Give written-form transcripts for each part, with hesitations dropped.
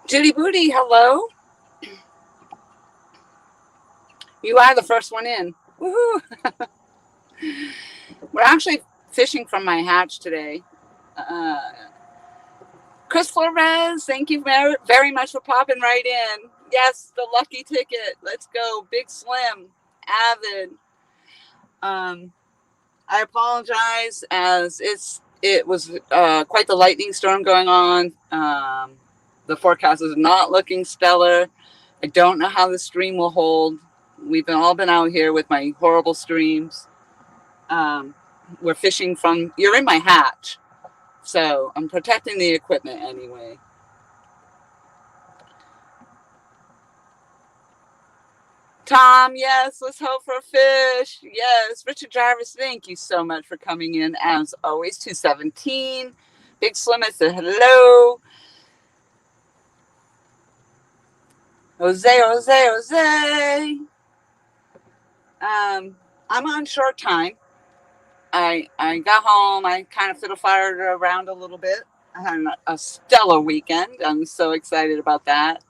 Judy Booty, hello. You are the first one in. Woohoo! We're actually fishing from my hatch today. Uh, Chris Flores, thank you very much for popping right in. Yes, the lucky ticket. Let's go. Big Slim, Avid. Um, I apologize as it was quite the lightning storm going on. The forecast is not looking stellar. I don't know how the stream will hold. We've all been out here with my horrible streams. We're fishing from, you're in my hatch. So I'm protecting the equipment anyway. Tom, yes, let's hope for a fish. Yes, Richard Jarvis, thank you so much for coming in. As always, 217. Big Slim said hello. Jose. I'm on short time. I got home. I kind of fiddle-fired around a little bit. I had a stellar weekend. I'm so excited about that.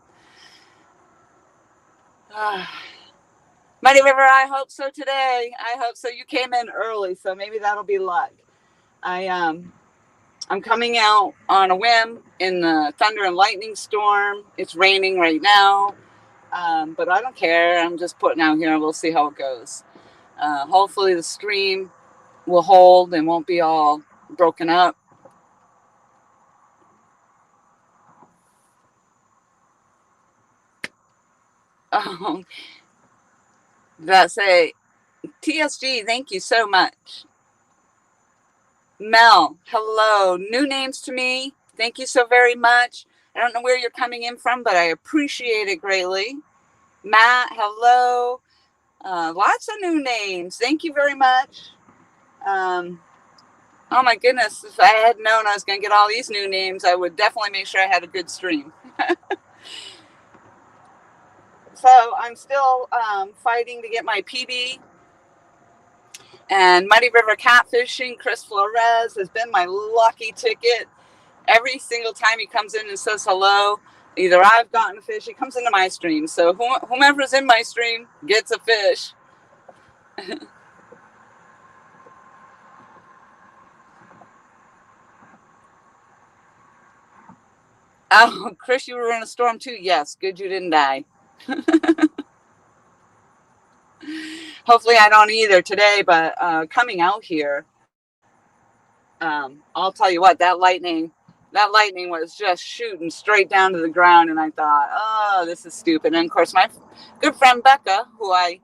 Muddy River, I hope so today. I hope so. You came in early, so maybe that'll be luck. I'm coming out on a whim in the thunder and lightning storm. It's raining right now, but I don't care. I'm just putting out here and we'll see how it goes. Hopefully the stream will hold and won't be all broken up. That say TSG, thank you so much. Mel, hello. New names to me. Thank you so very much. I don't know where you're coming in from, but I appreciate it greatly. Matt, hello. Lots of new names. Thank you very much. Oh my goodness, if I had known I was going to get all these new names, I would definitely make sure I had a good stream. So I'm still fighting to get my PB. And Muddy River Catfishing, Chris Flores has been my lucky ticket. Every single time he comes in and says hello, either I've gotten a fish, he comes into my stream. So whomever's in my stream gets a fish. Oh, Chris, you were in a storm too? Yes, good you didn't die. Hopefully I don't either today, but coming out here, I'll tell you what, that lightning was just shooting straight down to the ground, and I thought, oh, this is stupid. And of course, my good friend Becca, who I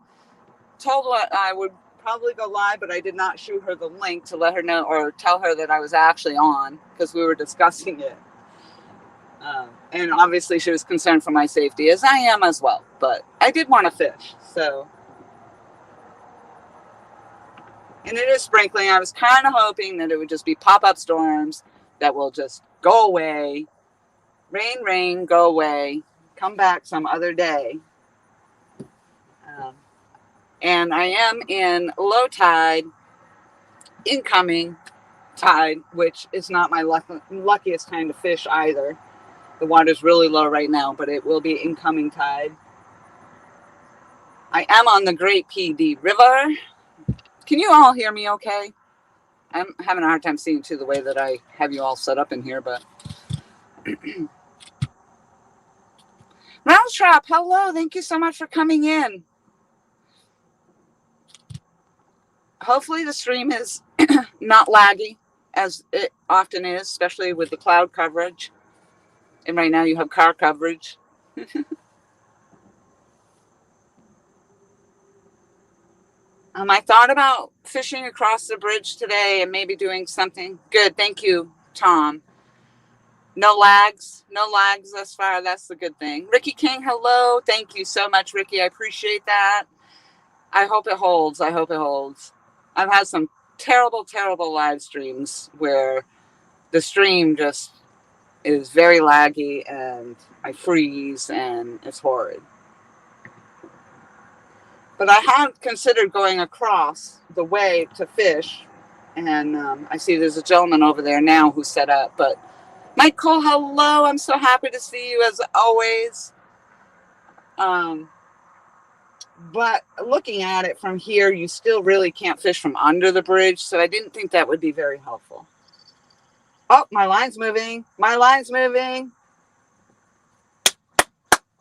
told I would probably go live, but I did not shoot her the link to let her know or tell her that I was actually on because we were discussing it. And obviously she was concerned for my safety, as I am as well. But I did want to fish, so. And it is sprinkling. I was kind of hoping that it would just be pop-up storms that will just go away. Rain, go away. Come back some other day. And I am in low tide, incoming tide, which is not my luckiest time to fish either. The water's really low right now, but it will be incoming tide. I am on the Great PD River. Can you all hear me okay? I'm having a hard time seeing too the way that I have you all set up in here, but. Mousetrap, hello. Thank you so much for coming in. Hopefully the stream is not laggy as it often is, especially with the cloud coverage. And right now you have car coverage. I thought about fishing across the bridge today and maybe doing something good. Thank you, Tom. No lags thus far. That's the good thing. Ricky King, hello. Thank you so much, Ricky. I appreciate that. I hope it holds. I've had some terrible live streams where the stream just is very laggy and I freeze and it's horrid. But I have considered going across the way to fish. And I see there's a gentleman over there now who's set up. But Michael, hello. I'm so happy to see you as always. But looking at it from here, you still really can't fish from under the bridge, so I didn't think that would be very helpful. Oh, my line's moving. My line's moving.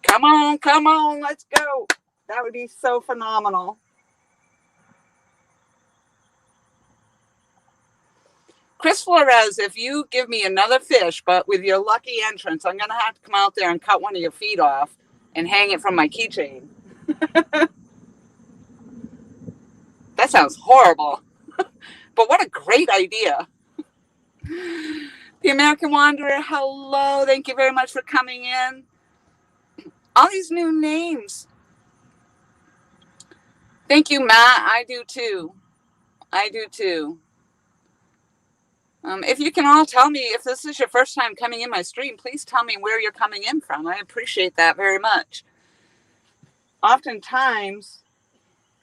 Come on, let's go. That would be so phenomenal. Chris Flores, if you give me another fish, but with your lucky entrance, I'm going to have to come out there and cut one of your feet off and hang it from my keychain. That sounds horrible. But what a great idea. The American Wanderer, hello. Thank you very much for coming in. All these new names. Thank you, Matt. I do too. I do too. If you can all tell me, if this is your first time coming in my stream, please tell me where you're coming in from. I appreciate that very much. Oftentimes,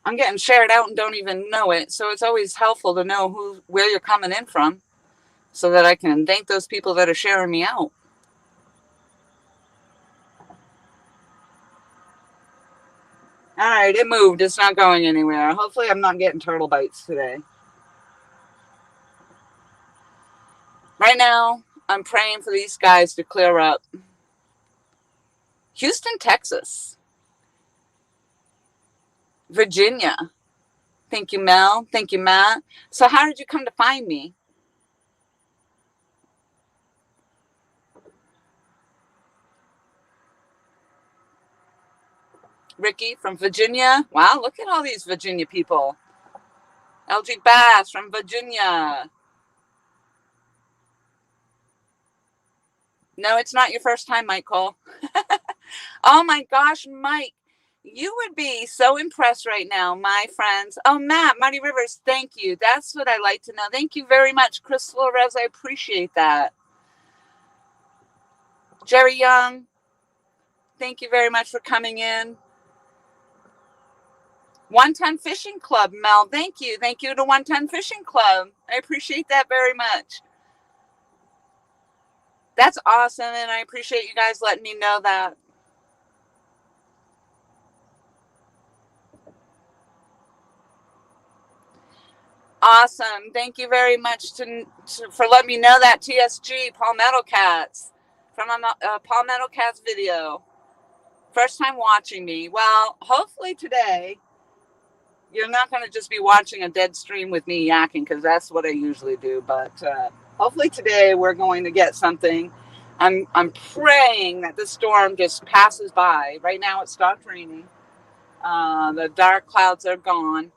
I'm getting shared out and don't even know it, so it's always helpful to know where you're coming in from so that I can thank those people that are sharing me out. All right, it moved. It's not going anywhere. Hopefully, I'm not getting turtle bites today. Right now, I'm praying for these guys to clear up. Houston, Texas. Virginia. Thank you, Mel. Thank you, Matt. So how did you come to find me? Ricky from Virginia. Wow, look at all these Virginia people. LG Bass from Virginia. No, it's not your first time, Mike Cole. Oh my gosh, Mike. You would be so impressed right now, my friends. Oh, Matt, Muddy Rivers, thank you. That's what I like to know. Thank you very much, Chris Flores. I appreciate that. Jerry Young, thank you very much for coming in. One Ton Fishing Club, Mel, thank you. Thank you to One Ton Fishing Club. I appreciate that very much. That's awesome, and I appreciate you guys letting me know that. Awesome. Thank you very much for letting me know that, TSG, Palmetto Cats, from a Palmetto Cats video. First time watching me. Well, hopefully today you're not going to just be watching a dead stream with me yakking, because that's what I usually do. But hopefully today we're going to get something. I'm praying that the storm just passes by. Right now it stopped raining. The dark clouds are gone.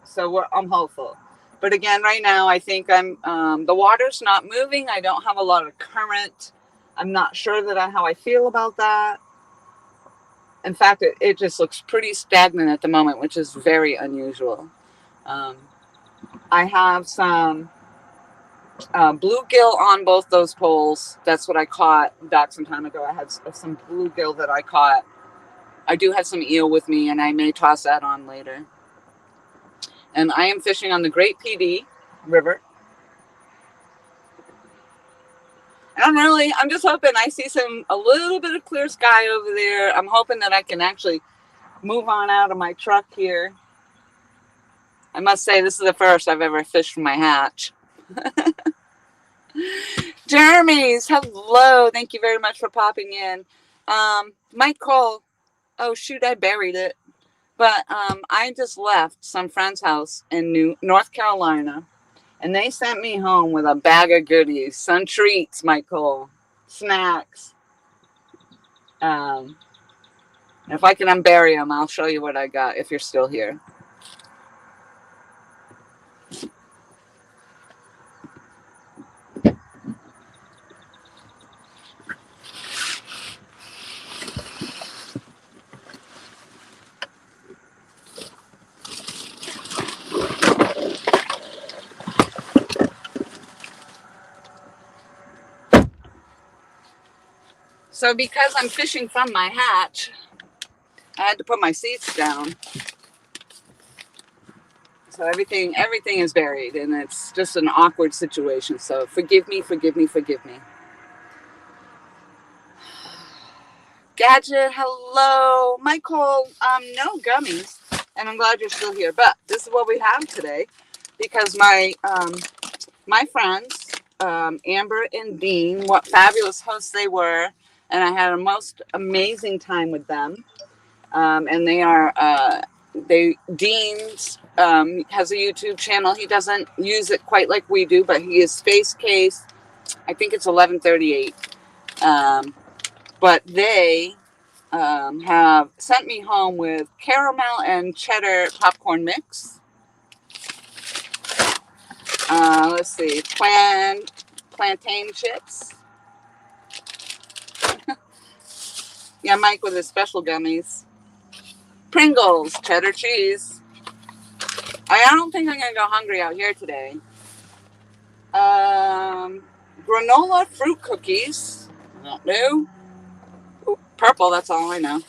So I'm hopeful. But again, right now, I think the water's not moving. I don't have a lot of current. I'm not sure how I feel about that. In fact, it just looks pretty stagnant at the moment, which is very unusual. I have some bluegill on both those poles. That's what I caught back some time ago. I had some bluegill that I caught. I do have some eel with me, and I may toss that on later. And I am fishing on the Great PD River. And I'm just hoping I see a little bit of clear sky over there. I'm hoping that I can actually move on out of my truck here. I must say, this is the first I've ever fished from my hatch. Jeremy's, hello. Thank you very much for popping in. Mike Cole. Oh, shoot, I buried it. But I just left some friend's house in North Carolina, and they sent me home with a bag of goodies, some treats, Michael, snacks. If I can unbury them, I'll show you what I got if you're still here. So because I'm fishing from my hatch, I had to put my seats down. So everything is buried, and it's just an awkward situation. So forgive me, forgive me, forgive me. Gadget, hello. Michael, no gummies. And I'm glad you're still here. But this is what we have today. Because my friends, Amber and Dean, what fabulous hosts they were. And I had a most amazing time with them. And they are, Dean's has a YouTube channel. He doesn't use it quite like we do, but he is Space Case. I think it's 1138. But they have sent me home with caramel and cheddar popcorn mix. Let's see, plantain chips. Yeah, Mike with his special gummies. Pringles, cheddar cheese. I don't think I'm gonna go hungry out here today. Granola fruit cookies. I don't know. Ooh, purple, that's all I know.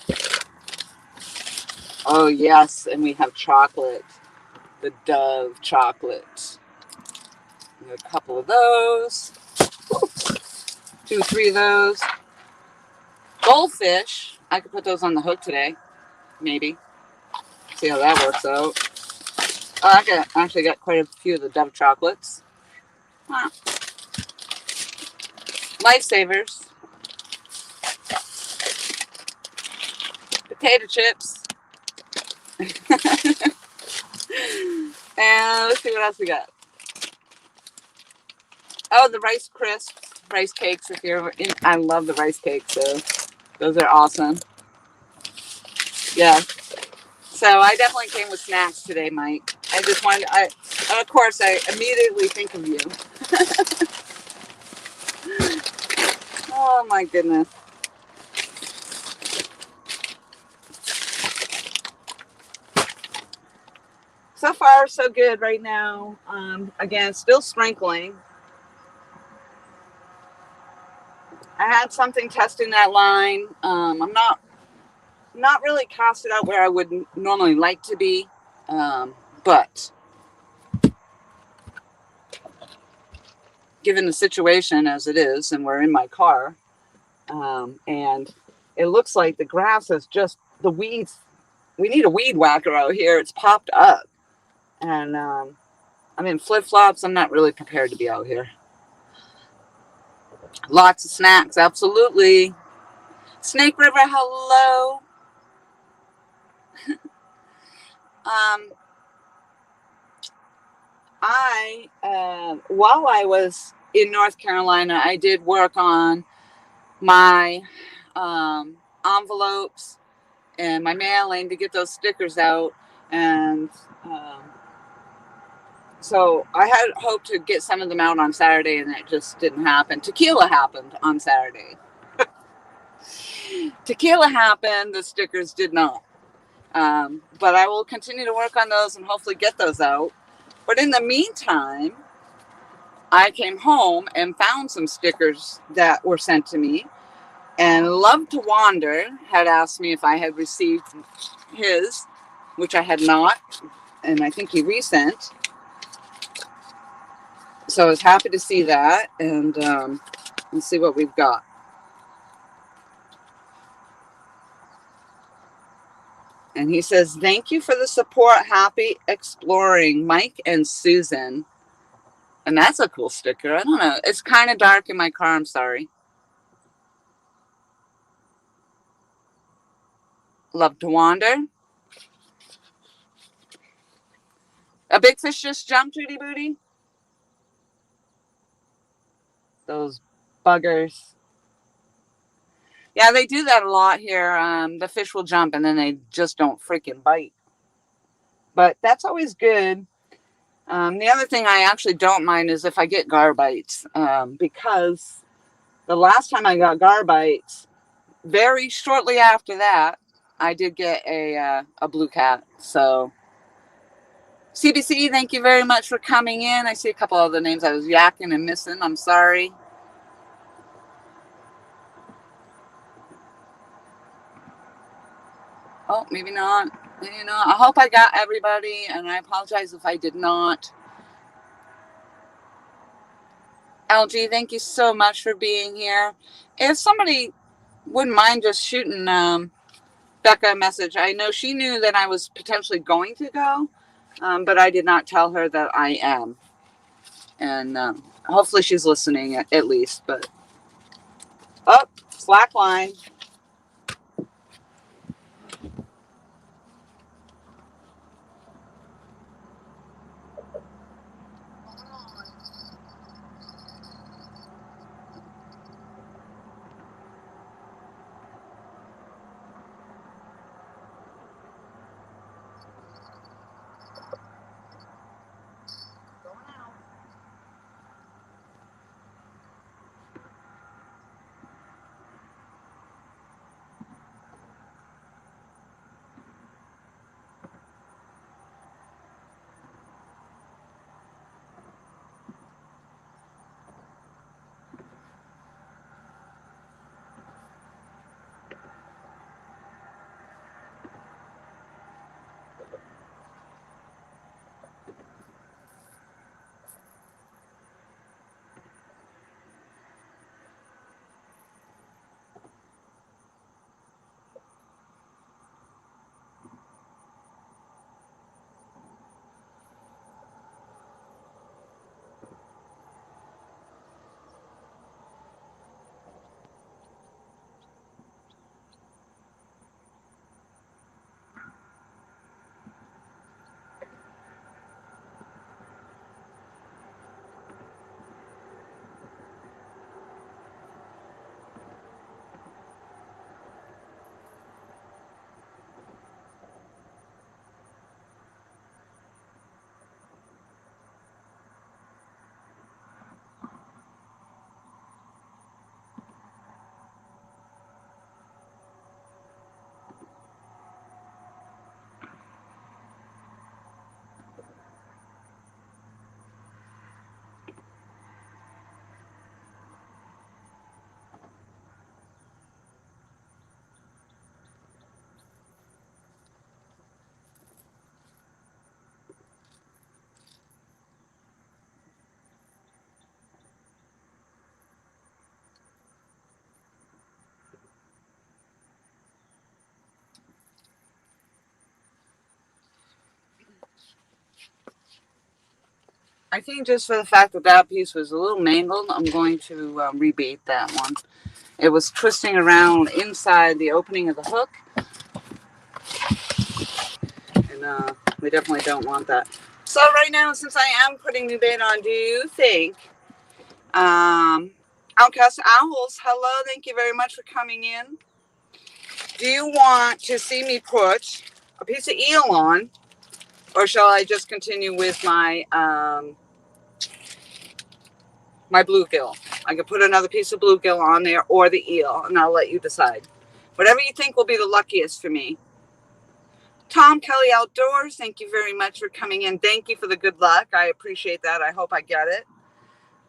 Oh yes, and we have chocolate. The Dove chocolate. A couple of those. 2, 3 of those. Goldfish. I could put those on the hook today. Maybe. See how that works out. Oh, I actually got quite a few of the Dove chocolates. Huh. Lifesavers. Potato chips. And let's see what else we got. Oh, the Rice Crisps. Rice cakes. If you're in, I love the rice cakes. So those are awesome. Yeah. So I definitely came with snacks today, Mike. I just wanted, and of course, I immediately think of you. Oh my goodness. So far, so good right now. Again, still sprinkling. I had something testing that line. I'm not really casted out where I would normally like to be, but given the situation as it is, and we're in my car, and it looks like the grass is just the weeds. We need a weed whacker out here. It's popped up, and I'm in flip flops. I'm not really prepared to be out here. Lots of snacks, absolutely. Snake River, hello. While I was in North Carolina, I did work on my envelopes and my mailing to get those stickers out. And so I had hoped to get some of them out on Saturday, and that just didn't happen. Tequila happened on Saturday. Tequila happened, the stickers did not. But I will continue to work on those and hopefully get those out. But in the meantime, I came home and found some stickers that were sent to me. And Love to Wander had asked me if I had received his, which I had not. And I think he resent. So I was happy to see that. And let's see what we've got. And he says, thank you for the support. Happy exploring, Mike and Susan. And that's a cool sticker. I don't know. It's kind of dark in my car. I'm sorry. Love to Wander. A big fish just jumped, Judy Booty. Those buggers. Yeah, they do that a lot here. The fish will jump and then they just don't freaking bite. But that's always good. The other thing I actually don't mind is if I get gar bites. Because the last time I got gar bites, very shortly after that, I did get a blue cat. So CBC, thank you very much for coming in. I see a couple of the names I was yakking and missing. I'm sorry. Oh, maybe not. You know, I hope I got everybody, and I apologize if I did not. LG, thank you so much for being here. If somebody wouldn't mind just shooting Becca a message, I know she knew that I was potentially going to go, but I did not tell her that I am. And hopefully she's listening at least. But, oh, slack line. I think just for the fact that that piece was a little mangled, I'm going to rebait that one. It was twisting around inside the opening of the hook, and we definitely don't want that. So right now, since I am putting new bait on, do you think, Outcast Owls, hello, thank you very much for coming in. Do you want to see me put a piece of eel on, or shall I just continue with my my bluegill? I could put another piece of bluegill on there, or the eel, and I'll let you decide. Whatever you think will be the luckiest for me. Tom Kelly Outdoors, thank you very much for coming in. Thank you for the good luck. I appreciate that. I hope I get it.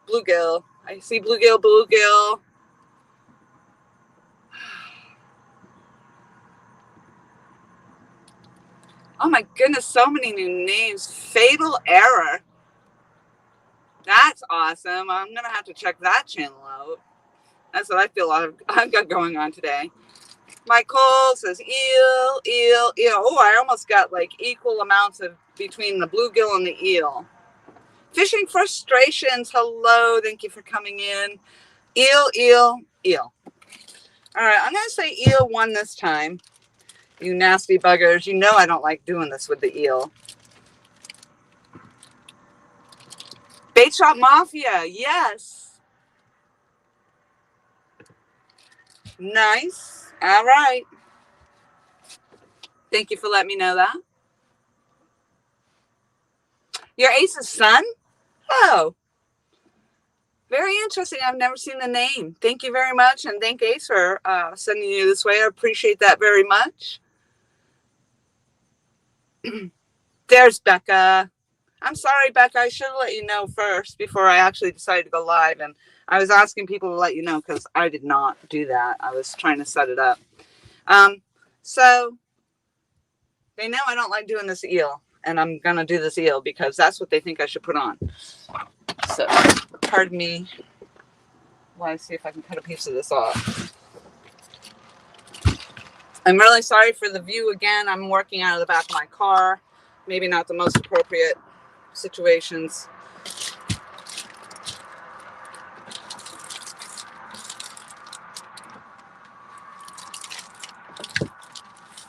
Bluegill. I see bluegill, bluegill. Oh my goodness, so many new names. Fatal Error. That's awesome. I'm going to have to check that channel out. That's what I feel I've got going on today. Michael says eel, eel, eel. Oh, I almost got like equal amounts of between the bluegill and the eel. Fishing Frustrations, hello. Thank you for coming in. Eel, eel, eel. All right, I'm going to say eel one this time. You nasty buggers. You know I don't like doing this with the eel. Bait Shop Mafia, yes. Nice. All right. Thank you for letting me know that. Your Ace's son? Oh, very interesting. I've never seen the name. Thank you very much. And thank Ace for sending you this way. I appreciate that very much. There's Becca. I'm sorry, Becca. I should have let you know first before I actually decided to go live. And I was asking people to let you know because I did not do that. I was trying to set it up. So They know I don't like doing this eel, and I'm going to do this eel because that's what they think I should put on. So, pardon me while I see if I can cut a piece of this off. I'm really sorry for the view again. I'm working out of the back of my car. Maybe not the most appropriate situations.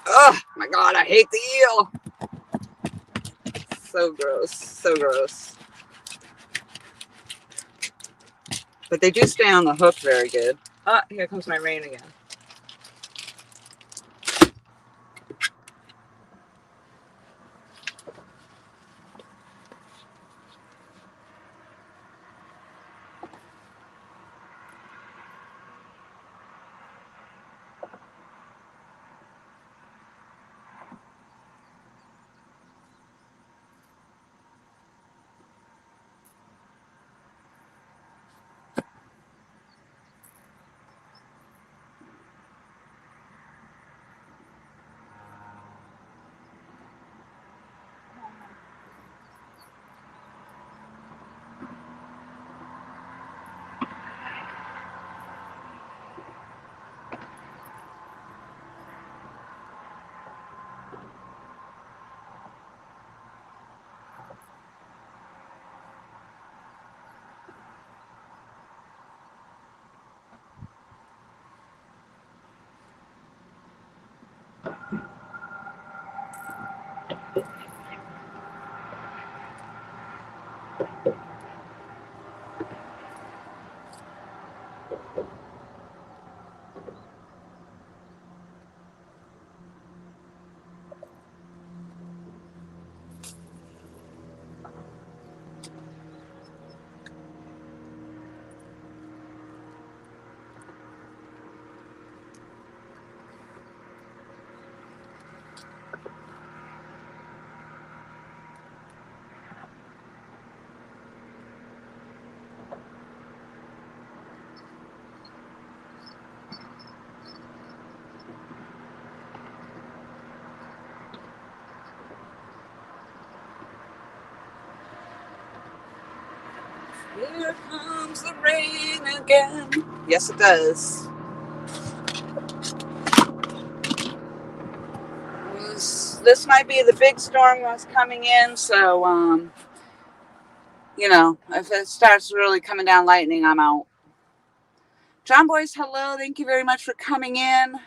Oh my God, I hate the eel. So gross, so gross. But they do stay on the hook very good. Ah, here comes my rain again. Here comes the rain again. Yes, it does. This might be the big storm that's coming in, so, you know, if it starts really coming down lightning, I'm out. John Boyce, hello. Thank you very much for coming in.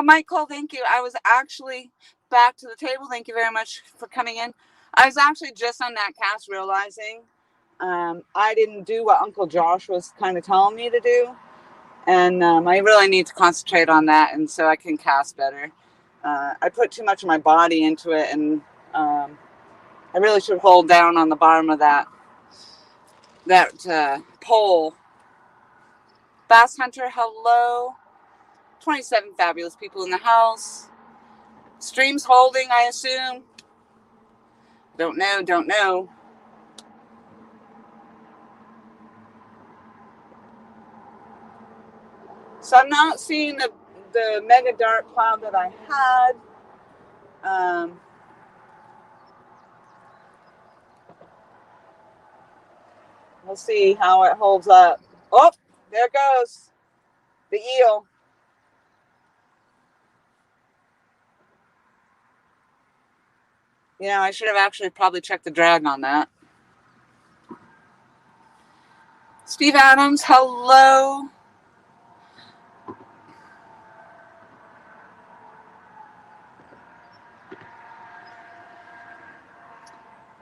Michael, thank you. I was actually back to the table. Thank you very much for coming in. I was actually just on that cast realizing I didn't do what Uncle Josh was kind of telling me to do. And I really need to concentrate on that, and so I can cast better. I put too much of my body into it, and I really should hold down on the bottom of that pole. Bass Hunter, hello. 27 fabulous people in the house. Stream's holding, I assume. Don't know. So I'm not seeing the mega dark cloud that I had. We'll see how it holds up. Oh, there it goes. The eel. Yeah, I should have actually probably checked the drag on that. Steve Adams, hello.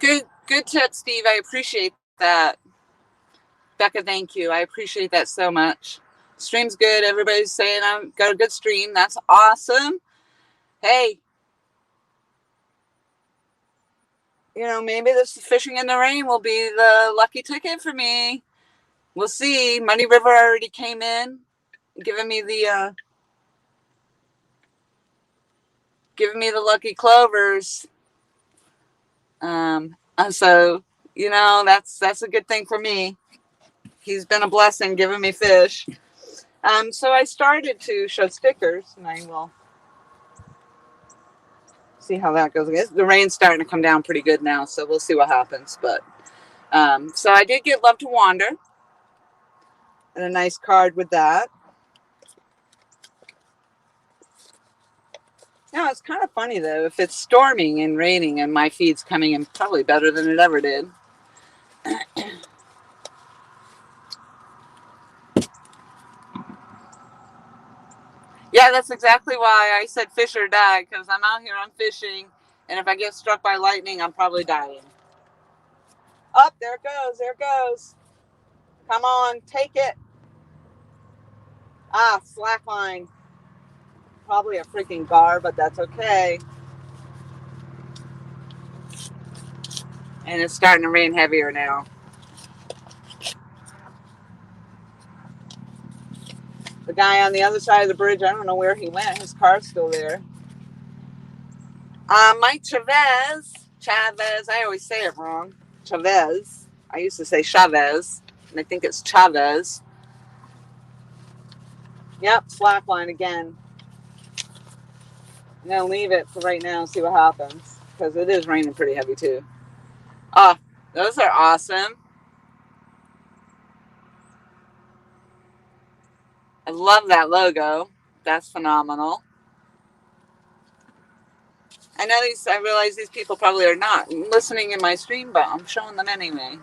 Good tip, Steve. I appreciate that. Becca, thank you. I appreciate that so much. Stream's good. Everybody's saying I've got a good stream. That's awesome. Hey, you know, maybe this fishing in the rain will be the lucky ticket for me. We'll see. Muddy River already came in, giving me the lucky clovers. So you know, that's a good thing for me. He's been a blessing giving me fish. So I started to show stickers, and I will See how that goes. The rain's starting to come down pretty good now, so we'll see what happens. But so I did get Love to Wander, and a nice card with that. Now, it's kind of funny, though, if it's storming and raining and my feed's coming in probably better than it ever did. Yeah, that's exactly why I said fish or die, because I'm out here, I'm fishing, and if I get struck by lightning, I'm probably dying. Oh, there it goes, there it goes. Come on, take it. Ah, slack line. Probably a freaking gar, but that's okay. And it's starting to rain heavier now. The guy on the other side of the bridge, I don't know where he went. His car's still there. Mike Chavez, I always say it wrong. Chavez. I used to say Chavez, and I think it's Chavez. Yep, slackline again. I'm going to leave it for right now and see what happens, because it is raining pretty heavy too. Oh, those are awesome. I love that logo. That's phenomenal. I realize these people probably are not listening in my stream, but I'm showing them anyway.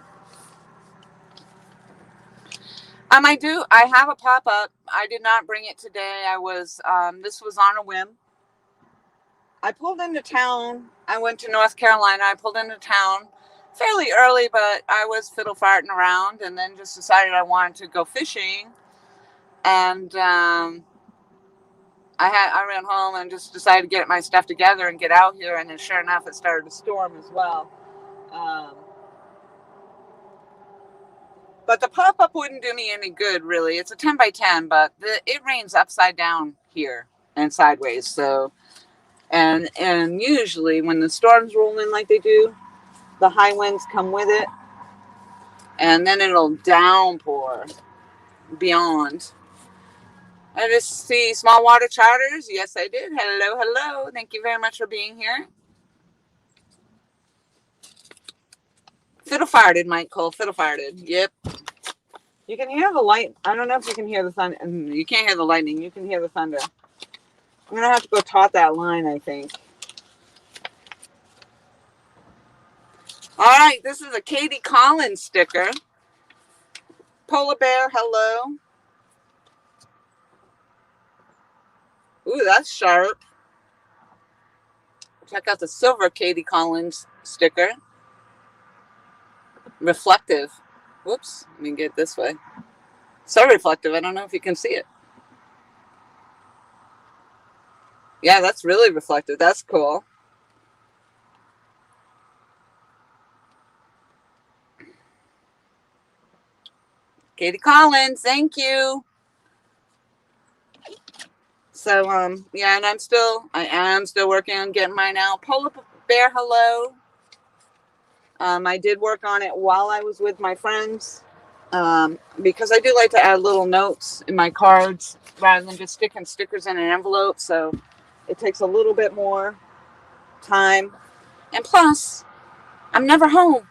I have a pop-up. I did not bring it today. This was on a whim. I pulled into town. I went to North Carolina. I pulled into town fairly early, but I was fiddle-farting around and then just decided I wanted to go fishing. And I ran home and just decided to get my stuff together and get out here. And then sure enough, it started to storm as well. But the pop-up wouldn't do me any good, really. It's a 10 by 10, but it rains upside down here and sideways. So, and usually when the storms roll in like they do, the high winds come with it, and then it'll downpour beyond. I just see small water charters. Yes, I did. Hello, hello. Thank you very much for being here. Fiddle-farted, Mike Cole. Fiddle-farted. Yep. You can hear the light. I don't know if you can hear the thunder. You can't hear the lightning. You can hear the thunder. I'm going to have to go taut that line, I think. All right. This is a Katie Collins sticker. Polar bear, hello. Ooh, that's sharp. Check out the silver Katie Collins sticker. Reflective. Whoops. Let me get it this way. So reflective. I don't know if you can see it. Yeah, that's really reflective. That's cool. Katie Collins, thank you. So, yeah, and I am still working on getting mine out. Polar bear, hello. I did work on it while I was with my friends, because I do like to add little notes in my cards rather than just sticking stickers in an envelope. So it takes a little bit more time. And plus, I'm never home.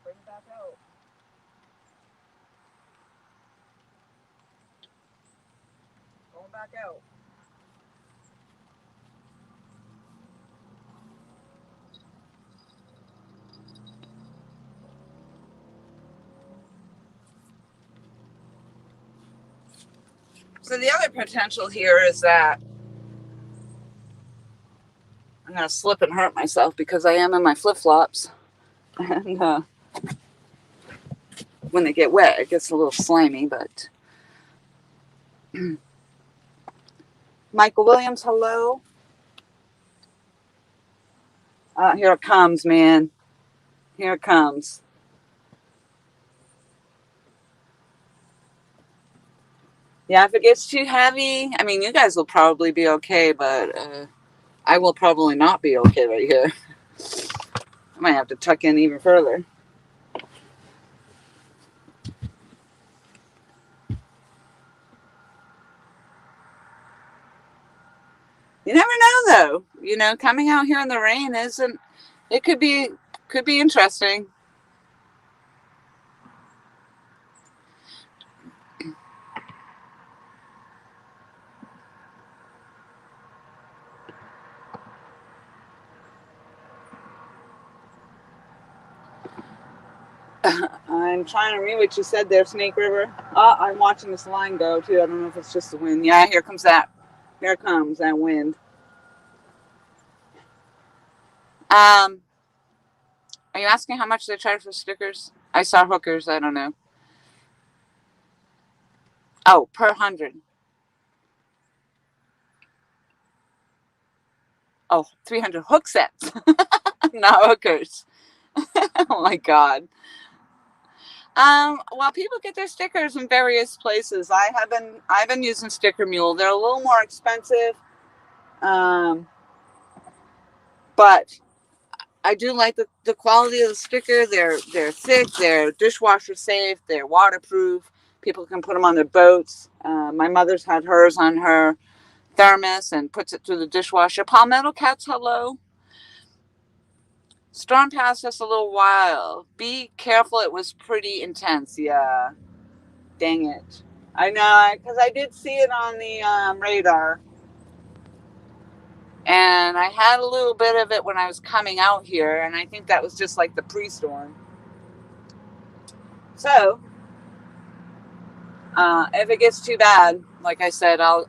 Bring it back out. Going back out. So the other potential here is that I'm going to slip and hurt myself because I am in my flip-flops. And when they get wet, it gets a little slimy, but... Michael Williams, hello. Here it comes, man. Here it comes. Yeah, if it gets too heavy, I mean, you guys will probably be okay, but I will probably not be okay right here. I might have to tuck in even further. You never know, though. You know, coming out here in the rain isn't. It could be interesting. I'm trying to read what you said there, Snake River. Oh, I'm watching this line go too. I don't know if it's just the wind. Yeah, here comes that. Here comes that wind. Um, are you asking how much they charge for stickers? I saw hookers. I don't know. Oh, per 100. Oh, 300 hook sets, not hookers. Oh my God. Well, people get their stickers in various places. I've been using Sticker Mule. They're a little more expensive, um, but I do like the quality of the sticker. They're thick. They're dishwasher safe. They're waterproof. People can put them on their boats. My mother's had hers on her thermos and puts it through the dishwasher. Palmetto Cats, hello. Storm passed us a little while. Be careful. It was pretty intense. Yeah. Dang it. I know, because I did see it on the radar. And I had a little bit of it when I was coming out here, and I think that was just like the pre-storm. So, if it gets too bad, like I said, I'll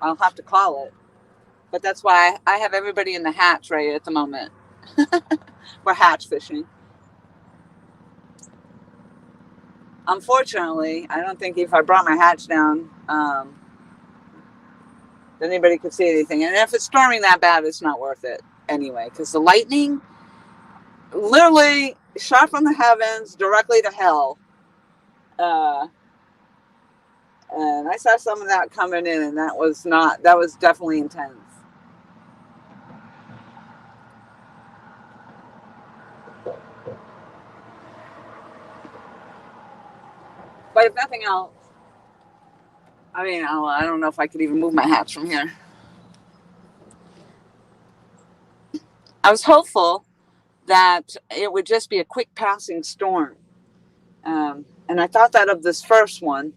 have to call it. But that's why I have everybody in the hatch right at the moment. We're hatch fishing. Unfortunately, I don't think if I brought my hatch down, anybody could see anything. And if it's storming that bad, it's not worth it anyway, because the lightning literally shot from the heavens directly to hell. Uh, and I saw some of that coming in, and that was definitely intense. But if nothing else, I mean, I don't know if I could even move my hatch from here. I was hopeful that it would just be a quick passing storm. And I thought that of this first one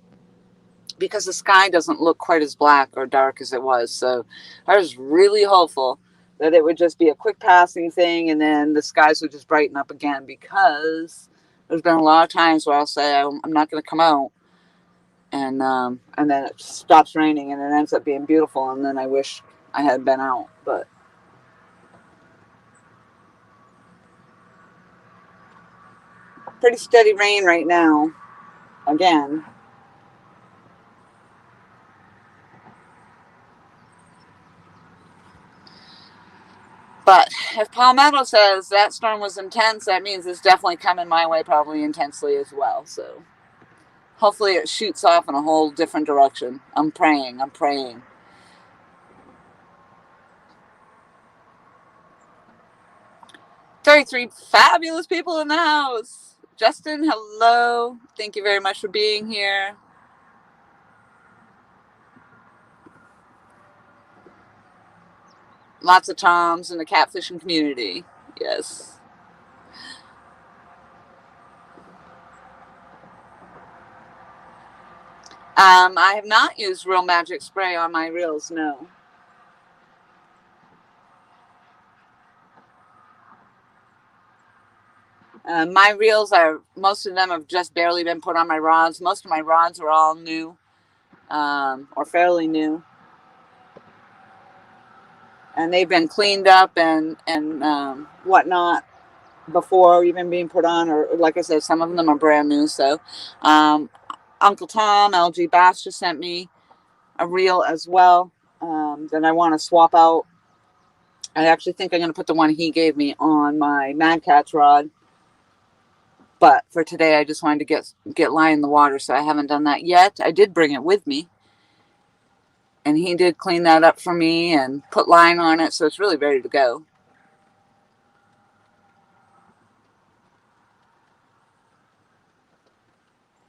because the sky doesn't look quite as black or dark as it was. So I was really hopeful that it would just be a quick passing thing and then the skies would just brighten up again, because there's been a lot of times where I'll say I'm not going to come out, and then it stops raining and it ends up being beautiful, and then I wish I had been out. But pretty steady rain right now again. But if Palmetto says that storm was intense, that means it's definitely coming my way, probably intensely as well. So hopefully it shoots off in a whole different direction. I'm praying. I'm praying. 33 fabulous people in the house. Justin, hello. Thank you very much for being here. Lots of Toms in the catfishing community. Yes. I have not used Real Magic Spray on my reels, no. My reels most of them have just barely been put on my rods. Most of my rods are all new, or fairly new. And they've been cleaned up and whatnot before even being put on, or like I said, some of them are brand new. So, Uncle Tom, LG Bass, just sent me a reel as well, that I want to swap out. I actually think I'm going to put the one he gave me on my Mad Catz rod. But for today, I just wanted to get line in the water, so I haven't done that yet. I did bring it with me, and he did clean that up for me and put line on it, so it's really ready to go.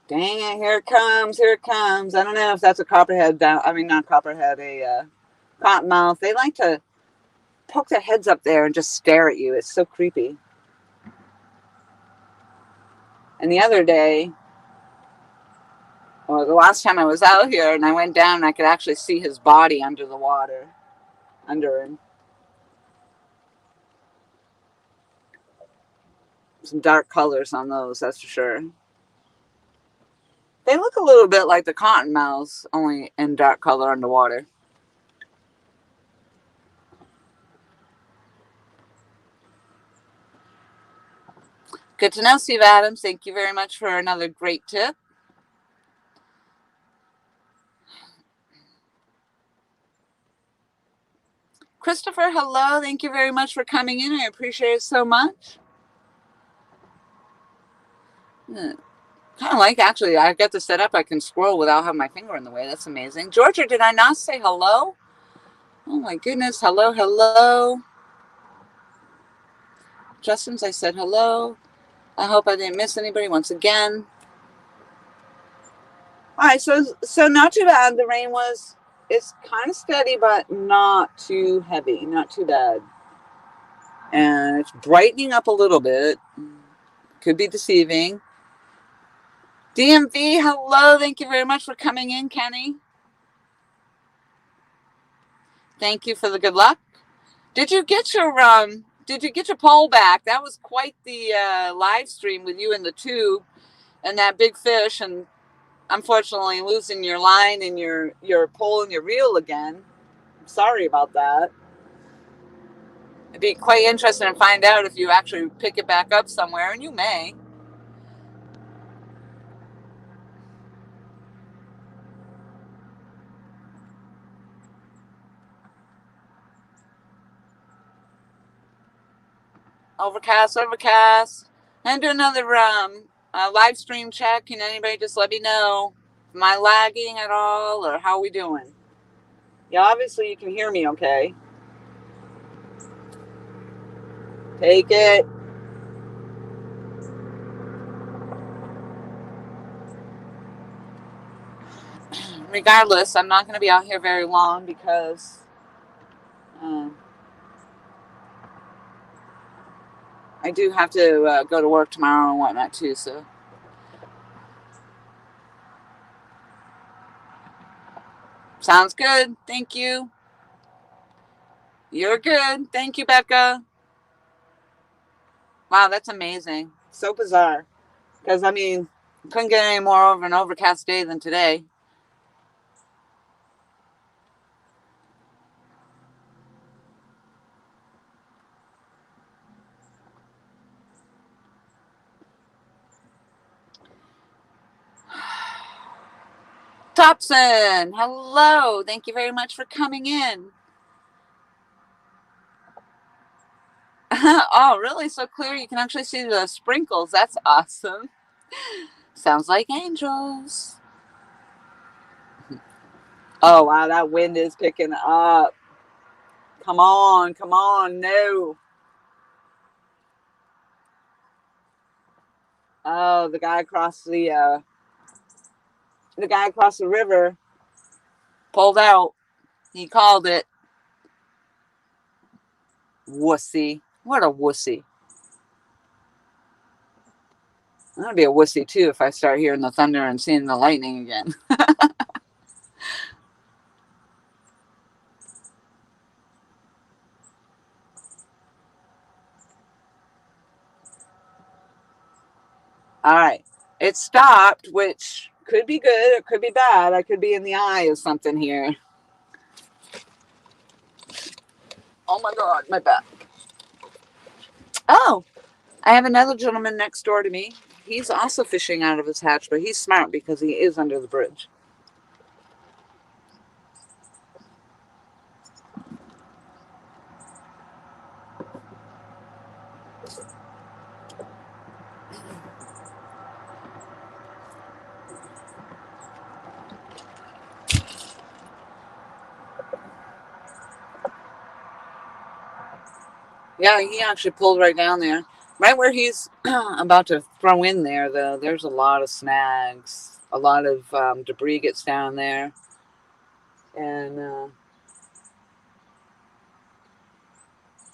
Dang it, here it comes, here it comes. I don't know if that's a copperhead, I mean, not copperhead, a Cottonmouth, they like to poke their heads up there and just stare at you. It's so creepy. And the other day, or the last time I was out here and I went down, I could actually see his body under the water, under him. Some dark colors on those, that's for sure. They look a little bit like the cottonmouths, only in dark color underwater. Good to know, Steve Adams. Thank you very much for another great tip. Christopher, hello. Thank you very much for coming in. I appreciate it so much. Kind of like, actually, I got this set up. I can scroll without having my finger in the way. That's amazing. Georgia, did I not say hello? Oh, my goodness. Hello, hello. Justin's, I said hello. I hope I didn't miss anybody once again. All right, so not too bad. The rain it's kind of steady, but not too heavy, not too bad. And it's brightening up a little bit. Could be deceiving. DMV, hello. Thank you very much for coming in, Kenny. Thank you for the good luck. Did you get your pole back? That was quite the live stream with you in the tube and that big fish, and unfortunately losing your line and your pole and your reel again. I'm sorry about that. It'd be quite interesting to find out if you actually pick it back up somewhere, and you may. Overcast. And do another live stream check. Can anybody just let me know? Am I lagging at all, or how are we doing? Yeah, obviously you can hear me okay. Take it. Regardless, I'm not going to be out here very long because I do have to go to work tomorrow and whatnot too, so. Sounds good. Thank you. You're good. Thank you, Becca. Wow, that's amazing. So bizarre. Because, I mean, couldn't get any more of an overcast day than today. Thompson, hello. Thank you very much for coming in. Oh, really? So clear you can actually see the sprinkles. That's awesome. Sounds like angels. Oh, wow, that wind is picking up. Come on, no. Oh, the guy across the river pulled out. He called it. Wussy. What a wussy. I'm going to be a wussy, too, if I start hearing the thunder and seeing the lightning again. All right. It stopped, which could be good. It could be bad. I could be in the eye of something here. Oh, my God. My back. Oh, I have another gentleman next door to me. He's also fishing out of his hatch, but he's smart because he is under the bridge. Yeah, he actually pulled right down there. Right where he's about to throw in there, though, there's a lot of snags. A lot of debris gets down there. And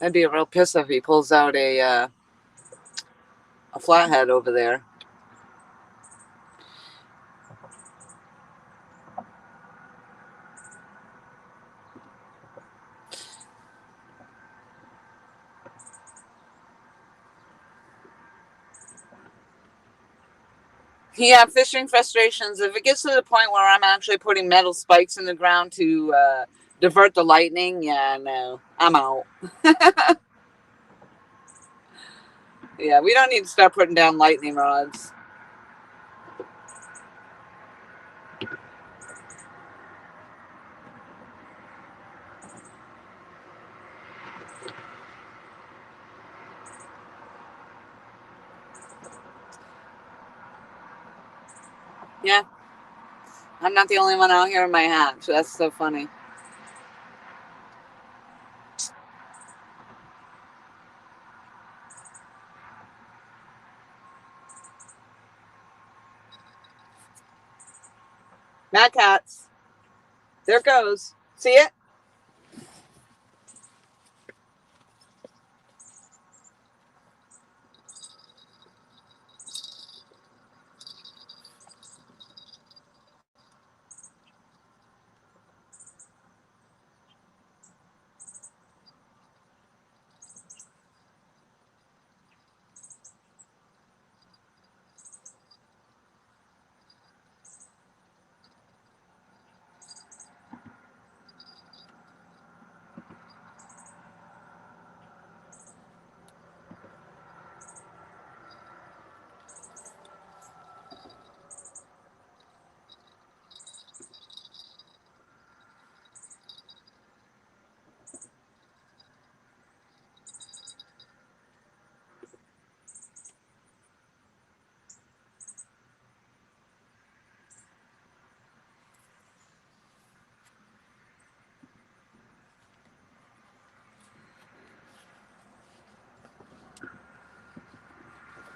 I'd be a real piss if he pulls out a flathead over there. Yeah, fishing frustrations. If it gets to the point where I'm actually putting metal spikes in the ground to divert the lightning, yeah, no, I'm out. Yeah, we don't need to start putting down lightning rods. Yeah, I'm not the only one out here in my hatch. That's so funny. Mad cats. There it goes. See it?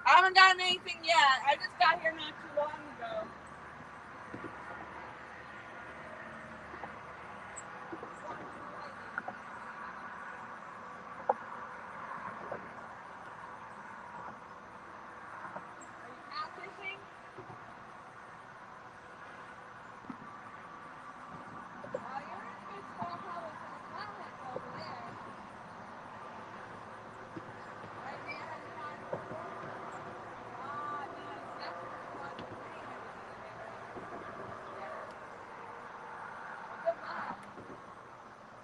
I haven't gotten anything yet. I just got here not too long ago. Are you catfishing? Oh, you're in a good spot probably for the flatheads over there. Right there in the pond. Ah, nice. That's where there's a lot of debris and everything in there, right? Yeah. Well, good luck.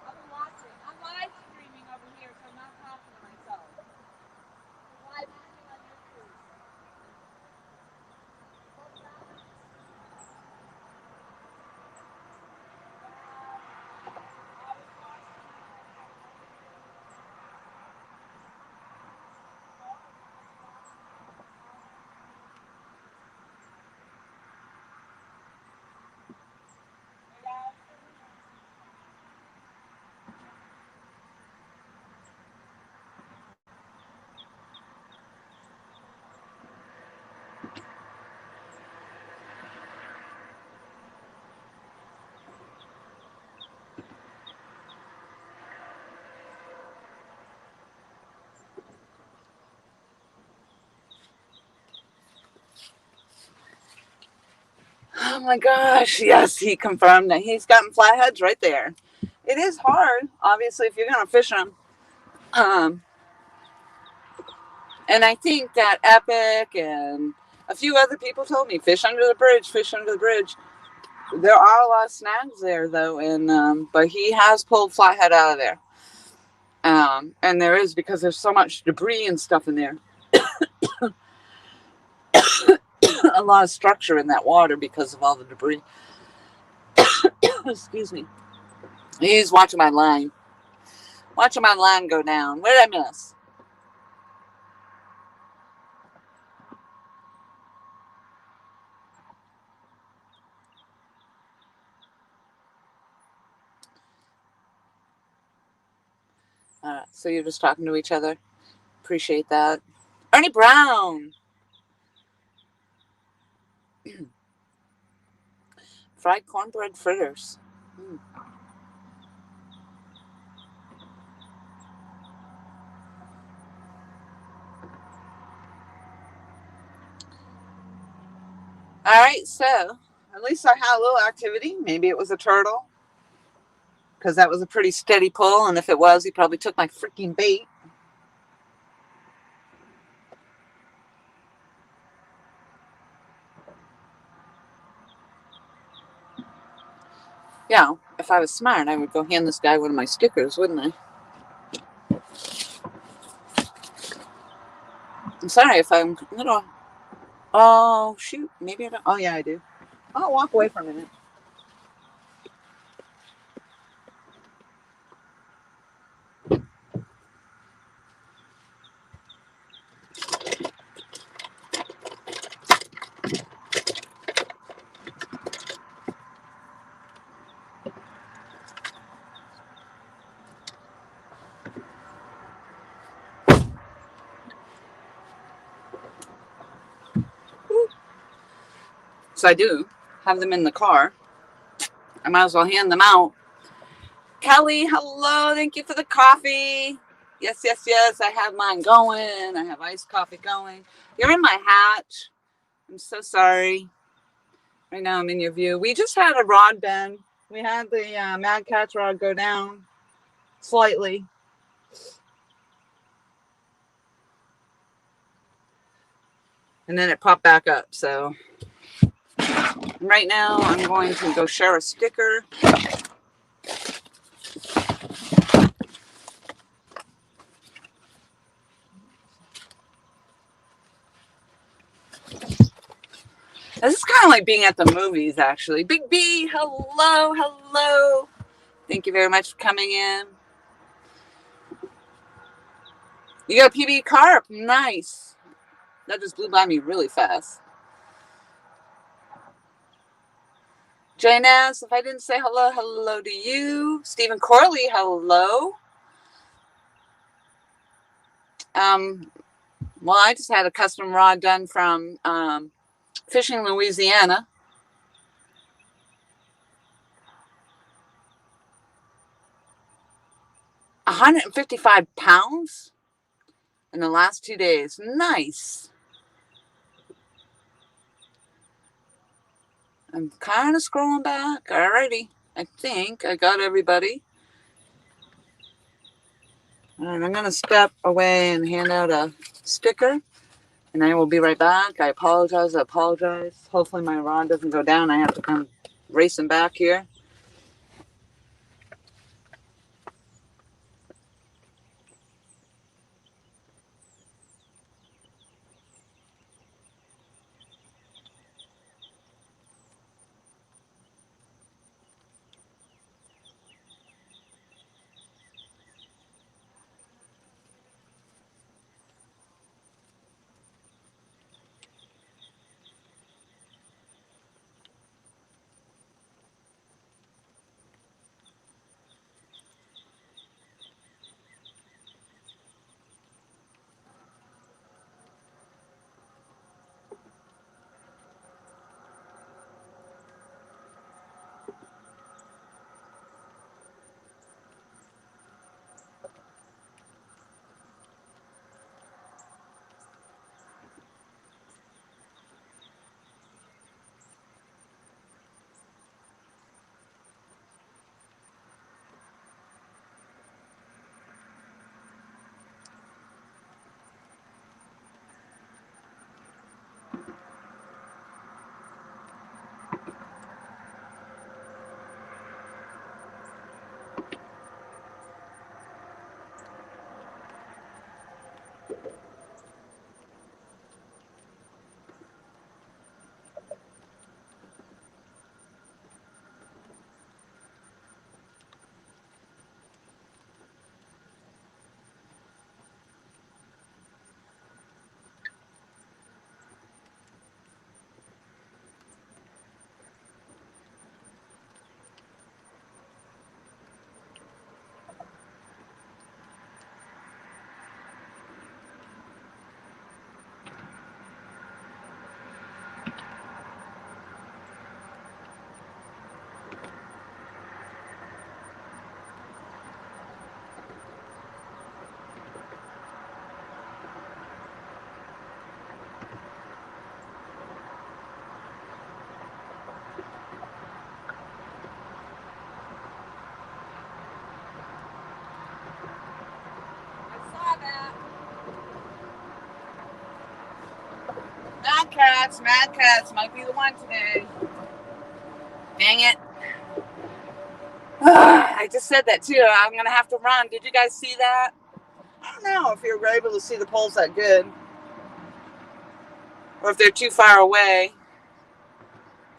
I've been watching. I'm live streaming over here, so I'm not talking to myself. I'm live streaming on YouTube. Oh my gosh, yes, he confirmed that he's gotten flatheads right there. It is hard, obviously, if you're going to fish them. And I think that Epic and a few other people told me fish under the bridge, fish under the bridge. There are a lot of snags there, though, and but he has pulled flathead out of there. And there is because there's so much debris and stuff in there. A lot of structure in that water because of all the debris. Excuse me. He's watching my line. Watching my line go down. What did I miss? So you're just talking to each other. Appreciate that. Ernie Brown. Fried cornbread fritters. All right, so at least I had a little activity. Maybe it was a turtle, because that was a pretty steady pull, and if it was, he probably took my freaking bait. Yeah, if I was smart, I would go hand this guy one of my stickers, wouldn't I? I'm sorry if I'm a little... Oh, shoot. Maybe I don't... Oh, yeah, I do. I'll walk away for a minute. So I do have them in the car. I might as well hand them out. Kelly, hello. Thank you for the coffee. Yes, yes, yes. I have mine going. I have iced coffee going. You're in my hatch. I'm so sorry. Right now I'm in your view. We just had a rod bend. We had the Mad Catch rod go down slightly. And then it popped back up. So right now I'm going to go share a sticker. This is kind of like being at the movies, actually. Big B, hello, hello. Thank you very much for coming in. You got a PB carp. Nice. That just blew by me really fast. Jane S., if I didn't say hello, hello to you. Stephen Corley, hello. Well, I just had a custom rod done from Fishing Louisiana. £155 in the last 2 days. Nice. I'm kind of scrolling back. Alrighty. I think I got everybody. All right, I'm going to step away and hand out a sticker, and I will be right back. I apologize. Hopefully my rod doesn't go down. I have to come racing back here. Cats. Mad Cats might be the one today. Dang it. I just said that too. I'm going to have to run. Did you guys see that? I don't know if you were able to see the poles that good. Or if they're too far away.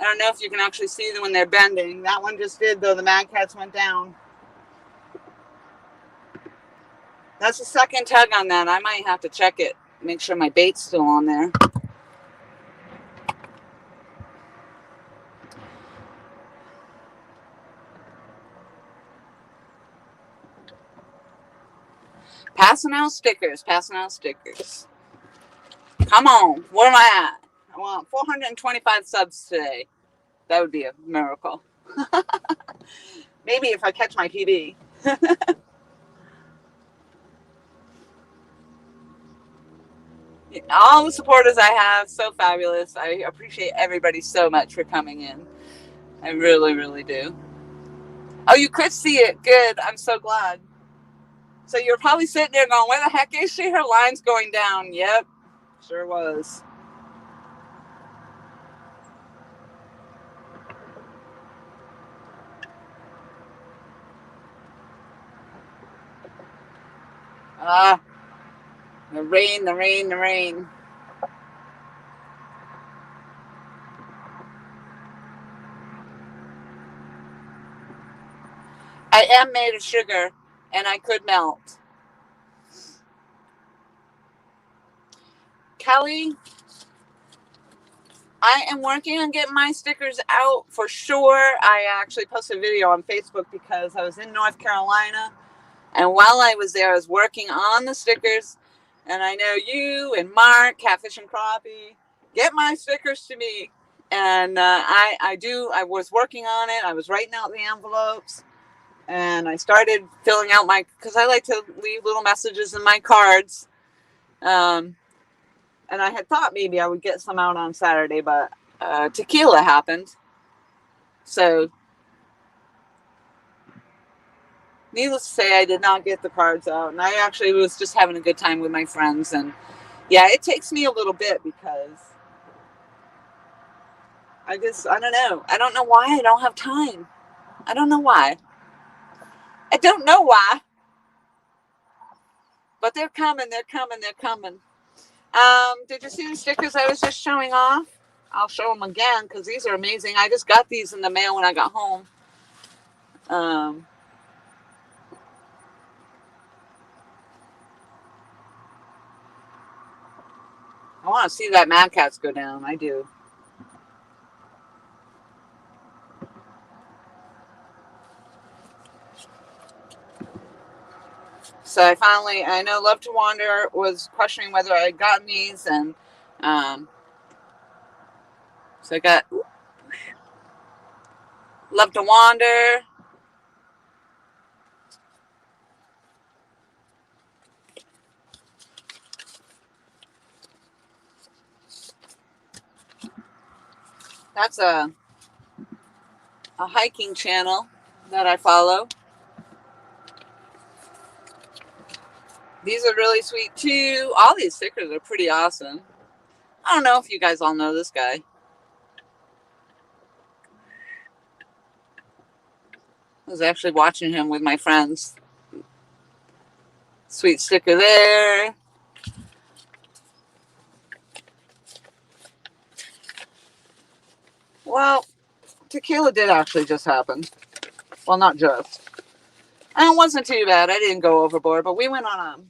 I don't know if you can actually see them when they're bending. That one just did, though. The Mad Cats went down. That's the second tug on that. I might have to check it. Make sure my bait's still on there. Passing out stickers. Passing out stickers. Come on. Where am I at? I want 425 subs today. That would be a miracle. Maybe if I catch my PB. All the supporters I have, so fabulous. I appreciate everybody so much for coming in. I really, really do. Oh, you could see it. Good. I'm so glad. So you're probably sitting there going, where the heck is she? Her line's going down. Yep. Sure was. Ah. The rain, the rain, the rain. I am made of sugar, and I could melt. Kelly, I am working on getting my stickers out for sure. I actually posted a video on Facebook because I was in North Carolina, and while I was there, I was working on the stickers. And I know you and Mark, Catfishing Crappie, get my stickers to me. And I was working on it. I was writing out the envelopes. And I started filling out because I like to leave little messages in my cards. And I had thought maybe I would get some out on Saturday, but tequila happened. So, needless to say, I did not get the cards out. And I actually was just having a good time with my friends. And yeah, it takes me a little bit because I don't know. I don't know why I don't have time. I don't know why. I don't know why. But they're coming, they're coming, they're coming. Did you see the stickers I was just showing off? I'll show them again because these are amazing. I just got these in the mail when I got home. I want to see that Mad Cats go down. I do. So I know Love to Wander was questioning whether I had gotten these, and so I got Love to Wander. That's a hiking channel that I follow. These are really sweet too. All these stickers are pretty awesome. I don't know if you guys all know this guy. I was actually watching him with my friends. Sweet sticker there. Well, tequila did actually just happen. Well, not just. And it wasn't too bad. I didn't go overboard, but we went on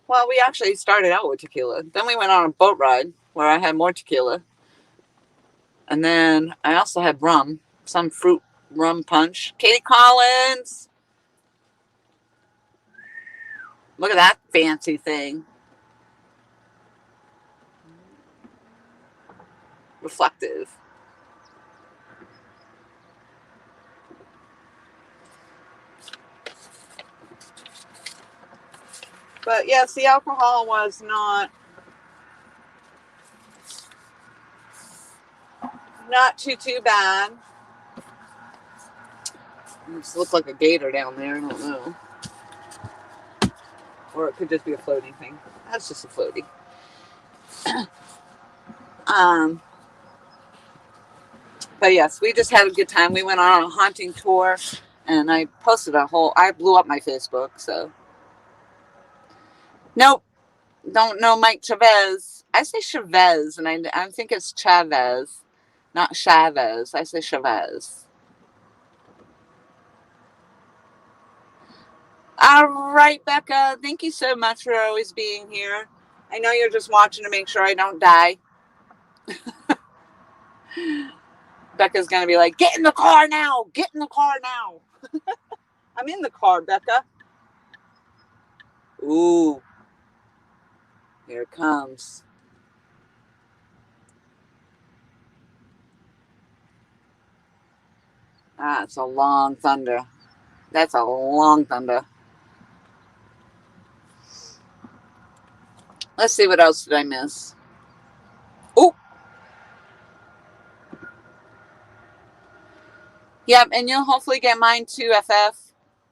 well, we actually started out with tequila. Then we went on a boat ride where I had more tequila. And then I also had rum, some fruit rum punch. Katie Collins. Look at that fancy thing. Reflective. But yes, the alcohol was not too bad. It just looked like a gator down there. I don't know. Or it could just be a floating thing. That's just a floaty. Um, but yes, we just had a good time. We went on a haunting tour, and I posted I blew up my Facebook. So nope, don't know Mike Chavez. I say Chavez, and I think it's Chavez, not Chavez. I say Chavez. All right, Becca. Thank you so much for always being here. I know you're just watching to make sure I don't die. Becca's going to be like, get in the car now. Get in the car now. I'm in the car, Becca. Ooh, here it comes. That's a long thunder. That's a long thunder. Let's see, what else did I miss? Oh, yep, and you'll hopefully get mine too, FF.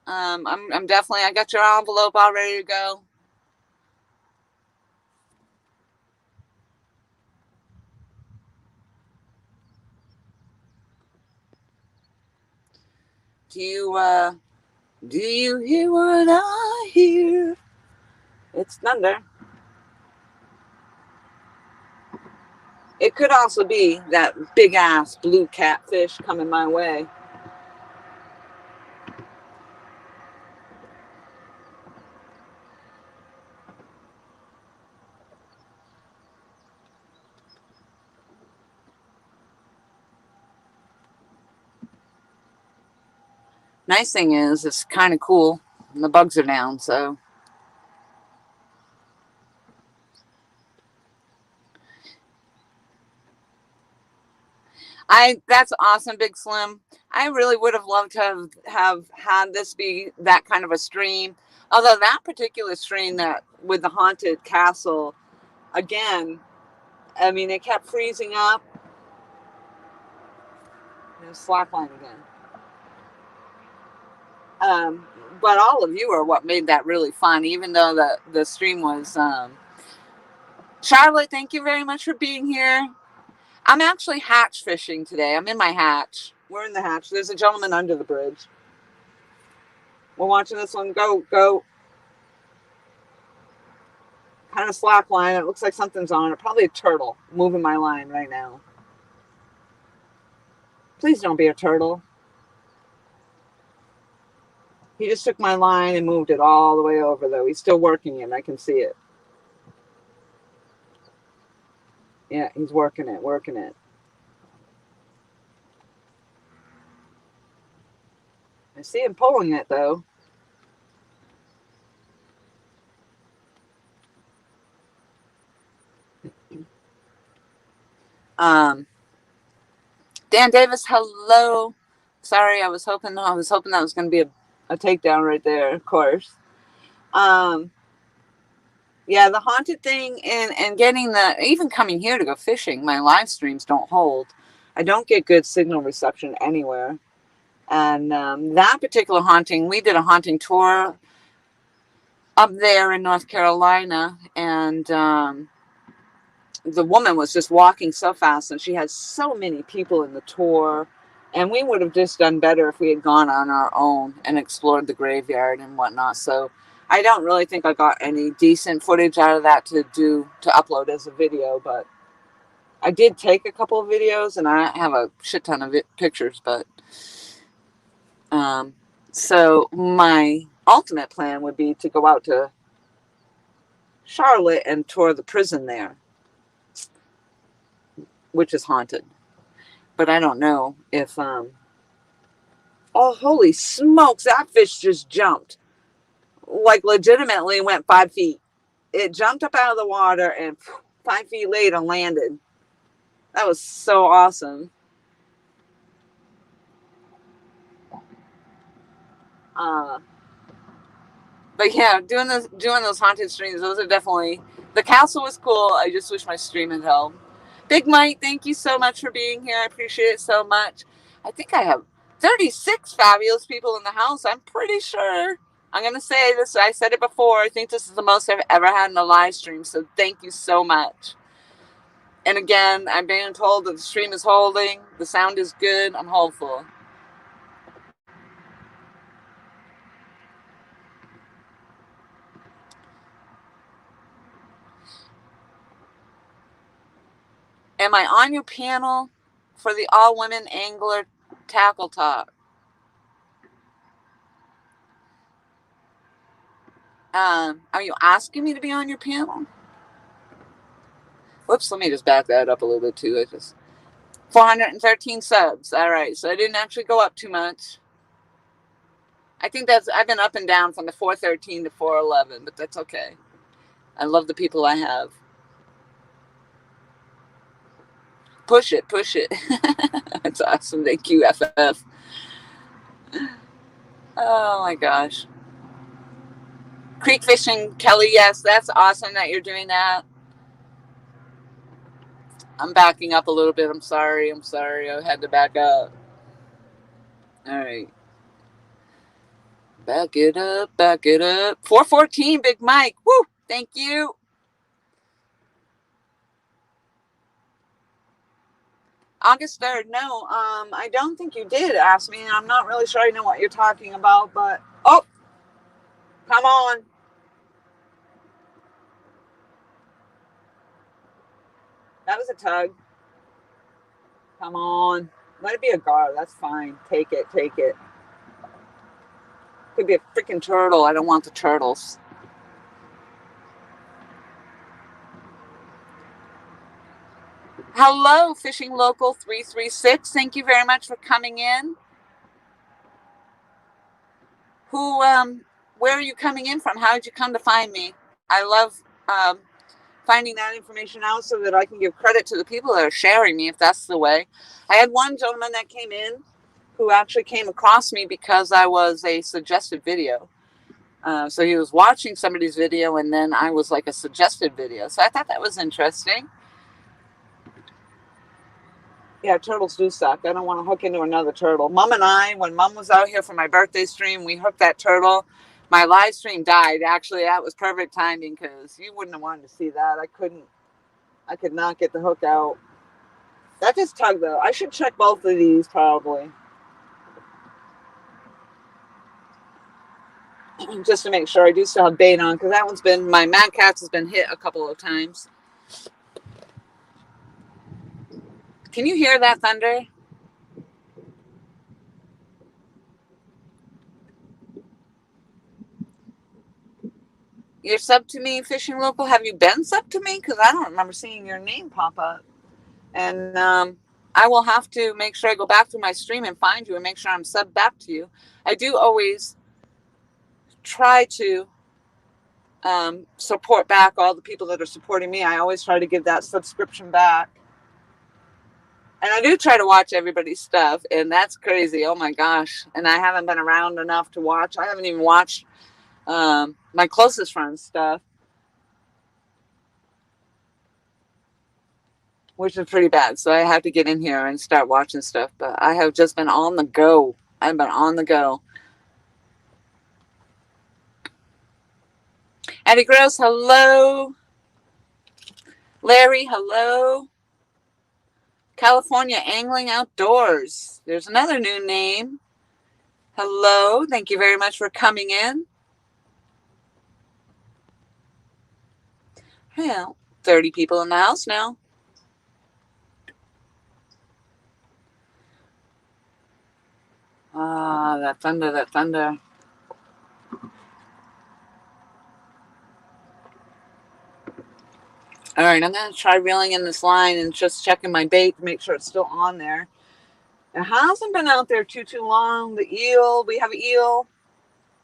I'm definitely, I got your envelope all ready to go. Do you hear what I hear? It's thunder. It could also be that big ass blue catfish coming my way. Nice thing is, it's kind of cool. And the bugs are down, so. That's awesome, Big Slim. I really would have loved to have had this be that kind of a stream. Although that particular stream that with the haunted castle, again, I mean, it kept freezing up. There's slackline again. But all of you are what made that really fun, even though the stream was. Charlotte, thank you very much for being here. I'm actually hatch fishing today. I'm in my hatch. We're in the hatch. There's a gentleman under the bridge. We're watching this one go. Kind of slack line. It looks like something's on it. Probably a turtle. Moving my line right now. Please don't be a turtle. He just took my line and moved it all the way over, though. He's still working it. I can see it. Yeah, he's working it. I see him pulling it, though. Dan Davis, hello. Sorry, I was hoping that was going to be a takedown right there, of course. Yeah, the haunted thing and getting even coming here to go fishing, my live streams don't hold. I don't get good signal reception anywhere. And that particular haunting, we did a haunting tour up there in North Carolina, and the woman was just walking so fast, and she had so many people in the tour, and we would have just done better if we had gone on our own and explored the graveyard and whatnot. So I don't really think I got any decent footage out of that to upload as a video, but I did take a couple of videos, and I have a shit ton of pictures. But so my ultimate plan would be to go out to Charlotte and tour the prison there, which is haunted. But I don't know if oh, holy smokes, that fish just jumped. Like, legitimately went 5 feet. It jumped up out of the water and 5 feet later landed. That was so awesome. But yeah, doing those haunted streams, those are definitely, the castle was cool. I just wish my stream had held. Big Mike, thank you so much for being here. I appreciate it so much. I think I have 36 fabulous people in the house. I'm pretty sure. I'm going to say this. I said it before. I think this is the most I've ever had in a live stream. So thank you so much. And again, I'm being told that the stream is holding. The sound is good. I'm hopeful. Am I on your panel for the all-women angler tackle talk? Are you asking me to be on your panel? Whoops, let me just back that up a little bit too. I just 413 subs. All right, so I didn't actually go up too much. I think I've been up and down from the 413 to 411, but that's okay. I love the people I have. Push it, push it. That's awesome. Thank you, FF. Oh my gosh. Creek fishing, Kelly, yes, that's awesome that you're doing that. I'm backing up a little bit. I'm sorry. I had to back up. All right. Back it up, back it up. 414, Big Mike. Woo! Thank you. August 3rd. No, I don't think you did ask me. I'm not really sure I know what you're talking about, but oh, come on. That was a tug. Come on. Let it be a gar. That's fine. Take it, take it. Could be a freaking turtle. I don't want the turtles. Hello, Fishing Local 336. Thank you very much for coming in. Where are you coming in from? How did you come to find me? I love finding that information out so that I can give credit to the people that are sharing me, if that's the way. I had one gentleman that came in who actually came across me because I was a suggested video. So he was watching somebody's video and then I was like a suggested video. So I thought that was interesting. Yeah, turtles do suck. I don't want to hook into another turtle. Mom and I, when Mom was out here for my birthday stream, we hooked that turtle. My live stream died. Actually, that was perfect timing because you wouldn't have wanted to see that. I could not get the hook out. That just tugged though. I should check both of these probably. Just to make sure I do still have bait on because that one's been, my Mad Cats has been hit a couple of times. Can you hear that thunder? You're sub to me, Fishing Local. Have you been sub to me? Because I don't remember seeing your name pop up. And I will have to make sure I go back through my stream and find you and make sure I'm sub back to you. I do always try to support back all the people that are supporting me. I always try to give that subscription back. And I do try to watch everybody's stuff, and that's crazy. Oh my gosh. And I haven't been around enough to watch. I haven't even watched my closest friend's stuff, which is pretty bad. So I have to get in here and start watching stuff. But I have just been on the go. I've been on the go. Eddie Gross, hello. Larry, hello. California Angling Outdoors. There's another new name. Hello. Thank you very much for coming in. Well, 30 people in the house now. Ah, that thunder, that thunder. All right, I'm going to try reeling in this line and just checking my bait to make sure it's still on there. It hasn't been out there too long. The eel, we have eel.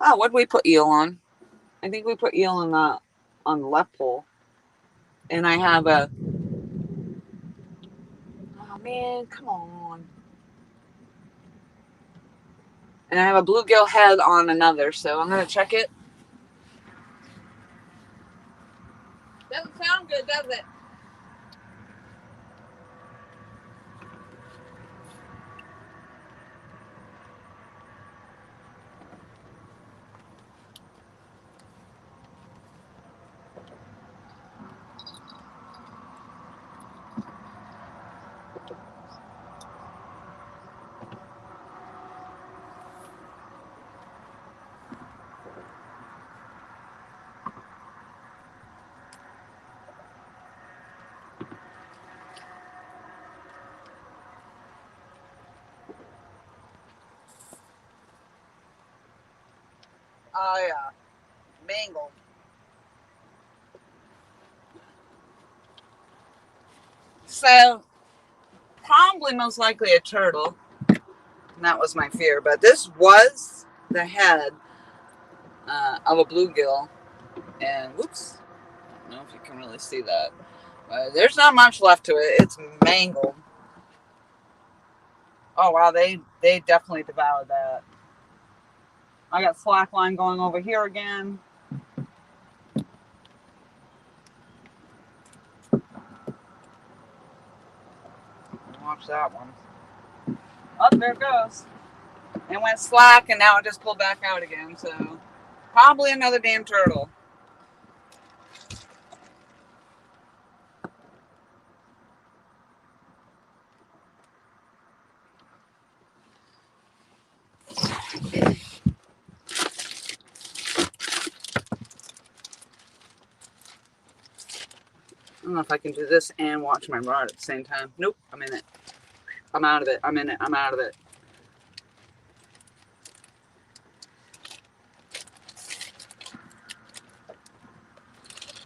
Oh, what did we put eel on? I think we put eel on the left pole. And I have a, oh man, come on. And I have a bluegill head on another, so I'm going to check it. Doesn't sound good, does it? Oh yeah, mangled. So probably most likely a turtle. And that was my fear. But this was the head of a bluegill. And whoops, I don't know if you can really see that. But there's not much left to it. It's mangled. Oh wow, they definitely devoured that. I got slack line going over here again. Watch that one. Oh, there it goes. It went slack and now it just pulled back out again. So probably another damn turtle. I don't know if I can do this and watch my rod at the same time. Nope, I'm in it. I'm out of it. I'm in it. I'm out of it.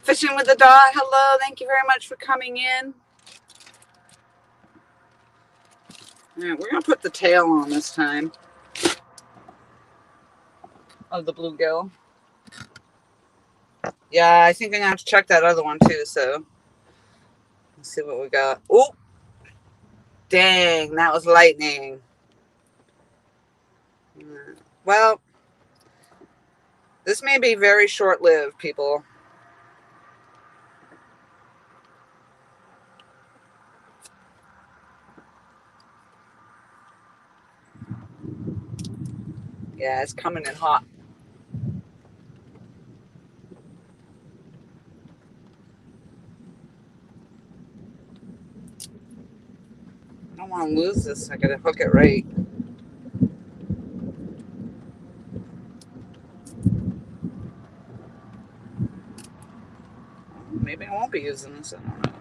Fishing with the dot. Hello. Thank you very much for coming in. All right, we're going to put the tail on this time of the bluegill. Yeah, I think I'm going to have to check that other one too. So let's see what we got. Oh, dang. That was lightning. Well, this may be very short-lived, people. Yeah, it's coming in hot. I don't want to lose this. I got to hook it right. Maybe I won't be using this. I don't know.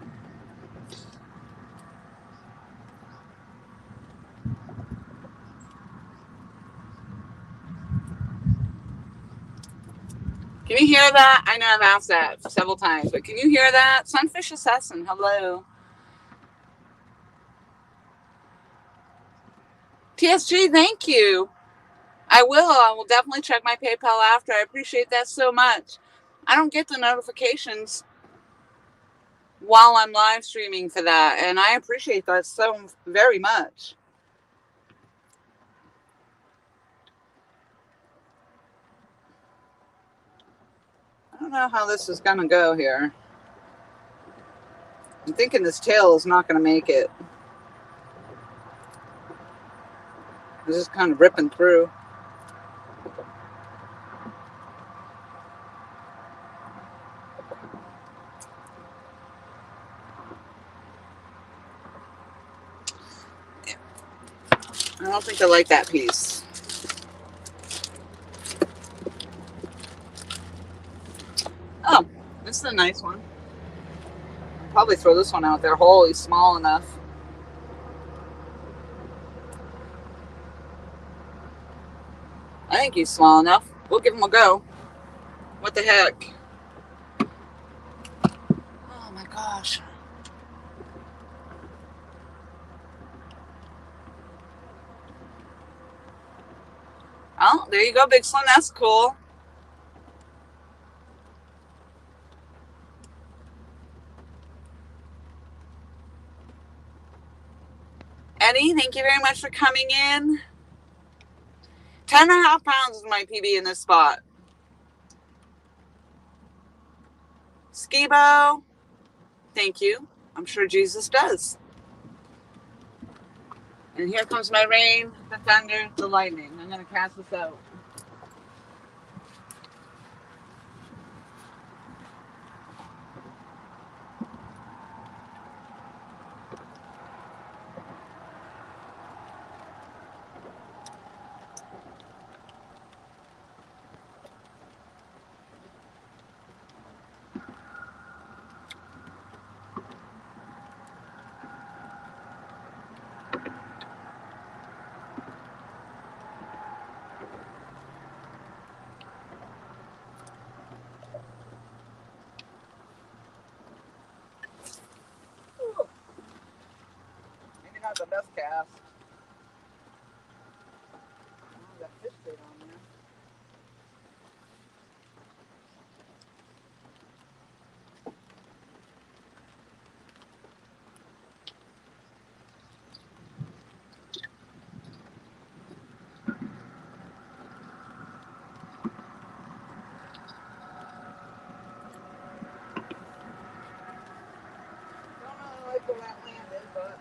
Can you hear that? I know I've asked that several times, but can you hear that? Sunfish Assassin, hello. TSG, thank you. I will definitely check my PayPal after. I appreciate that so much. I don't get the notifications while I'm live streaming for that, and I appreciate that so very much. I don't know how this is going to go here. I'm thinking this tail is not going to make it. It's just kind of ripping through. I don't think I like that piece. Oh, this is a nice one. I'll probably throw this one out there whole. He's small enough. I think he's small enough. We'll give him a go. What the heck? Oh my gosh. Oh, there you go, Big Slim. That's cool. Eddie, thank you very much for coming in. 10.5 pounds is my PB in this spot. Skibo, thank you. I'm sure Jesus does. And here comes my rain, the thunder, the lightning. I'm going to cast this out. not the best cast. Oh, that fish bait on there. Don't really like where that landed, but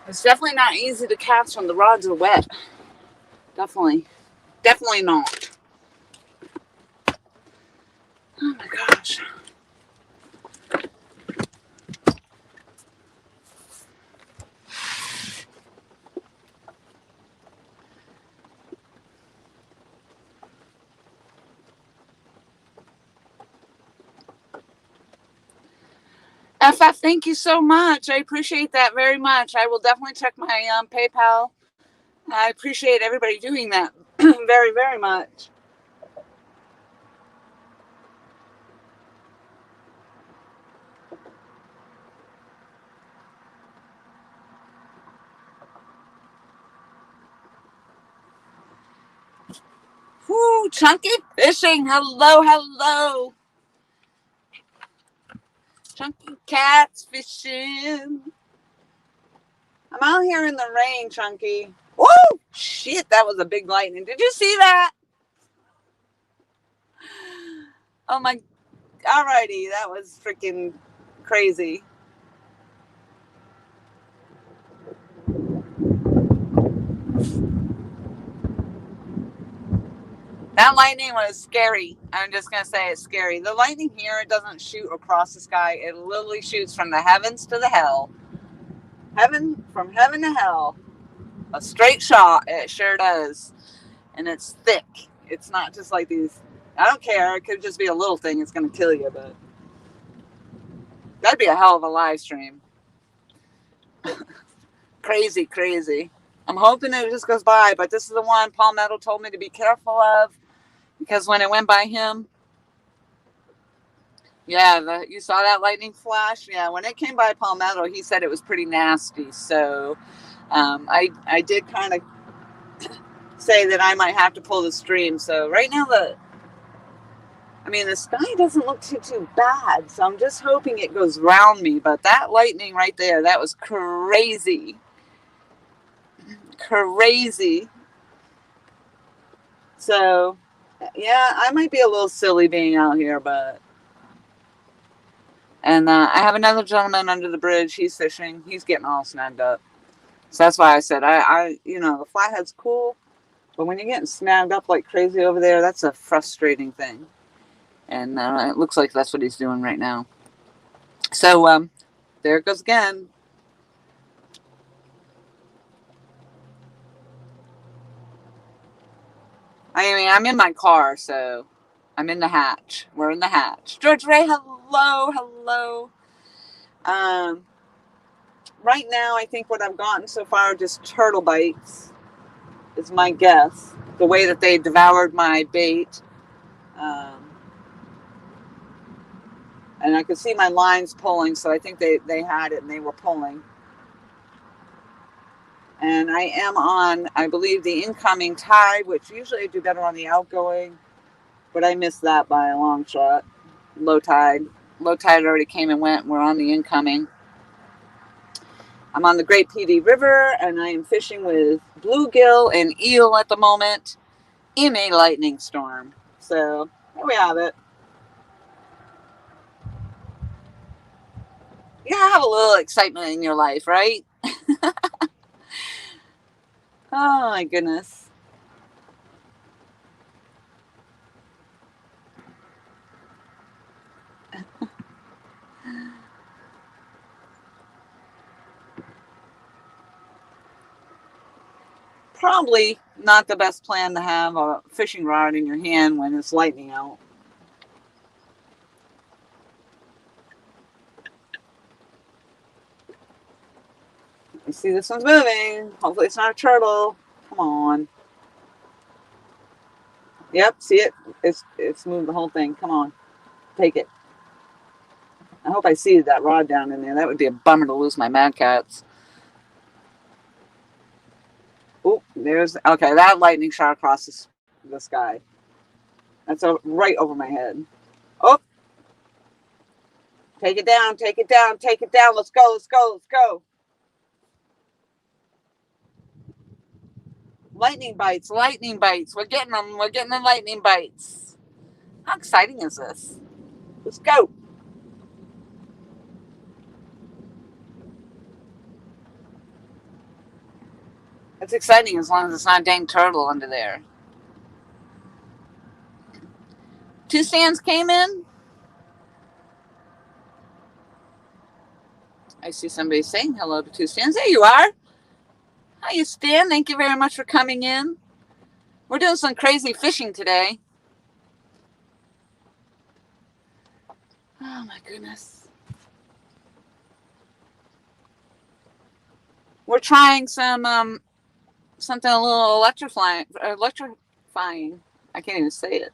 it's definitely not easy to cast when the rods are wet. Definitely. Definitely not. Oh my gosh. FF, thank you so much. I appreciate that very much. I will definitely check my PayPal. I appreciate everybody doing that very, very much. Whoo, Chunky Fishing. Hello, hello. Chunky Cats Fishing. I'm out here in the rain, Chunky. Woo! Shit, that was a big lightning. Did you see that? Oh my, alrighty, that was freaking crazy. That lightning was scary. I'm just going to say it's scary. The lightning here, it doesn't shoot across the sky. It literally shoots from the heavens to the hell. From heaven to hell. A straight shot. It sure does. And it's thick. It's not just like these. I don't care. It could just be a little thing. It's going to kill you, but that'd be a hell of a live stream. Crazy, crazy. I'm hoping it just goes by, but this is the one Palmetto told me to be careful of. Because when it went by him, yeah, you saw that lightning flash? Yeah, when it came by Palmetto, he said it was pretty nasty. So I did kind of say that I might have to pull the stream. So right now, the sky doesn't look too bad. So I'm just hoping it goes round me. But that lightning right there, that was crazy. Crazy. So, yeah, I might be a little silly being out here, but And I have another gentleman under the bridge. He's fishing. He's getting all snagged up. So that's why I said, the flathead's cool, but when you're getting snagged up like crazy over there, that's a frustrating thing. And it looks like that's what he's doing right now. So there it goes again. I mean, I'm in my car, so I'm in the hatch. We're in the hatch. George Ray, hello, hello. Right now, I think what I've gotten so far are just turtle bites, is my guess. The way that they devoured my bait. And I could see my lines pulling, so I think they had it and they were pulling. And I am on, I believe, the incoming tide, which usually I do better on the outgoing, but I missed that by a long shot. Low tide. Low tide already came and went. We're on the incoming. I'm on the Great PD River, and I am fishing with bluegill and eel at the moment in a lightning storm. So there we have it. You gotta have a little excitement in your life, right? Oh my goodness. Probably not the best plan to have a fishing rod in your hand when it's lightning out. You see this one's moving. Hopefully it's not a turtle. Come on. Yep, see it? It's moved the whole thing. Come on. Take it. I hope I see that rod down in there. That would be a bummer to lose my mad cats. Oh, okay, that lightning shot across the sky. That's right over my head. Oh, take it down, take it down, take it down. Let's go, let's go, let's go. Lightning bites, lightning bites. We're getting them. We're getting the lightning bites. How exciting is this? Let's go. It's exciting as long as it's not a dang turtle under there. Two stands came in. I see somebody saying hello to two stands. There you are. Hi, you Stan. Thank you very much for coming in. We're doing some crazy fishing today. Oh my goodness. We're trying some something a little electrifying. I can't even say it.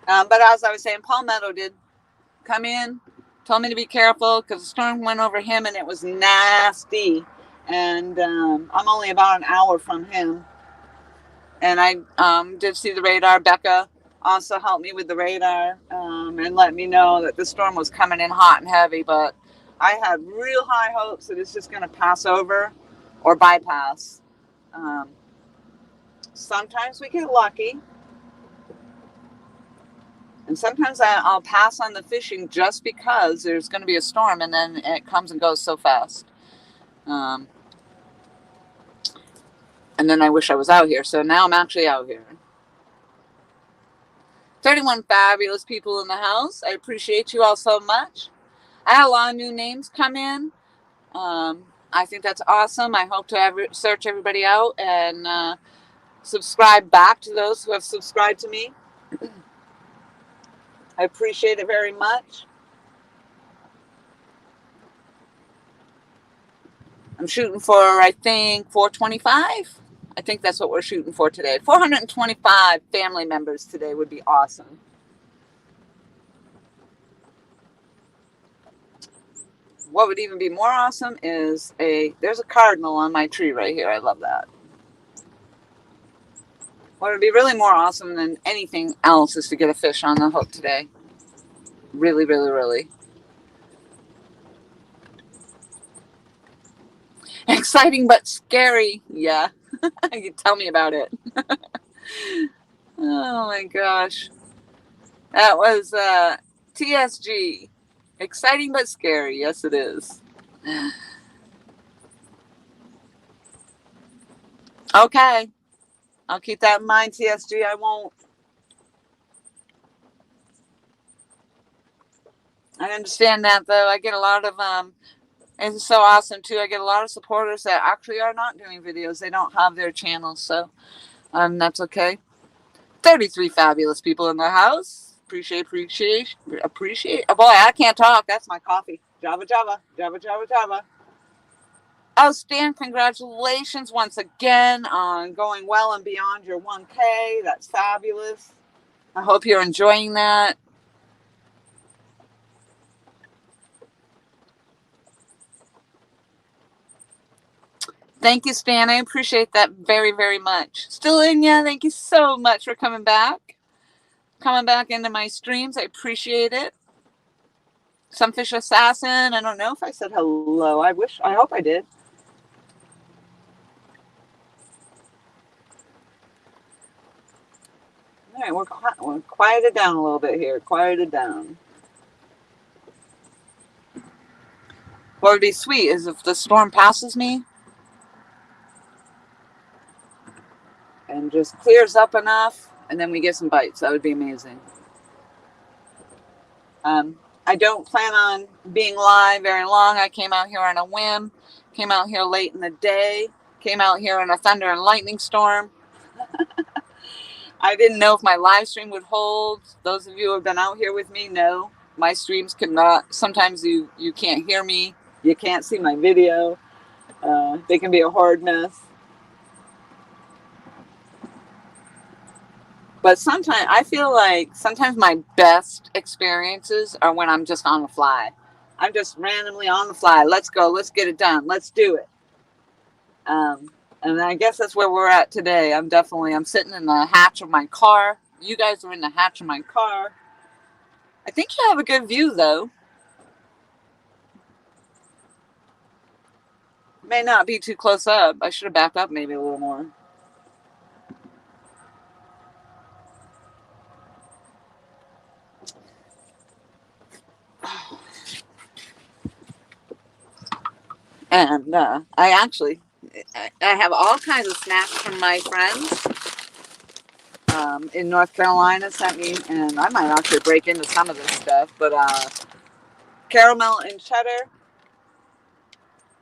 But as I was saying, Paul Meadow did come in, told me to be careful because the storm went over him and it was nasty. And I'm only about an hour from him. And I did see the radar. Becca also helped me with the radar and let me know that the storm was coming in hot and heavy. But I had real high hopes that it's just going to pass over or bypass. Sometimes we get lucky. And sometimes I'll pass on the fishing just because there's going to be a storm and then it comes and goes so fast. And then I wish I was out here. So now I'm actually out here. 31 fabulous people in the house. I appreciate you all so much. I had a lot of new names come in. I think that's awesome. I hope to search everybody out and subscribe back to those who have subscribed to me. I appreciate it very much. I'm shooting for, I think, 425. I think that's what we're shooting for today. 425 family members today would be awesome. What would even be more awesome is there's a cardinal on my tree right here. I love that. What would be really more awesome than anything else is to get a fish on the hook today. Really, really, really. Exciting but scary. Yeah. You tell me about it. Oh my gosh. That was TSG. Exciting but scary. Yes, it is. Okay. I'll keep that in mind, TSG. I won't. I understand that, though. I get a lot of, it's so awesome, too. I get a lot of supporters that actually are not doing videos. They don't have their channels, so that's okay. 33 fabulous people in the house. Appreciate. Oh, boy, I can't talk. That's my coffee. Java, Java, Java, Java, Java. Oh, Stan, congratulations once again on going well and beyond your 1K. That's fabulous. I hope you're enjoying that. Thank you, Stan. I appreciate that very, very much. Still in ya. Thank you so much for coming back. Coming back into my streams. I appreciate it. Sumpfish Assassin. I don't know if I said hello. I hope I did. All right, we're quieted down a little bit here. Quieted down. What would be sweet is if the storm passes me and just clears up enough, and then we get some bites. That would be amazing. I don't plan on being live very long. I came out here on a whim. Came out here late in the day. Came out here in a thunder and lightning storm. I didn't know if my live stream would hold. Those of you who have been out here with me know my streams cannot. Sometimes you can't hear me. You can't see my video. They can be a hard mess. But sometimes I feel like sometimes my best experiences are when I'm just on the fly. I'm just randomly on the fly. Let's go. Let's get it done. Let's do it. And I guess that's where we're at today. I'm sitting in the hatch of my car. You guys are in the hatch of my car. I think you have a good view, though. May not be too close up. I should have backed up maybe a little more. And I have all kinds of snacks from my friends in North Carolina sent me, and I might actually break into some of this stuff, but caramel and cheddar.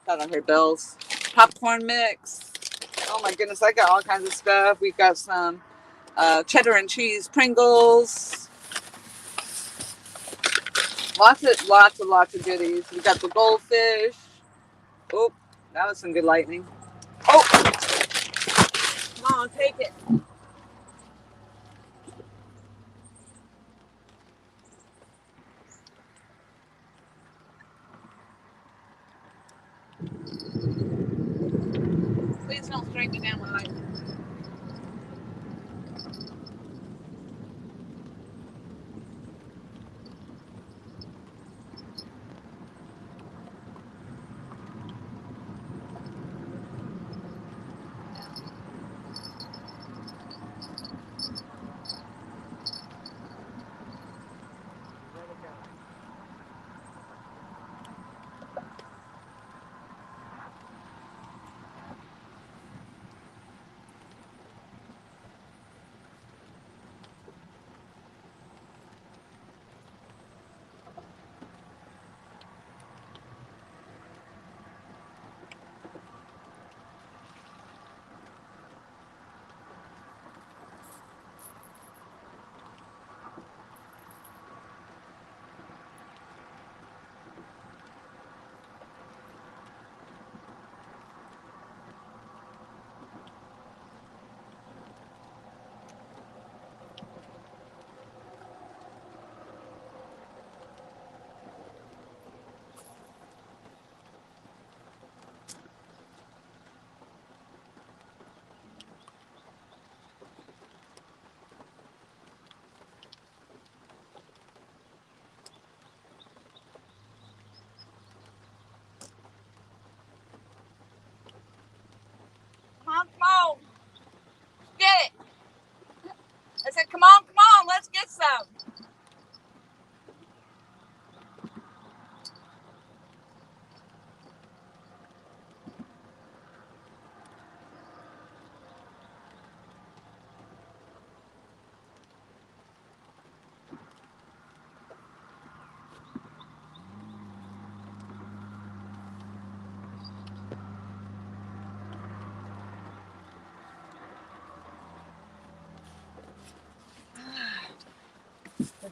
Thought I heard bells. Popcorn mix. Oh my goodness, I got all kinds of stuff. We've got some cheddar and cheese Pringles. Lots of goodies. We got the goldfish. Oh, that was some good lightning. Oh, come on, take it. Please don't strike me down with lightning.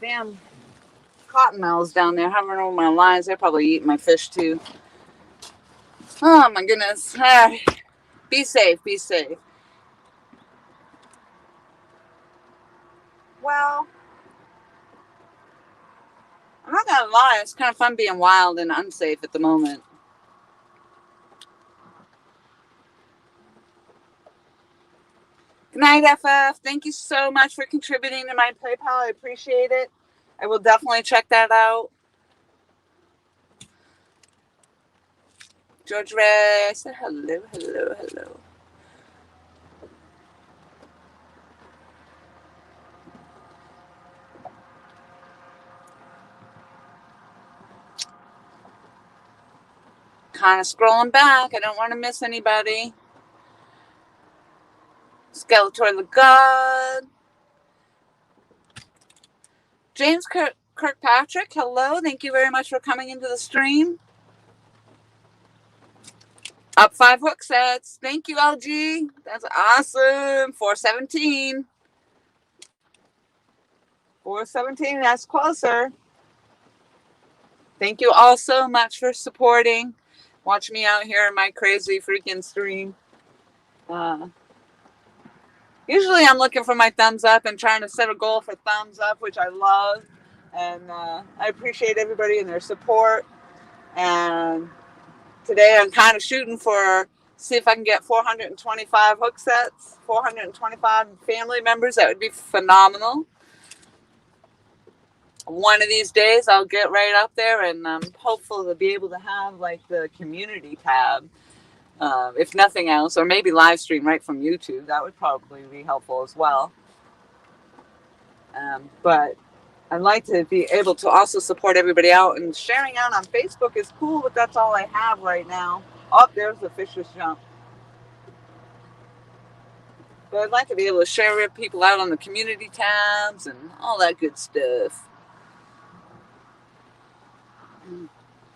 damn cottonmouths down there hovering over my lines. They're probably eating my fish too. Oh my goodness. All right. Be safe. Be safe. Well, I'm not gonna lie. It's kind of fun being wild and unsafe at the moment. Good night, FF. Thank you so much for contributing to my PayPal. I appreciate it. I will definitely check that out. George Ray, I said hello, hello, hello. Kind of scrolling back. I don't want to miss anybody. Skeletor the God. James Kirkpatrick, hello. Thank you very much for coming into the stream. Up 5 hook sets. Thank you, LG. That's awesome. 417. 417, that's closer. Thank you all so much for supporting. Watch me out here in my crazy freaking stream. Usually I'm looking for my thumbs up and trying to set a goal for thumbs up, which I love. And I appreciate everybody and their support. And today I'm kind of shooting for, see if I can get 425 hook sets, 425 family members. That would be phenomenal. One of these days I'll get right up there, and I'm hopeful to be able to have like the community tab, if nothing else, or maybe live stream right from YouTube. That would probably be helpful as well. But I'd like to be able to also support everybody out, and sharing out on Facebook is cool, but that's all I have right now. Oh, there's the fisher's jump. But I'd like to be able to share people out on the community tabs and all that good stuff.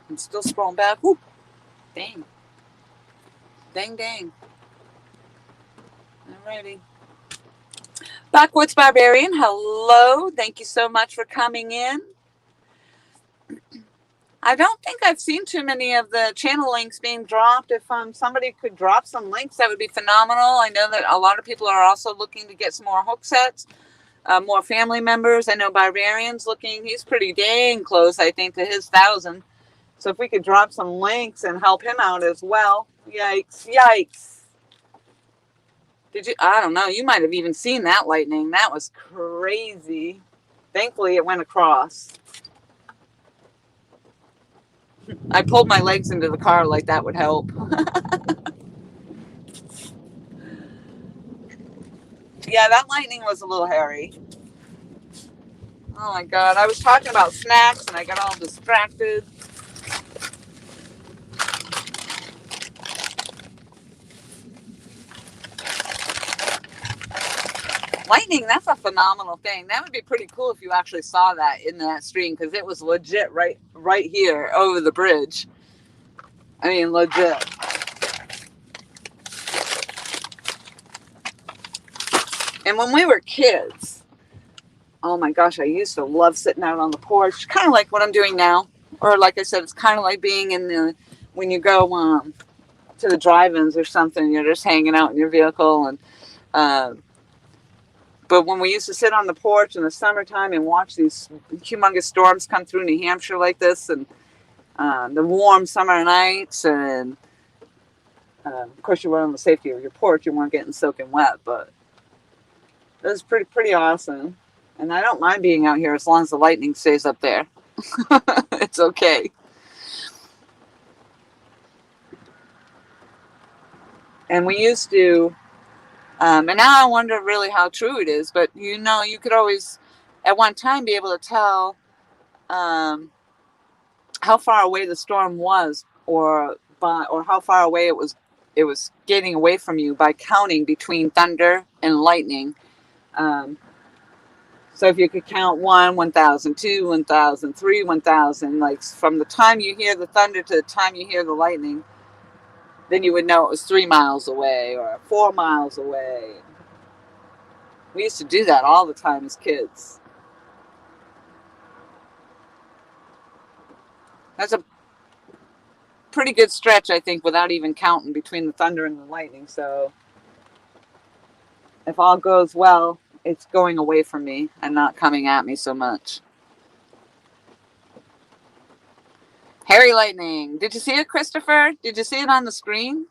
I'm still scrolling back. Woo. Dang. Dang, dang. Alrighty. Backwoods Barbarian, hello. Thank you so much for coming in. I don't think I've seen too many of the channel links being dropped. If somebody could drop some links, that would be phenomenal. I know that a lot of people are also looking to get some more hook sets, more family members. I know Barbarian's looking, he's pretty dang close, I think, to his 1,000. So if we could drop some links and help him out as well. Yikes, yikes. Did you? I don't know. You might have even seen that lightning. That was crazy. Thankfully, it went across. I pulled my legs into the car like that would help. Yeah, that lightning was a little hairy. Oh my God. I was talking about snacks and I got all distracted. Lightning, that's a phenomenal thing. That would be pretty cool if you actually saw that in that stream, because it was legit right here over the bridge. I mean, legit. And when we were kids, oh my gosh, I used to love sitting out on the porch, kind of like what I'm doing now. Or like I said, it's kind of like being in the, when you go to the drive-ins or something, you're just hanging out in your vehicle. And but when we used to sit on the porch in the summertime and watch these humongous storms come through New Hampshire like this, and the warm summer nights, and of course you were on the safety of your porch, you weren't getting soaking wet, but it was pretty awesome. And I don't mind being out here as long as the lightning stays up there. It's okay. And we used to, and now I wonder really how true it is, but you know, you could always at one time be able to tell how far away the storm was, or how far away it was getting away from you by counting between thunder and lightning. So if you could count 1, 1,000, 2, 1,000, 3, 1,000, like from the time you hear the thunder to the time you hear the lightning, then you would know it was 3 miles away or 4 miles away. We used to do that all the time as kids. That's a pretty good stretch, I think, without even counting between the thunder and the lightning. So if all goes well, it's going away from me and not coming at me so much. Harry Lightning. Did you see it, Christopher? Did you see it on the screen?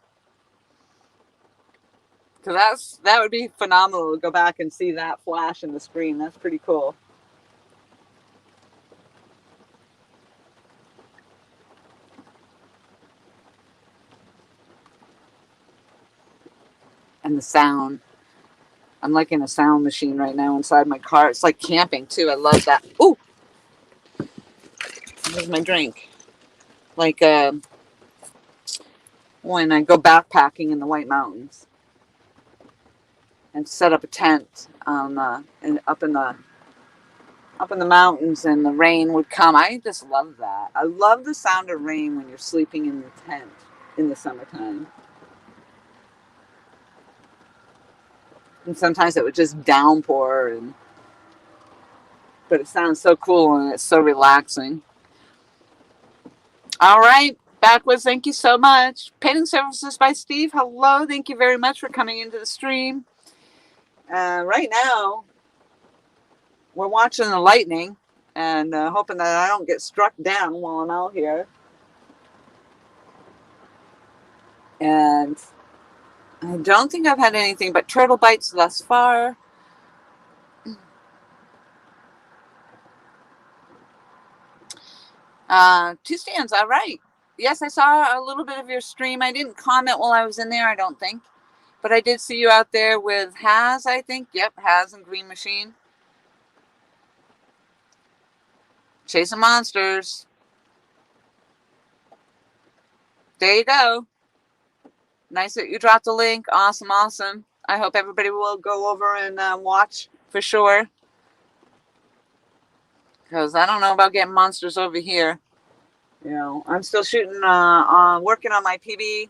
Because that would be phenomenal to go back and see that flash in the screen. That's pretty cool. And the sound. I'm like in a sound machine right now inside my car. It's like camping too. I love that. Ooh, here's my drink. Like when I go backpacking in the White Mountains and set up a tent on up in the mountains, and the rain would come. I just love that. I love the sound of rain when you're sleeping in the tent in the summertime. And sometimes it would just downpour, but it sounds so cool and it's so relaxing. All right, Backwoods, thank you so much. Painting Services by Steve, hello. Thank you very much for coming into the stream. Right now, we're watching the lightning and hoping that I don't get struck down while I'm out here. And I don't think I've had anything but turtle bites thus far. Two stands, all right. Yes, I saw a little bit of your stream. I didn't comment while I was in there, I don't think. But I did see you out there with Haz, I think. Yep, Haz and Green Machine. Chasing monsters. There you go. Nice that you dropped the link. Awesome, awesome. I hope everybody will go over and watch for sure. Because I don't know about getting monsters over here. You know, I'm still shooting, working on my PB.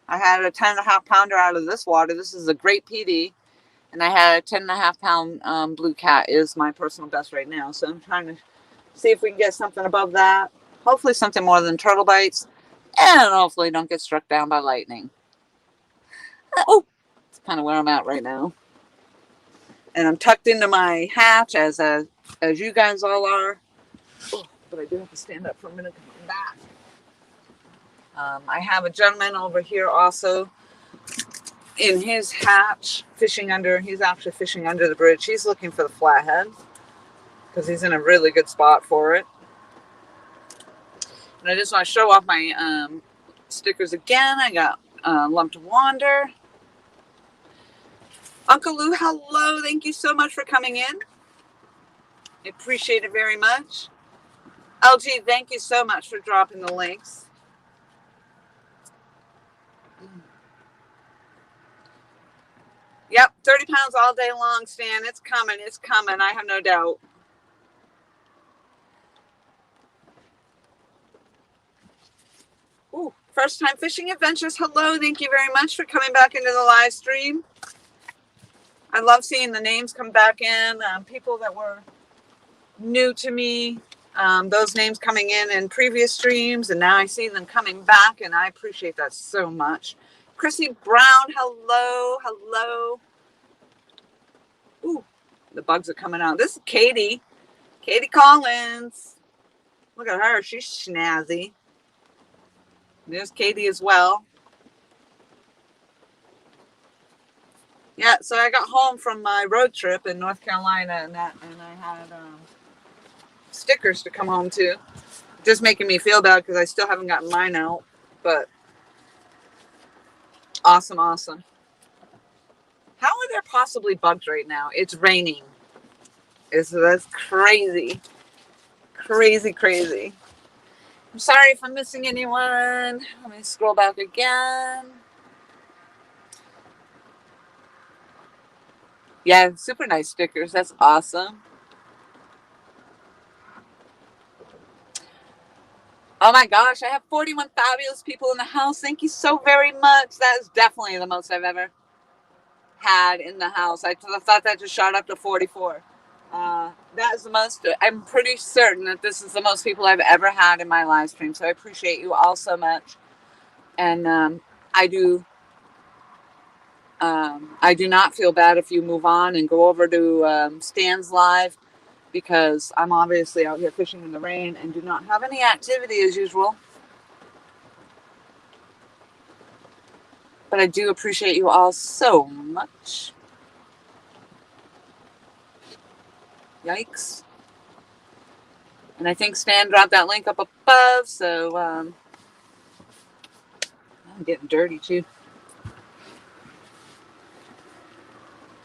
I had a 10.5 pounder out of this water. This is a great PD. And I had a 10.5 pound blue cat is my personal best right now. So I'm trying to see if we can get something above that. Hopefully something more than turtle bites. And hopefully don't get struck down by lightning. Oh, that's kind of where I'm at right now. And I'm tucked into my hatch as you guys all are. Oh, but I do have to stand up for a minute to come back. I have a gentleman over here also in his hatch fishing under. He's actually fishing under the bridge. He's looking for the flathead because he's in a really good spot for it. And I just want to show off my stickers again. I got Lump to Wander. Uncle Lou, hello. Thank you so much for coming in. I appreciate it very much. LG, thank you so much for dropping the links. Yep, 30 pounds all day long, Stan. It's coming. It's coming. I have no doubt. Ooh, first time fishing adventures. Hello. Thank you very much for coming back into the live stream. I love seeing the names come back in. People that were new to me. Those names coming in previous streams. And now I see them coming back. And I appreciate that so much. Chrissy Brown, hello, hello. Ooh, the bugs are coming out. This is Katie. Katie Collins. Look at her. She's snazzy. There's Katie as well. Yeah, so I got home from my road trip in North Carolina and I had stickers to come home to. Just making me feel bad because I still haven't gotten mine out. But awesome, awesome. How are there possibly bugs right now? It's raining. That's crazy. Crazy, crazy. I'm sorry if I'm missing anyone. Let me scroll back again. Yeah, super nice stickers. That's awesome. Oh my gosh, I have 41 fabulous people in the house. Thank you so very much. That is definitely the most I've ever had in the house. I thought that just shot up to 44. That is the most, I'm pretty certain that this is the most people I've ever had in my live stream. So I appreciate you all so much. And I do I do not feel bad if you move on and go over to Stan's live, because I'm obviously out here fishing in the rain and do not have any activity as usual. But I do appreciate you all so much. Yikes. And I think Stan dropped that link up above, so I'm getting dirty too.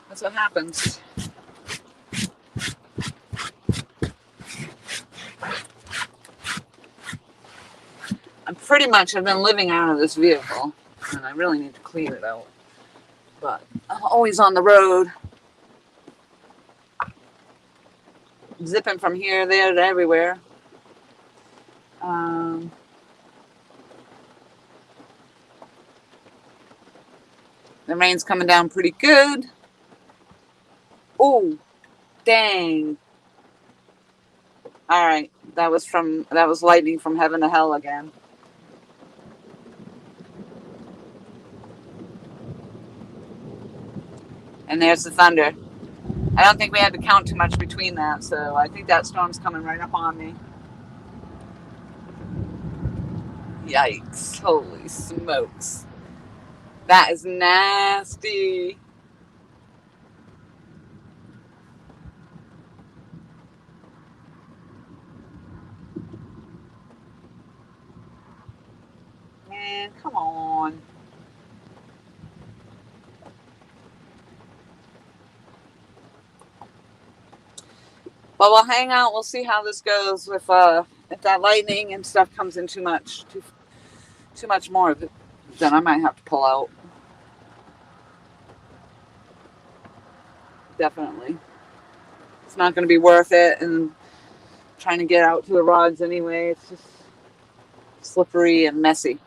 That's what happens. I've been living out of this vehicle, and I really need to clean it out. But I'm always on the road, zipping from here, there, to everywhere. The rain's coming down pretty good. Oh, dang. All right, that was lightning from heaven to hell again. And there's the thunder. I don't think we had to count too much between that, so I think that storm's coming right up on me. Yikes. Holy smokes. That is nasty. Man, come on. Well, we'll hang out. We'll see how this goes with if that lightning and stuff comes in too much more of it, then I might have to pull out. Definitely. It's not going to be worth it, and trying to get out to the rods anyway, it's just slippery and messy.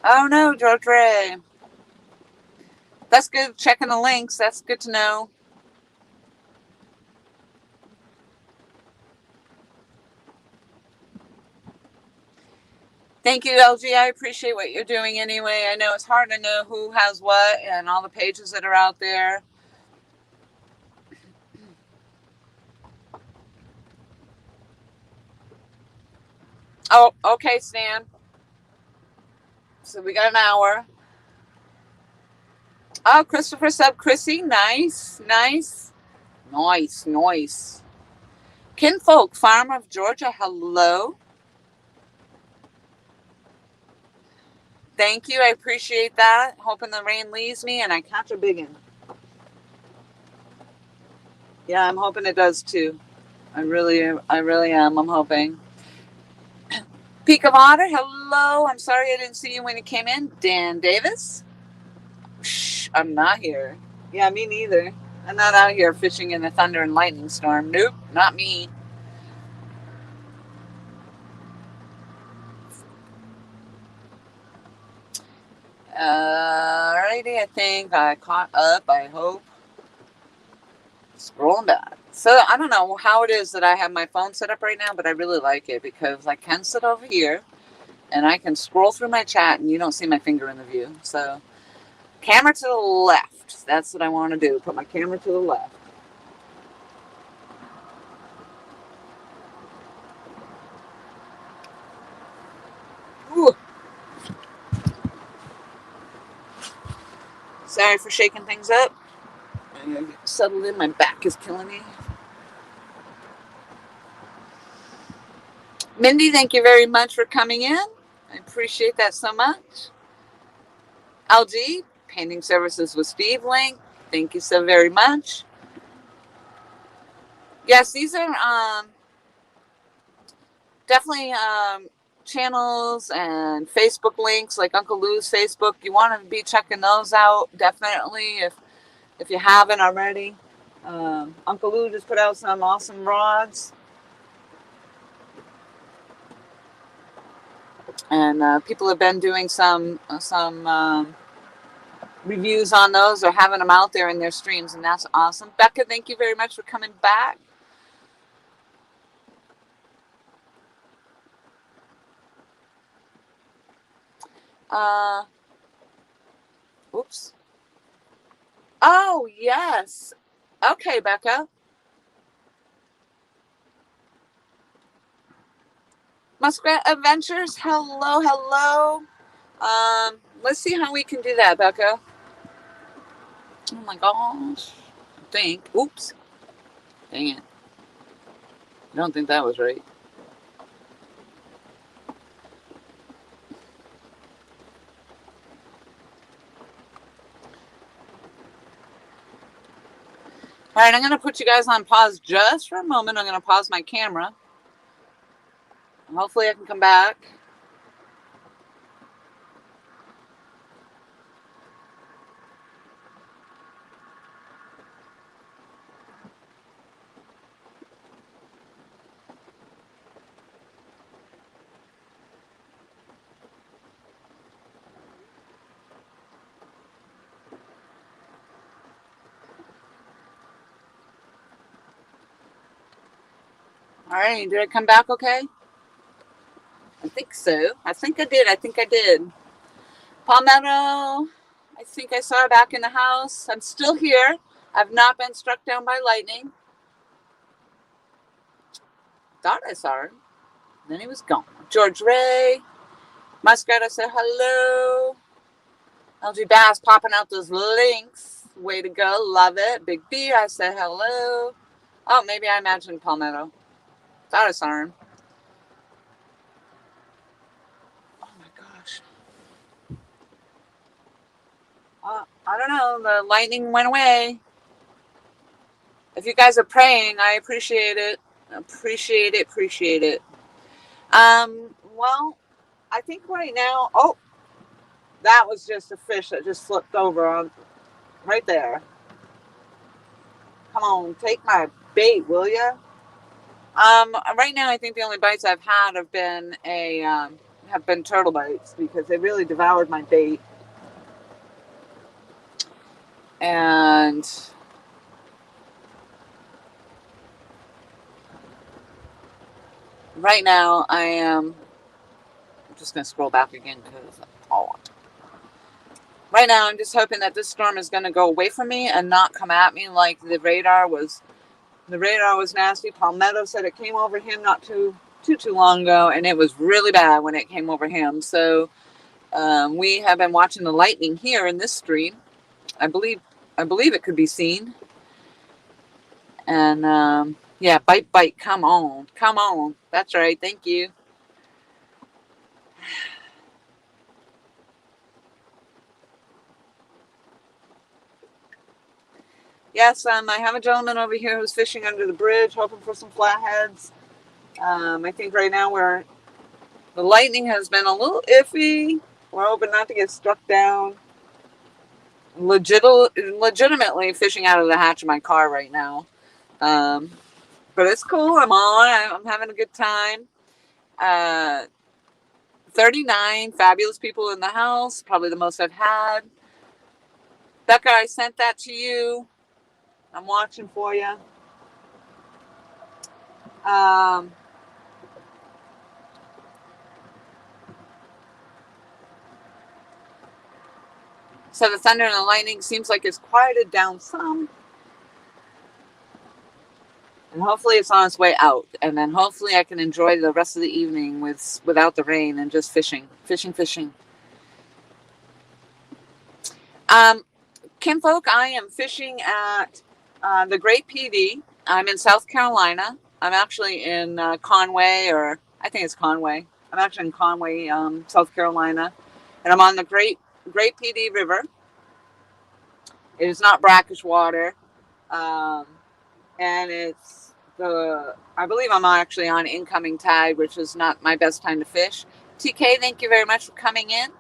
Oh no, George. That's good. Checking the links. That's good to know. Thank you, LG. I appreciate what you're doing anyway. I know it's hard to know who has what and all the pages that are out there. Oh, okay, Stan. So we got an hour. Oh, Christopher sub Chrissy. Nice. Kinfolk, Farmer of Georgia. Hello. Thank you. I appreciate that. Hoping the rain leaves me and I catch a big one. Yeah, I'm hoping it does too. I really am. I'm hoping. Peak of Otter. Hello. I'm sorry I didn't see you when you came in. Dan Davis. Shh, I'm not here. Yeah, me neither. I'm not out here fishing in a thunder and lightning storm. Nope, not me. Alrighty, I think I caught up, I hope. Scrolling back. So I don't know how it is that I have my phone set up right now, but I really like it because I can sit over here and I can scroll through my chat and you don't see my finger in the view. So camera to the left. That's what I want to do. Put my camera to the left. Ooh. Sorry for shaking things up. I'm gonna get settled in. My back is killing me. Mindy, thank you very much for coming in. I appreciate that so much. LG, painting services with Steve link. Thank you so very much. Yes, these are definitely channels and Facebook links, like Uncle Lou's Facebook. You want to be checking those out, definitely, if you haven't already. Uncle Lou just put out some awesome rods. And people have been doing some reviews on those or having them out there in their streams, and that's awesome. Becca, thank you very much for coming back. Oops. Oh, yes. Okay, Becca. Muskrat Adventures, hello, hello. Let's see how we can do that, Becca. Oh my gosh. I think. Oops. Dang it. I don't think that was right. All right, I'm going to put you guys on pause just for a moment. I'm going to pause my camera. Hopefully I can come back. All right, did I come back okay? I think so. I think I did. Palmetto, I think I saw her back in the house. I'm still here. I've not been struck down by lightning. Thought I saw her. Then he was gone. George Ray. Muskrat, I said hello. LG Bass popping out those links. Way to go. Love it. Big B, I said hello. Oh, maybe I imagined Palmetto. Thought I saw him. Oh my gosh. I don't know. The lightning went away. If you guys are praying, I appreciate it. Appreciate it. Well, I think right now, oh, that was just a fish that just flipped over on right there. Come on, take my bait, will ya? Right now I think the only bites I've had have been turtle bites because they really devoured my bait. And right now I'm just going to scroll back again because right now I'm just hoping that this storm is going to go away from me and not come at me like the radar was. The radar was nasty. Palmetto said it came over him not too long ago, and it was really bad when it came over him. So we have been watching the lightning here in this stream. I believe it could be seen. And yeah, bite. Come on. That's right. Thank you. Yes, I have a gentleman over here who's fishing under the bridge, hoping for some flatheads. I think right now the lightning has been a little iffy. We're hoping not to get struck down. Legitimately fishing out of the hatch of my car right now. But it's cool. I'm having a good time. 39 fabulous people in the house, probably the most I've had. Becca, I sent that to you. I'm watching for you. So the thunder and the lightning seems like it's quieted down some. And hopefully it's on its way out. And then hopefully I can enjoy the rest of the evening without the rain and just fishing. Kinfolk, I am fishing at the Great PD. I'm in South Carolina. I'm actually in Conway, or I think it's Conway. I'm actually in Conway, South Carolina. And I'm on the Great PD River. It is not brackish water. And I believe I'm actually on incoming tide, which is not my best time to fish. TK, thank you very much for coming in.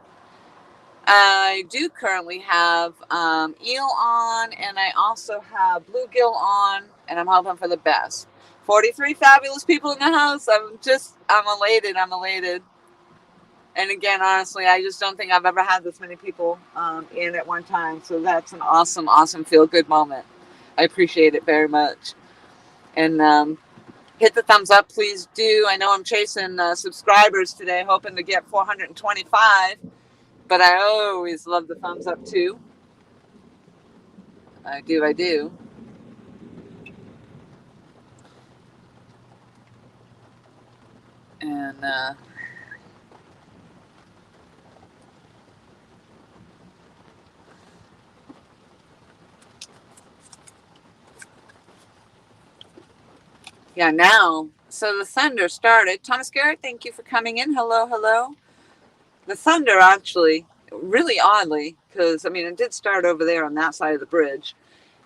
I do currently have eel on, and I also have bluegill on, and I'm hoping for the best. 43 fabulous people in the house. I'm elated. And again, honestly, I just don't think I've ever had this many people in at one time. So that's an awesome, awesome feel good moment. I appreciate it very much. And hit the thumbs up, please do. I know I'm chasing subscribers today, hoping to get 425. But I always love the thumbs up too. I do, I do. And yeah, now. So the thunder started. Thomas Garrett, thank you for coming in. Hello, hello. The thunder actually, really oddly, because I mean, it did start over there on that side of the bridge.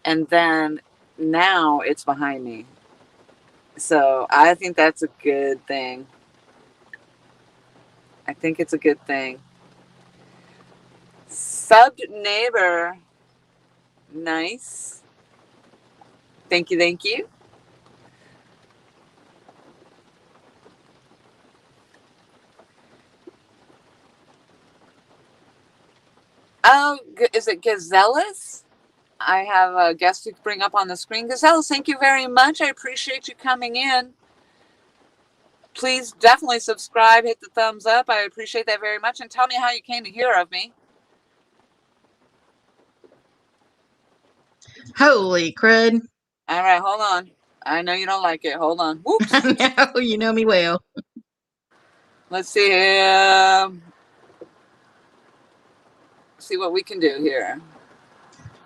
And then now it's behind me. So I think that's a good thing. I think it's a good thing. Subbed neighbor. Nice. Thank you, thank you. Oh, is it Gazellas? I have a guest to bring up on the screen. Gazellas, thank you very much. I appreciate you coming in. Please definitely subscribe, hit the thumbs up. I appreciate that very much. And tell me how you came to hear of me. Holy crud. All right, hold on. I know you don't like it. Hold on. Whoops. No, you know me well. Let's see. See what we can do here.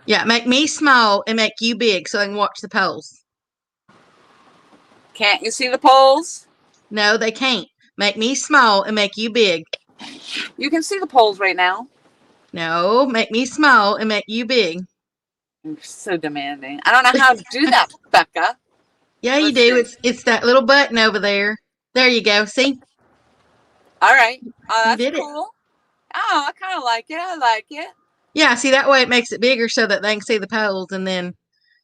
Yeah, make me small and make you big so I can watch the polls. Can't you see the polls? No, they can't. Make me small and make you big. You can see the polls right now. No, make me small and make you big. You're so demanding. I don't know how to do that, Becca. Yeah, you Let's do. see. It's that little button over there. There you go. See? All right. Oh, You that's did it. cool. Oh, I kind of like it. I like it. Yeah, see that way it makes it bigger so that they can see the polls and then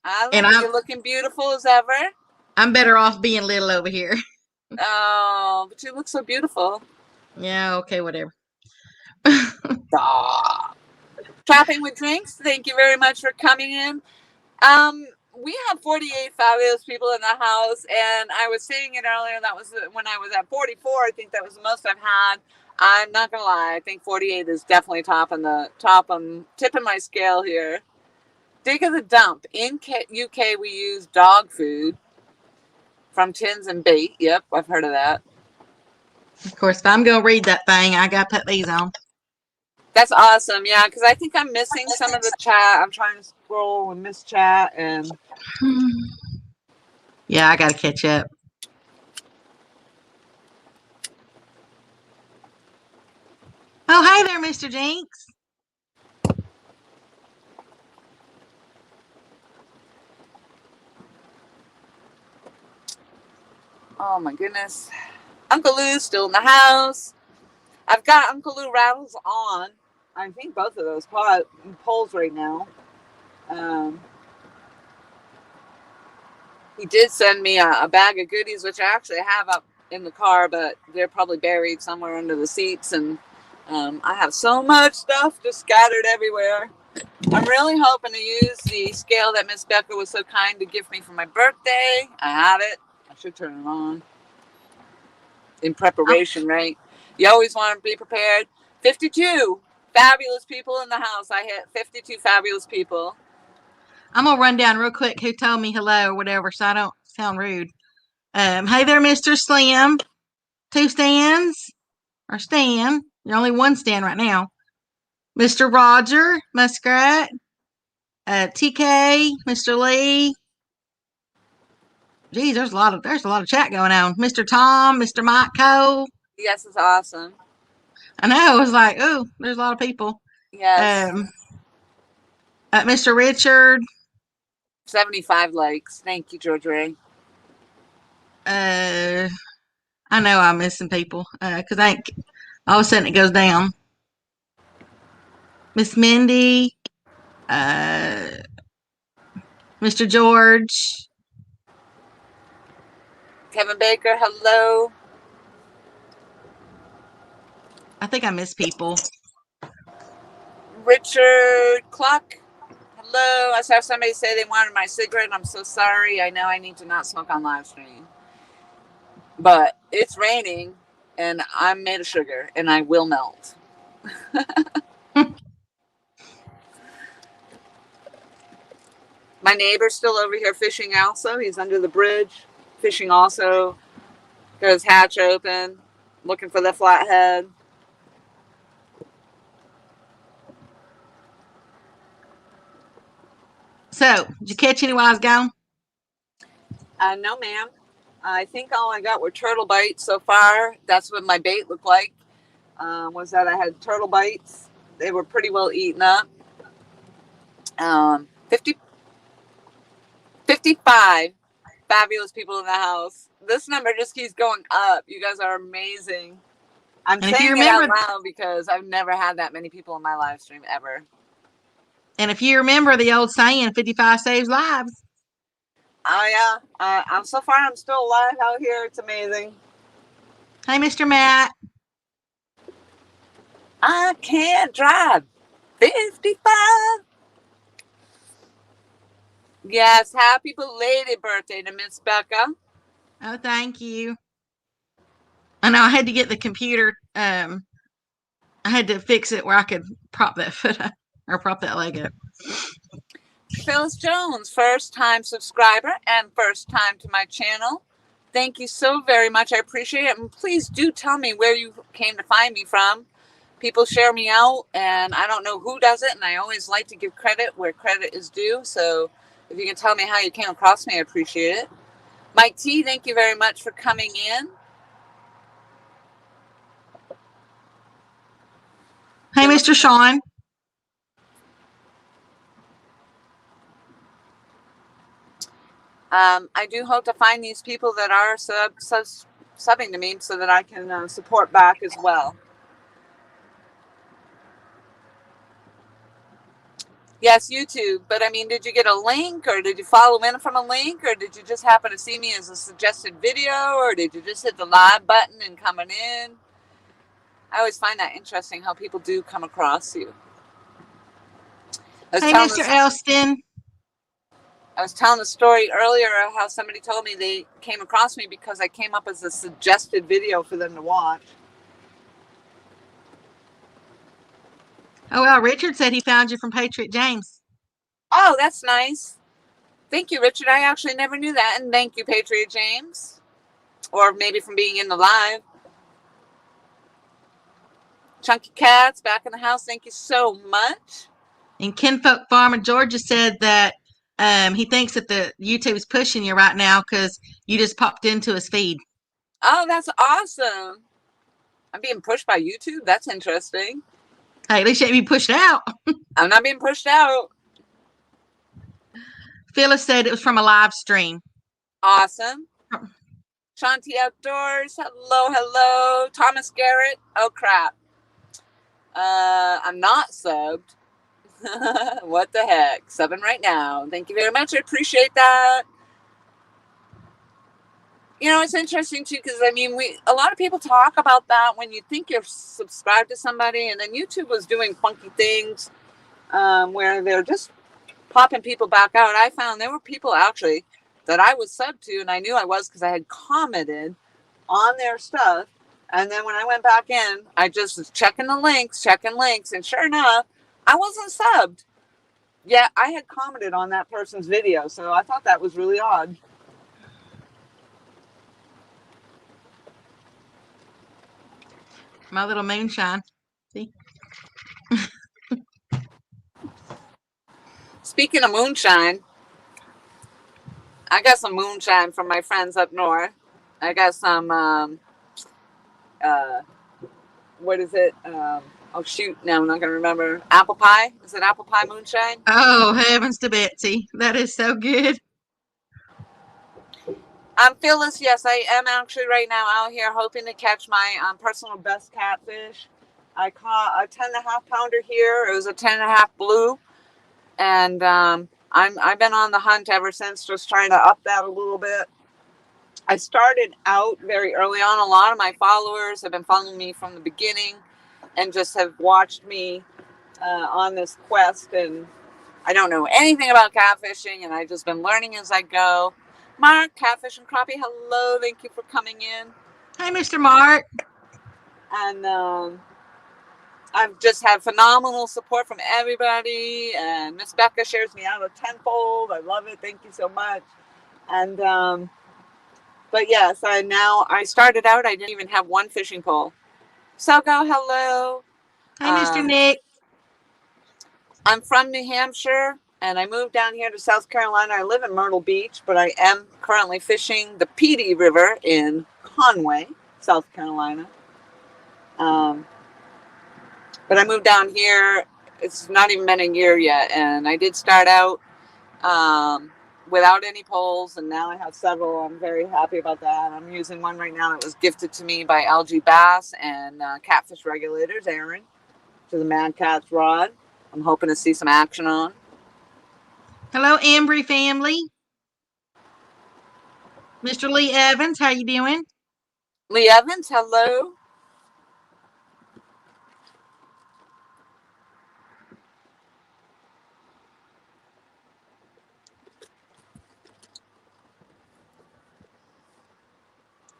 I and like it. You're looking beautiful as ever. I'm better off being little over here. Oh, but you look so beautiful. Yeah, okay, whatever. Stop. Shopping with drinks. Thank you very much for coming in. We have 48 fabulous people in the house, and I was saying it earlier. That was when I was at 44. I think that was the most I've had. I'm not gonna lie. I think 48 is definitely tipping my scale here. Dig of the dump. In UK, we use dog food from tins and bait. Yep, I've heard of that. Of course, if I'm gonna read that thing, I gotta put these on. That's awesome. Yeah, because I think I'm missing some of the chat. I'm trying to scroll and miss chat, and Yeah, I gotta catch up. Oh, hey there, Mr. Jinx. oh my goodness, Uncle Lou's still in the house. I've got Uncle Lou Rattles on. I think both of those polls right now. Um, he did send me a bag of goodies, which I actually have up in the car, but they're probably buried somewhere under the seats. And I have so much stuff just scattered everywhere. I'm really hoping to use the scale that Miss Becca was so kind to give me for my birthday. I have it. I should turn it on. In preparation, right? You always want to be prepared. 52 fabulous people in the house. I hit 52 fabulous people. I'm gonna run down real quick who told me hello or whatever, so I don't sound rude. Hey there, Mr. Slim. 2 stands or Stan. You're only 1 stand right now. Mr. Roger Muskrat, TK, Mr. Lee. Geez, there's a lot of chat going on. Mr. Tom, Mr. Mike Cole. Yes, it's awesome. I know. I was like, oh, there's a lot of people. Yes. Mr. Richard. 75 likes. Thank you, George Ray. I know I'm missing people because I think all of a sudden it goes down. Miss Mindy, Mr. George, Kevin Baker, hello. I think I miss people. Richard Cluck. Hello. I saw somebody say they wanted my cigarette. I'm so sorry. I know I need to not smoke on live stream. But it's raining and I'm made of sugar and I will melt. My neighbor's still over here fishing also. He's under the bridge fishing also. Got his hatch open, looking for the flathead. So, did you catch any while I was gone? No, ma'am. I think all I got were turtle bites so far. That's what my bait looked like. Was that I had turtle bites. They were pretty well eaten up. 55 fabulous people in the house. This number just keeps going up. You guys are amazing. I'm And if you saying it out remember, loud because I've never had that many people in my live stream ever. and if you remember the old saying, 55 saves lives. Oh yeah, so far I'm still alive out here. It's amazing. Hey, Mr. Matt. I can't drive 55. Yes, happy belated birthday to Miss Becca. Oh, thank you. I know I had to get the computer. I had to fix it where I could prop that foot up or prop that leg up. Phyllis Jones, first time subscriber and first time to my channel. Thank you so very much. I appreciate it. And please do tell me where you came to find me from. People share me out and I don't know who does it. And I always like to give credit where credit is due. So if you can tell me how you came across me, I appreciate it. Mike T, thank you very much for coming in. Hey, Mr. Sean. I do hope to find these people that are subbing to me so that I can support back as well. Yes, YouTube. But I mean, did you get a link or did you follow in from a link or did you just happen to see me as a suggested video or did you just hit the live button and coming in? I always find that interesting how people do come across you. Hey, Mr. Elston. I was telling the story earlier how somebody told me they came across me because I came up as a suggested video for them to watch. Oh, well, Richard said he found you from Patriot James. Oh, that's nice. Thank you, Richard. I actually never knew that. And thank you, Patriot James. Or maybe from being in the live. Chunky Cats back in the house. Thank you so much. And Kinfolk Farmer Georgia said that he thinks that the YouTube is pushing you right now because you just popped into his feed. Oh, that's awesome. I'm being pushed by YouTube. That's interesting. Hey, at least you ain't be pushed out. I'm not being pushed out. Phyllis said it was from a live stream. Awesome. Shanti Outdoors. Hello, hello. Thomas Garrett. Oh, crap. I'm not subbed. What the heck? Subbing right now. Thank you very much. I appreciate that. You know, it's interesting too because I mean, a lot of people talk about that when you think you're subscribed to somebody, and then YouTube was doing funky things where they're just popping people back out. I found there were people actually that I was subbed to, and I knew I was because I had commented on their stuff. And then when I went back in, I just was checking links, and sure enough, I wasn't subbed. Yeah, I had commented on that person's video, so I thought that was really odd. My little moonshine. See? Speaking of moonshine, I got some moonshine from my friends up north. I got some, what is it? Oh, shoot. No, I'm not going to remember. Apple pie? Is it apple pie moonshine? Oh, heavens to Betsy. That is so good. I'm Phyllis. Yes, I am actually right now out here hoping to catch my personal best catfish. I caught a 10.5 pounder here. It was a 10.5 blue. And I've been on the hunt ever since, just trying to up that a little bit. I started out very early on. A lot of my followers have been following me from the beginning. and just have watched me on this quest. And I don't know anything about catfishing, and I've just been learning as I go. Mark, Catfish and Crappie, hello. Thank you for coming in. Hey, Mr. Mark. And I've just had phenomenal support from everybody. And Miss Becca shares me out a tenfold. I love it. Thank you so much. And but yes, I started out. I didn't even have one fishing pole. So go hello. Hey, Mr. Nick. I'm from New Hampshire, and I moved down here to South Carolina. I live in Myrtle Beach, but I am currently fishing the Petey River in Conway, South Carolina. But I moved down here. It's not even been a year yet, and I did start out without any poles, and now I have several. I'm very happy about that. I'm using one right now that was gifted to me by LG Bass and Catfish Regulators, Aaron, to the Mad Cat's rod. I'm hoping to see some action on. Hello, Embry family. Mr. Lee Evans, how you doing? Lee Evans, hello.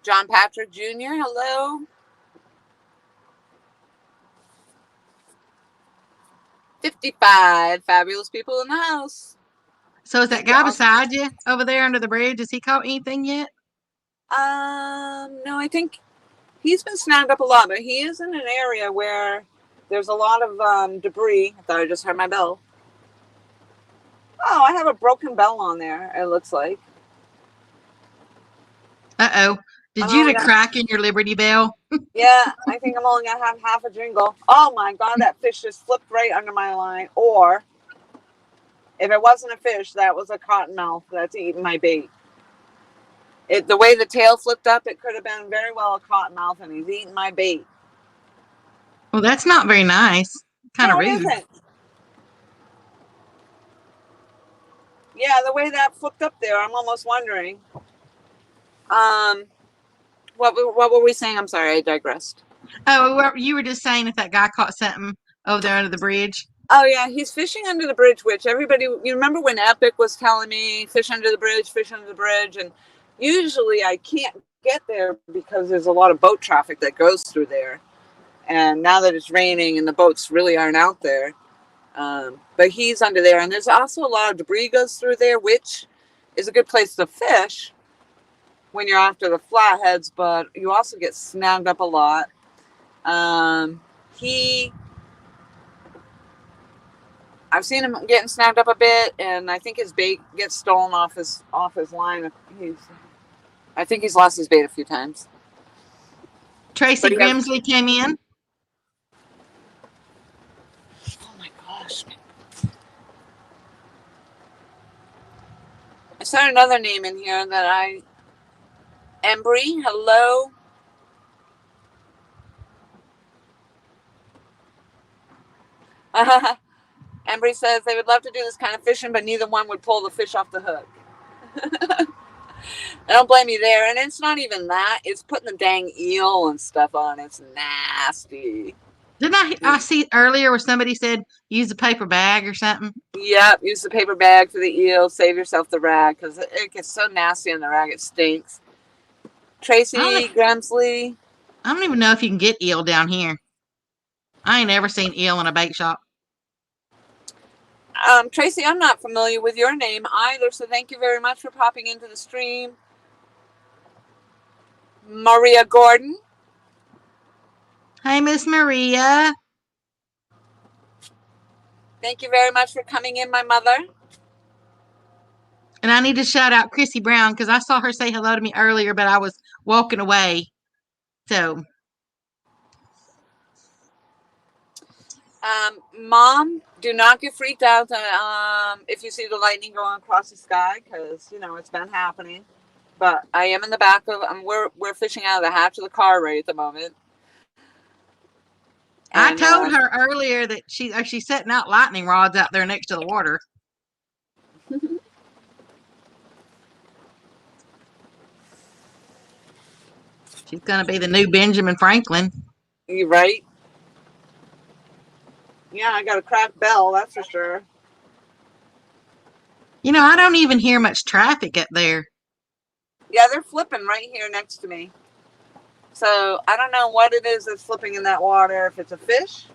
John Patrick Jr., hello. 55 fabulous people in the house. So is that guy beside you over there under the bridge? Has he caught anything yet? No, I think he's been snagged up a lot, but he is in an area where there's a lot of debris. I thought I just heard my bell. Oh, I have a broken bell on there, it looks like. Uh-oh. Did you get a crack in your Liberty Bell? Yeah, I think I'm only going to have half a jingle. Oh, my God, that fish just flipped right under my line. Or, if it wasn't a fish, that was a cottonmouth that's eating my bait. The way the tail flipped up, it could have been very well a cottonmouth, and he's eating my bait. Well, that's not very nice. Kind of rude. It isn't. Yeah, the way that flipped up there, I'm almost wondering. What were we saying? I'm sorry, I digressed. Oh, you were just saying if that guy caught something over there under the bridge. Oh, yeah, he's fishing under the bridge, which everybody, you remember when Epic was telling me, fish under the bridge, and usually I can't get there because there's a lot of boat traffic that goes through there. And now that it's raining and the boats really aren't out there, but he's under there. And there's also a lot of debris goes through there, which is a good place to fish when you're after the flatheads, but you also get snagged up a lot. I've seen him getting snagged up a bit, and I think his bait gets stolen off his line. I think he's lost his bait a few times. Tracy Grimsley came in. Oh my gosh. I saw another name in here that Embry, hello. Embry says they would love to do this kind of fishing, but neither one would pull the fish off the hook. I don't blame you there. And it's not even that. It's putting the dang eel and stuff on. It's nasty. Didn't I see earlier where somebody said use a paper bag or something? Yep, use the paper bag for the eel. Save yourself the rag because it gets so nasty on the rag. It stinks. Tracy Grimsley. I don't even know if you can get eel down here. I ain't ever seen eel in a bait shop. Tracy, I'm not familiar with your name either, so thank you very much for popping into the stream. Maria Gordon. Hey, Miss Maria. Thank you very much for coming in, my mother. And I need to shout out Chrissy Brown because I saw her say hello to me earlier, but I was walking away. So. Mom, do not get freaked out if you see the lightning going across the sky because, it's been happening. But I am in the back of, we're fishing out of the hatch of the car right at the moment. And, I told her earlier that she's setting out lightning rods out there next to the water. She's going to be the new Benjamin Franklin. You right? Yeah, I got a cracked bell, that's for sure. You know, I don't even hear much traffic up there. Yeah, they're flipping right here next to me. So I don't know what it is that's flipping in that water. If it's a fish,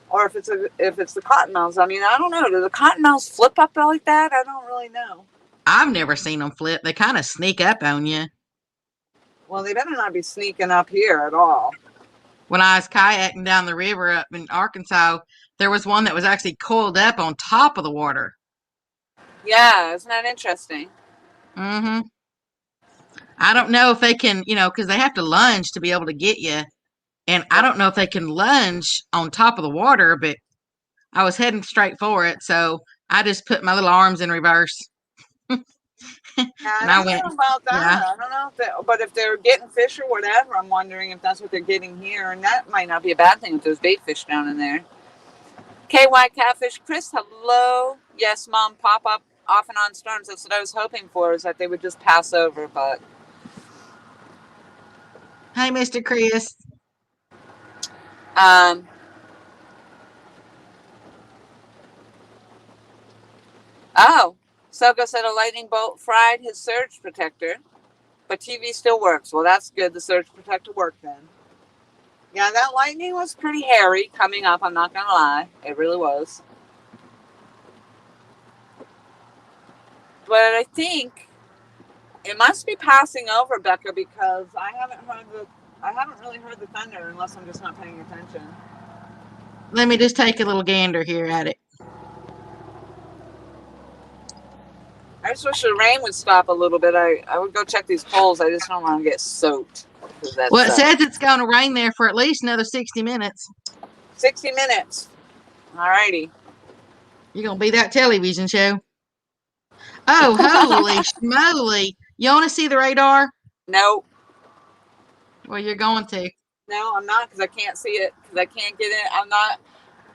or if it's the cottonmouths. I mean, I don't know. Do the cottonmouths flip up like that? I don't really know. I've never seen them flip. They kind of sneak up on you. Well, they better not be sneaking up here at all. When I was kayaking down the river up in Arkansas, there was one that was actually coiled up on top of the water. Yeah, isn't that interesting? Mm-hmm. I don't know if they can, because they have to lunge to be able to get you. And I don't know if they can lunge on top of the water, but I was heading straight for it. So I just put my little arms in reverse. I And don't went, know about that. yeah. I don't know but if they're getting fish or whatever, I'm wondering if that's what they're getting here, and that might not be a bad thing with those bait fish down in there. KY Catfish, Chris, hello. Yes, Mom, pop up off and on storms. That's what I was hoping for, is that they would just pass over, but. Hey, Mr. Chris. Oh, Soko said a lightning bolt fried his surge protector, but TV still works. Well, that's good. The surge protector worked then. Yeah, that lightning was pretty hairy coming up. I'm not going to lie. It really was. But I think it must be passing over, Becca, because I haven't really heard the thunder unless I'm just not paying attention. Let me just take a little gander here at it. I just wish the rain would stop a little bit. I would go check these poles. I just don't want to get soaked. Well, it says it's going to rain there for at least another 60 minutes. 60 minutes. All righty. You're going to be that television show. Oh, holy schmoly. You want to see the radar? No. Well, you're going to. No, I'm not, because I can't see it, because I can't get it. I'm not,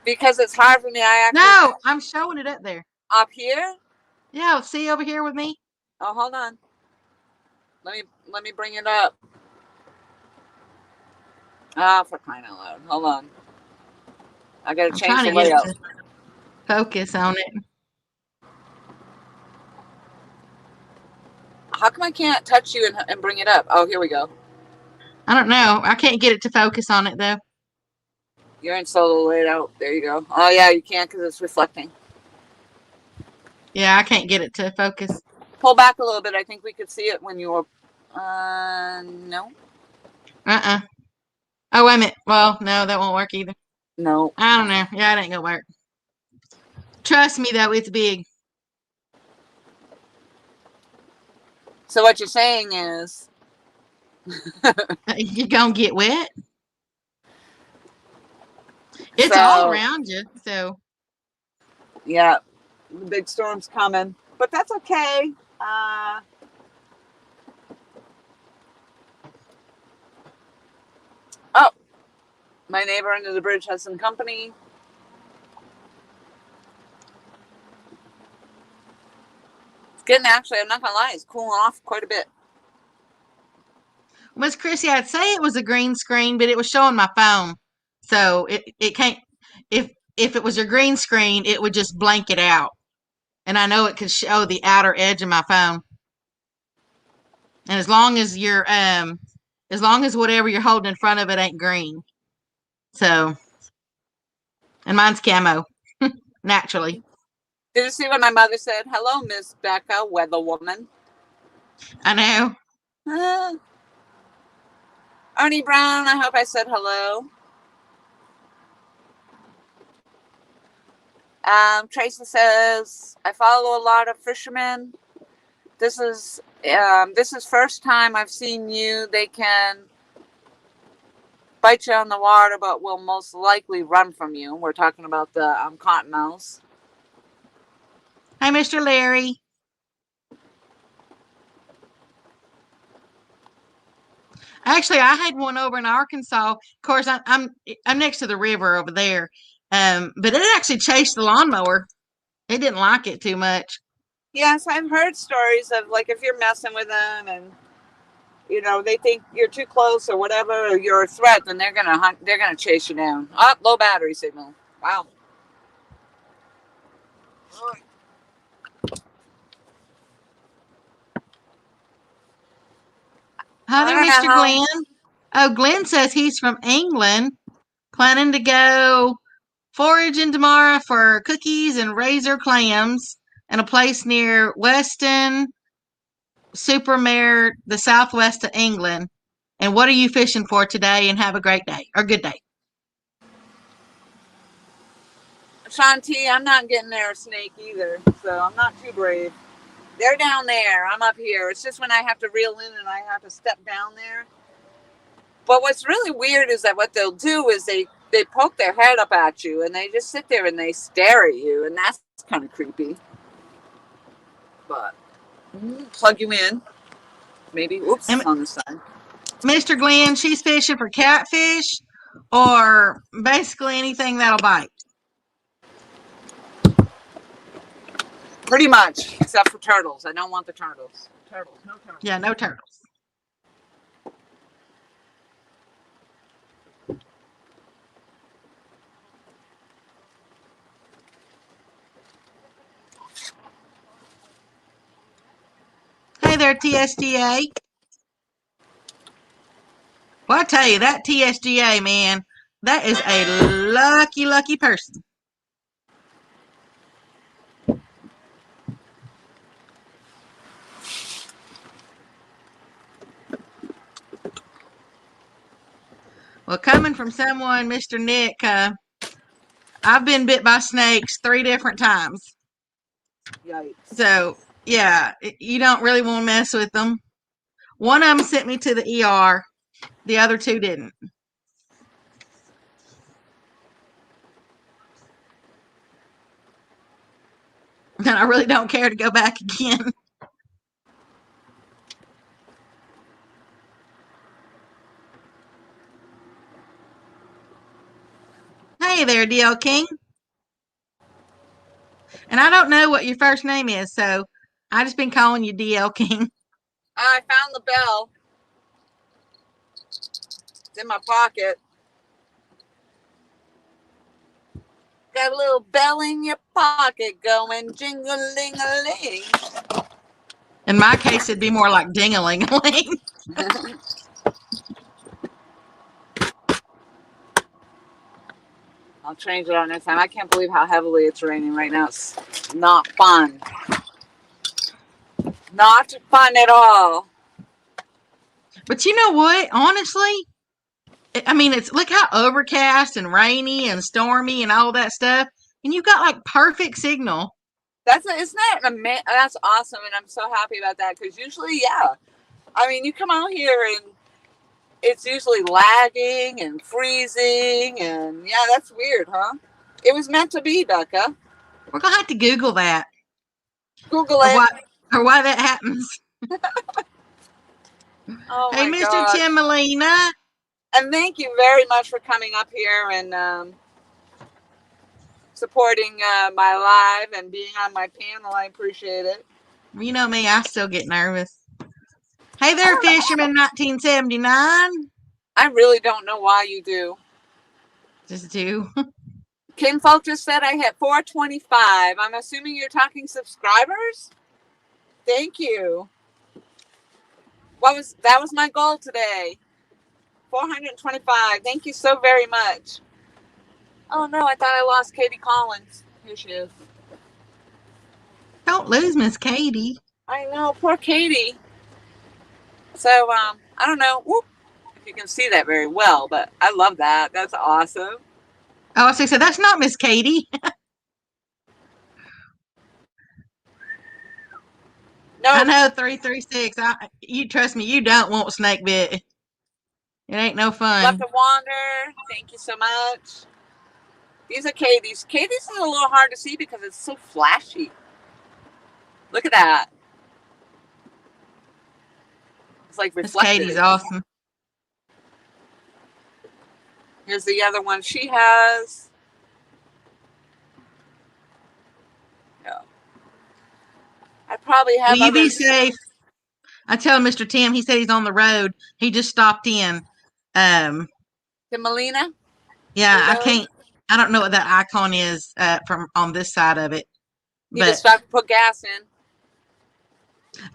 because it's hard for me. No, I'm showing it up there. Up here? Yeah, see over here with me? Oh, hold on. Let me bring it up. Ah, for crying out loud. Hold on. I gotta change the layout. Focus on it. How come I can't touch you and bring it up? Oh, here we go. I don't know. I can't get it to focus on it, though. You're in solo layout. There you go. Oh, yeah, you can't because it's reflecting. Yeah, I can't get it to focus. Pull back a little bit. I think we could see it when you were... no. Oh, wait a minute. Well, no, that won't work either. No. I don't know. Yeah, it ain't gonna work. Trust me, though, it's big. So what you're saying is... You're gonna get wet? It's all around you, so... Yeah, the big storm's coming. But that's okay. Oh, my neighbor under the bridge has some company. It's getting, actually, I'm not going to lie, it's cooling off quite a bit. Miss Chrissy, I'd say it was a green screen, but it was showing my phone. So it can't... If it was your green screen, it would just blank it out. And I know it could show the outer edge of my phone. And as long as whatever you're holding in front of it ain't green. So, and mine's camo, naturally. Did you see what my mother said? Hello, Miss Becca, weather woman. I know. Arnie Brown, I hope I said hello. Tracy says, I follow a lot of fishermen. This is first time I've seen you. They can bite you on the water, but will most likely run from you. We're talking about the cottonmouths. Hi, Mr. Larry. Actually, I had one over in Arkansas. Of course, I'm next to the river over there. But it actually chased the lawnmower. It didn't like it too much. Yes, I've heard stories of, like, if you're messing with them and they think you're too close or whatever, or you're a threat, then they're gonna chase you down. Oh, low battery signal. Wow. Hi I there, don't know Mr. how. Glenn. Oh, Glenn says he's from England, planning to go foraging tomorrow for cookies and razor clams in a place near Weston Supermare, the southwest of England. And what are you fishing for today? And have a great day or good day. Shanti, I'm not getting there a snake either, so I'm not too brave. They're down there. I'm up here. It's just when I have to reel in and I have to step down there. But what's really weird is that what they'll do is they poke their head up at you and they just sit there and they stare at you, and that's kind of creepy. But plug you in. Maybe, oops, And on the side. Mr. Glenn, she's fishing for catfish or basically anything that'll bite. Pretty much, except for turtles. I don't want the turtles. Turtles, no turtles. Yeah, no turtles. Hey there, TSGA. Well, I tell you, that TSGA, man, that is a lucky, lucky person. Well, coming from someone, Mr. Nick, I've been bit by snakes 3 different times. Yikes. So, yeah, you don't really want to mess with them. One of them sent me to the ER. The other 2 didn't. And I really don't care to go back again. Hey there, DL King. And I don't know what your first name is, so I just been calling you DL King. I found the bell. It's in my pocket. Got a little bell in your pocket going jingle-ling-a-ling. In my case, it'd be more like ding-a-ling-a-ling. I'll change it on next time. I can't believe how heavily it's raining right now. It's not fun. Not fun at all. But you know what? Honestly, I mean, it's look how overcast and rainy and stormy and all that stuff, and you've got like perfect signal. Isn't that amazing? That's awesome, and I'm so happy about that because usually, yeah, I mean, you come out here and it's usually lagging and freezing, and yeah, that's weird, huh? It was meant to be, Becca. We're gonna have to Google that Google or it. why that happens. Oh Hey, my Mr. gosh! Tim Molina. And thank you very much for coming up here and supporting my live and being on my panel. I appreciate it. You know me, I still get nervous. Hey there, Fisherman 1979. I really don't know why you do. Just do. Kim Folk just said I hit 425. I'm assuming you're talking subscribers? Thank you. That was my goal today. 425. Thank you so very much. Oh no, I thought I lost Katie Collins. Here she is. Don't lose Miss Katie. I know, poor Katie. So I don't know if you can see that very well, but I love that. That's awesome. Oh, I said that's not Miss Katie. No, I know 336. You trust me, you don't want snake bit. It ain't no fun. Love to Wander. Thank you so much. These are Katie's. Katie's is a little hard to see because it's so flashy. Look at that. It's like Miss reflective. Katie's awesome. Here's the other one she has. Yeah. I probably have. Will you be safe? I tell Mr. Tim, he said he's on the road. He just stopped in. To Melina? Yeah, I don't know what that icon is from on this side of it. You just But have to put gas in.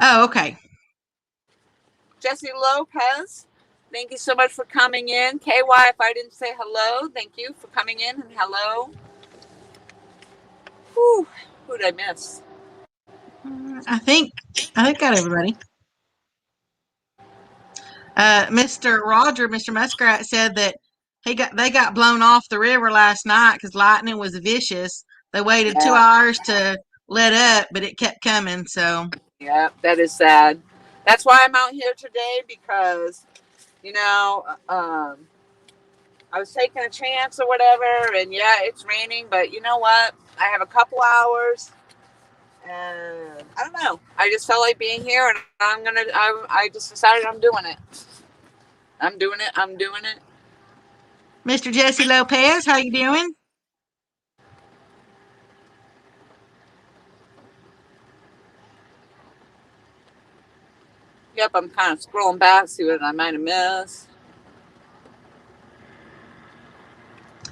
oh, okay. Jesse Lopez, thank you so much for coming in. KY, if I didn't say hello, thank you for coming in and hello. Whew, who did I miss? I think got everybody. Mr. Muskrat said that they got blown off the river last night because lightning was vicious. They waited 2 Yeah. hours to let up, but it kept coming. So Yeah, that is sad. That's why I'm out here today because, I was taking a chance or whatever, and yeah, it's raining, but you know what? I have a couple hours, and I don't know. I just felt like being here, and I just decided I'm doing it. I'm doing it. I'm doing it. Mr. Jesse Lopez, how you doing? Yep, I'm kind of scrolling back, see what I might have missed.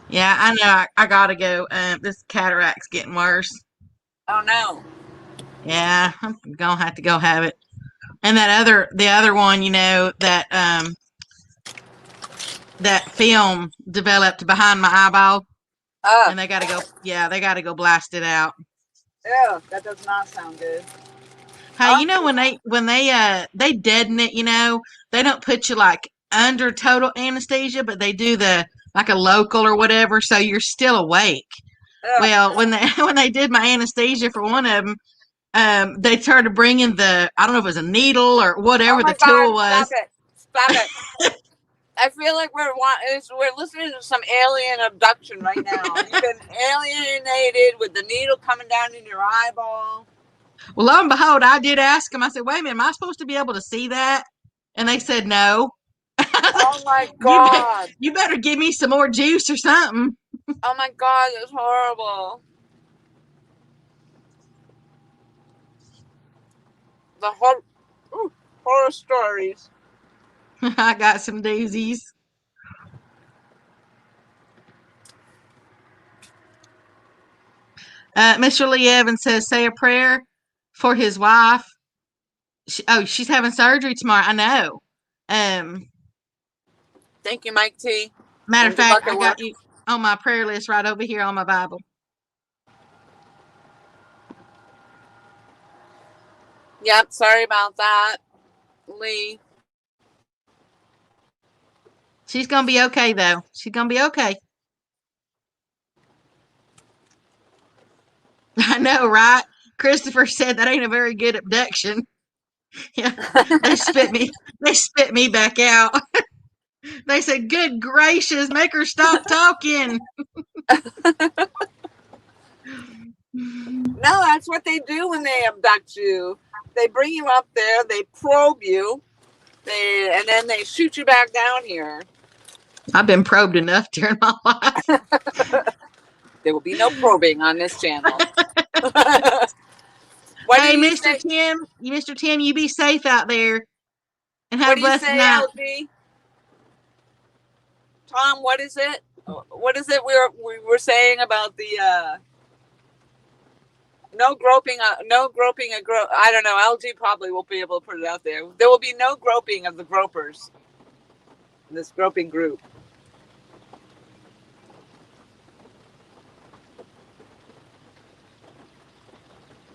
Yeah, I know. I gotta go. This cataract's getting worse. Oh no. Yeah, I'm gonna have to go have it. And the other one, that film developed behind my eyeball, Oh, and they gotta go. Yeah, they gotta go blast it out. yeah, that does not sound good. Hey, Oh, when they deaden it, they don't put you like under total anesthesia, but they do the like a local or whatever, so you're still awake. oh, Well, when they when they did my anesthesia for one of them, they started bringing I don't know if it was a needle or oh whatever my the God! tool Stop was. it! Stop it! I feel like we're listening to some alien abduction right now. You've been alienated with the needle coming down in your eyeball. Well, lo and behold, I did ask them. I said, "Wait a minute, am I supposed to be able to see that?" And they said, "No." I was Oh like, my God! you better give me some more juice or something." Oh my God! It's horrible. The horror stories. I got some doozies. Mr. Lee Evans says, "Say a prayer for his wife." She's having surgery tomorrow. I know. Um, Thank you, Mike T. Matter of And good fact, luck I at got work. you on my prayer list right over here on my Bible. Yep. Sorry about that, Lee. She's gonna be okay though. She's gonna be okay. I know, right? Christopher said that ain't a very good abduction. Yeah, they spit me. They spit me back out. They said, "Good gracious, make her stop talking." No, that's what they do when they abduct you. They bring you up there, they probe you, and then they shoot you back down here. I've been probed enough during my life. There will be no probing on this channel. What do Hey, you say? Mr. Tim, you be safe out there and What have do a you blessed say, night. LG? Tom, what is it? What is it we were saying about the no groping? No groping a grope. I don't know. LG probably will be able to put it out there. There will be no groping of the gropers in this groping group.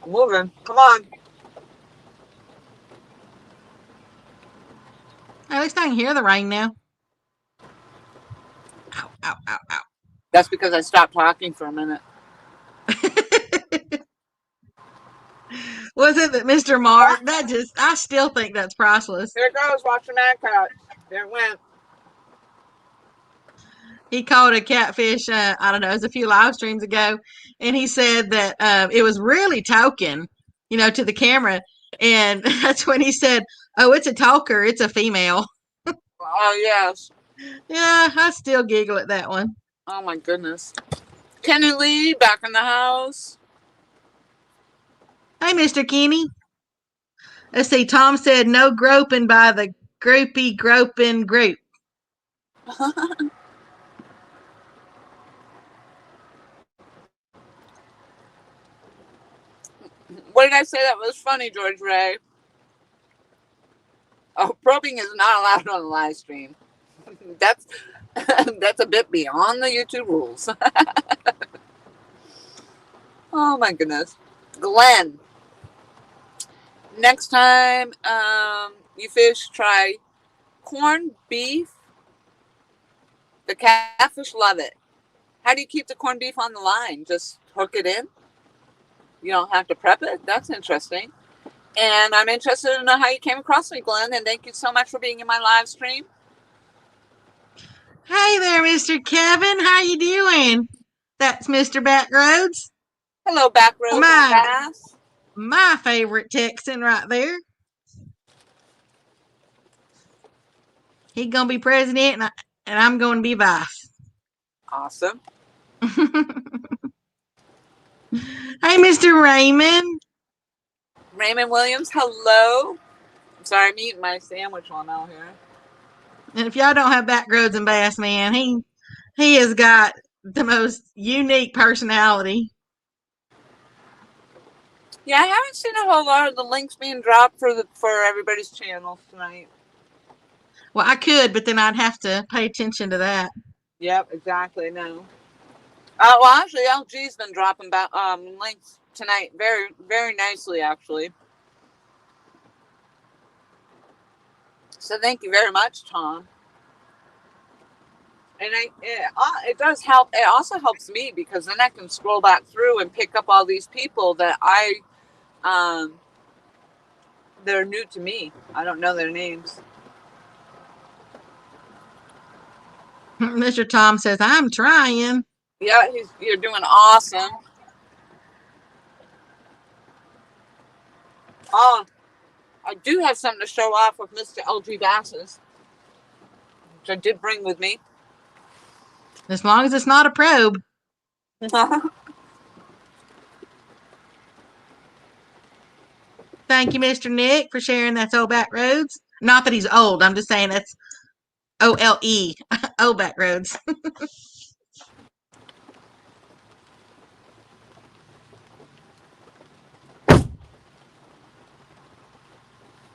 I'm moving. Come on. At least I can hear the rain now. Ow, ow, ow, ow. That's because I stopped talking for a minute. Was it that Mr. Mark? I still think that's priceless. Here it goes. Watch the mad catch. There it went. He caught a catfish, I don't know, it was a few live streams ago, and he said that it was really talking, to the camera. And that's when he said, "Oh, it's a talker, it's a female." Oh, yes. Yeah, I still giggle at that one. Oh, my goodness. Kenny Lee back in the house. Hey, Mr. Kenny. Let's see, Tom said, "No groping by the groupie groping group." What did I say that was funny, George Ray? Oh, probing is not allowed on the live stream. That's that's a bit beyond the YouTube rules. Oh my goodness. Glenn, next time you fish, try corned beef. The catfish love it. How do you keep the corned beef on the line? Just hook it in? You don't have to prep it? That's interesting. And I'm interested to know how you came across me, Glenn. And thank you so much for being in my live stream. Hey there, Mr. Kevin. How you doing? That's Mr. Backroads. Hello, Backroads and Bass. My favorite Texan right there. He's going to be president, and I'm going to be vice. Awesome. Hey, Mr. Raymond. Raymond Williams, hello. I'm sorry, I'm eating my sandwich while I'm out here. And if y'all don't have Backroads and Bass, man, he has got the most unique personality. Yeah, I haven't seen a whole lot of the links being dropped for everybody's channels tonight. Well, I could, but then I'd have to pay attention to that. Yep, exactly. No. Well, actually, LG's been dropping links tonight very, very nicely, actually. So thank you very much, Tom. And it does help. It also helps me because then I can scroll back through and pick up all these people that they're new to me. I don't know their names. Mr. Tom says, I'm trying. Yeah, you're doing awesome. Oh, I do have something to show off with Mr. LG Basses, which I did bring with me. As long as it's not a probe. Thank you, Mr. Nick, for sharing that's old Backroads. Not that he's old. I'm just saying that's OLE. Old Backroads.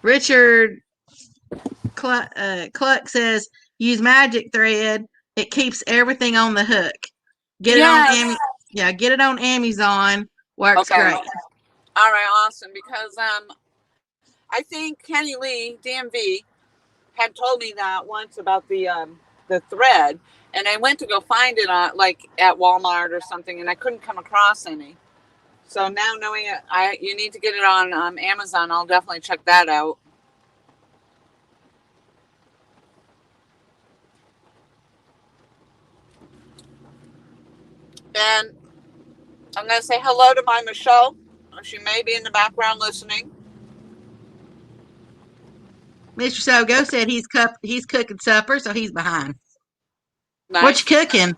Richard Cluck says, use magic thread. It keeps everything on the hook. Get it on Amazon. Works great. All right, awesome. Because I think Kenny Lee, DMV, had told me that once about the thread, and I went to go find it on at Walmart or something, and I couldn't come across any. So now knowing it, you need to get it on Amazon. I'll definitely check that out. And I'm going to say hello to my Michelle. She may be in the background listening. Mr. Sogo said he's cooking supper, so he's behind. Nice. What you cooking?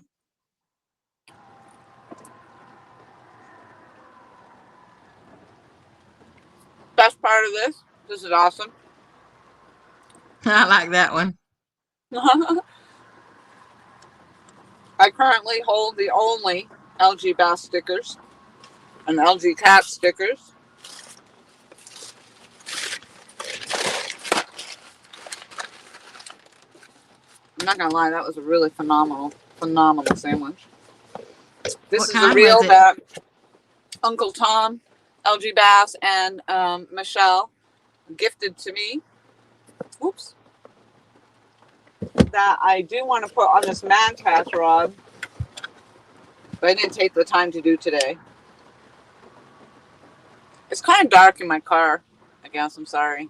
Best part of this is awesome. I like that one. I currently hold the only LG Bass stickers and LG Cat stickers. I'm not gonna lie, that was a really phenomenal sandwich. This is the reel that Uncle Tom, LG Bass, and Michelle gifted to me. Oops. That I do want to put on this Mantas rod, but I didn't take the time to do today. It's kind of dark in my car, I guess. I'm sorry.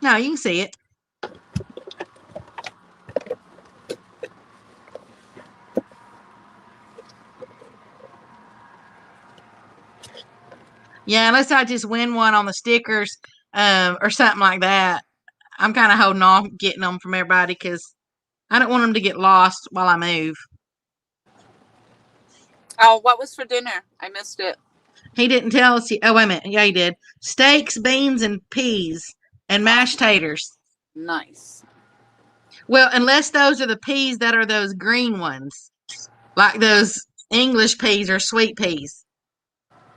No, you can see it. Yeah, unless I just win one on the stickers or something like that. I'm kind of holding off getting them from everybody because I don't want them to get lost while I move. Oh, what was for dinner? I missed it. He didn't tell us. Oh, wait a minute. Yeah, he did. Steaks, beans, and peas and mashed taters. Nice. Well, unless those are the peas that are those green ones, like those English peas or sweet peas.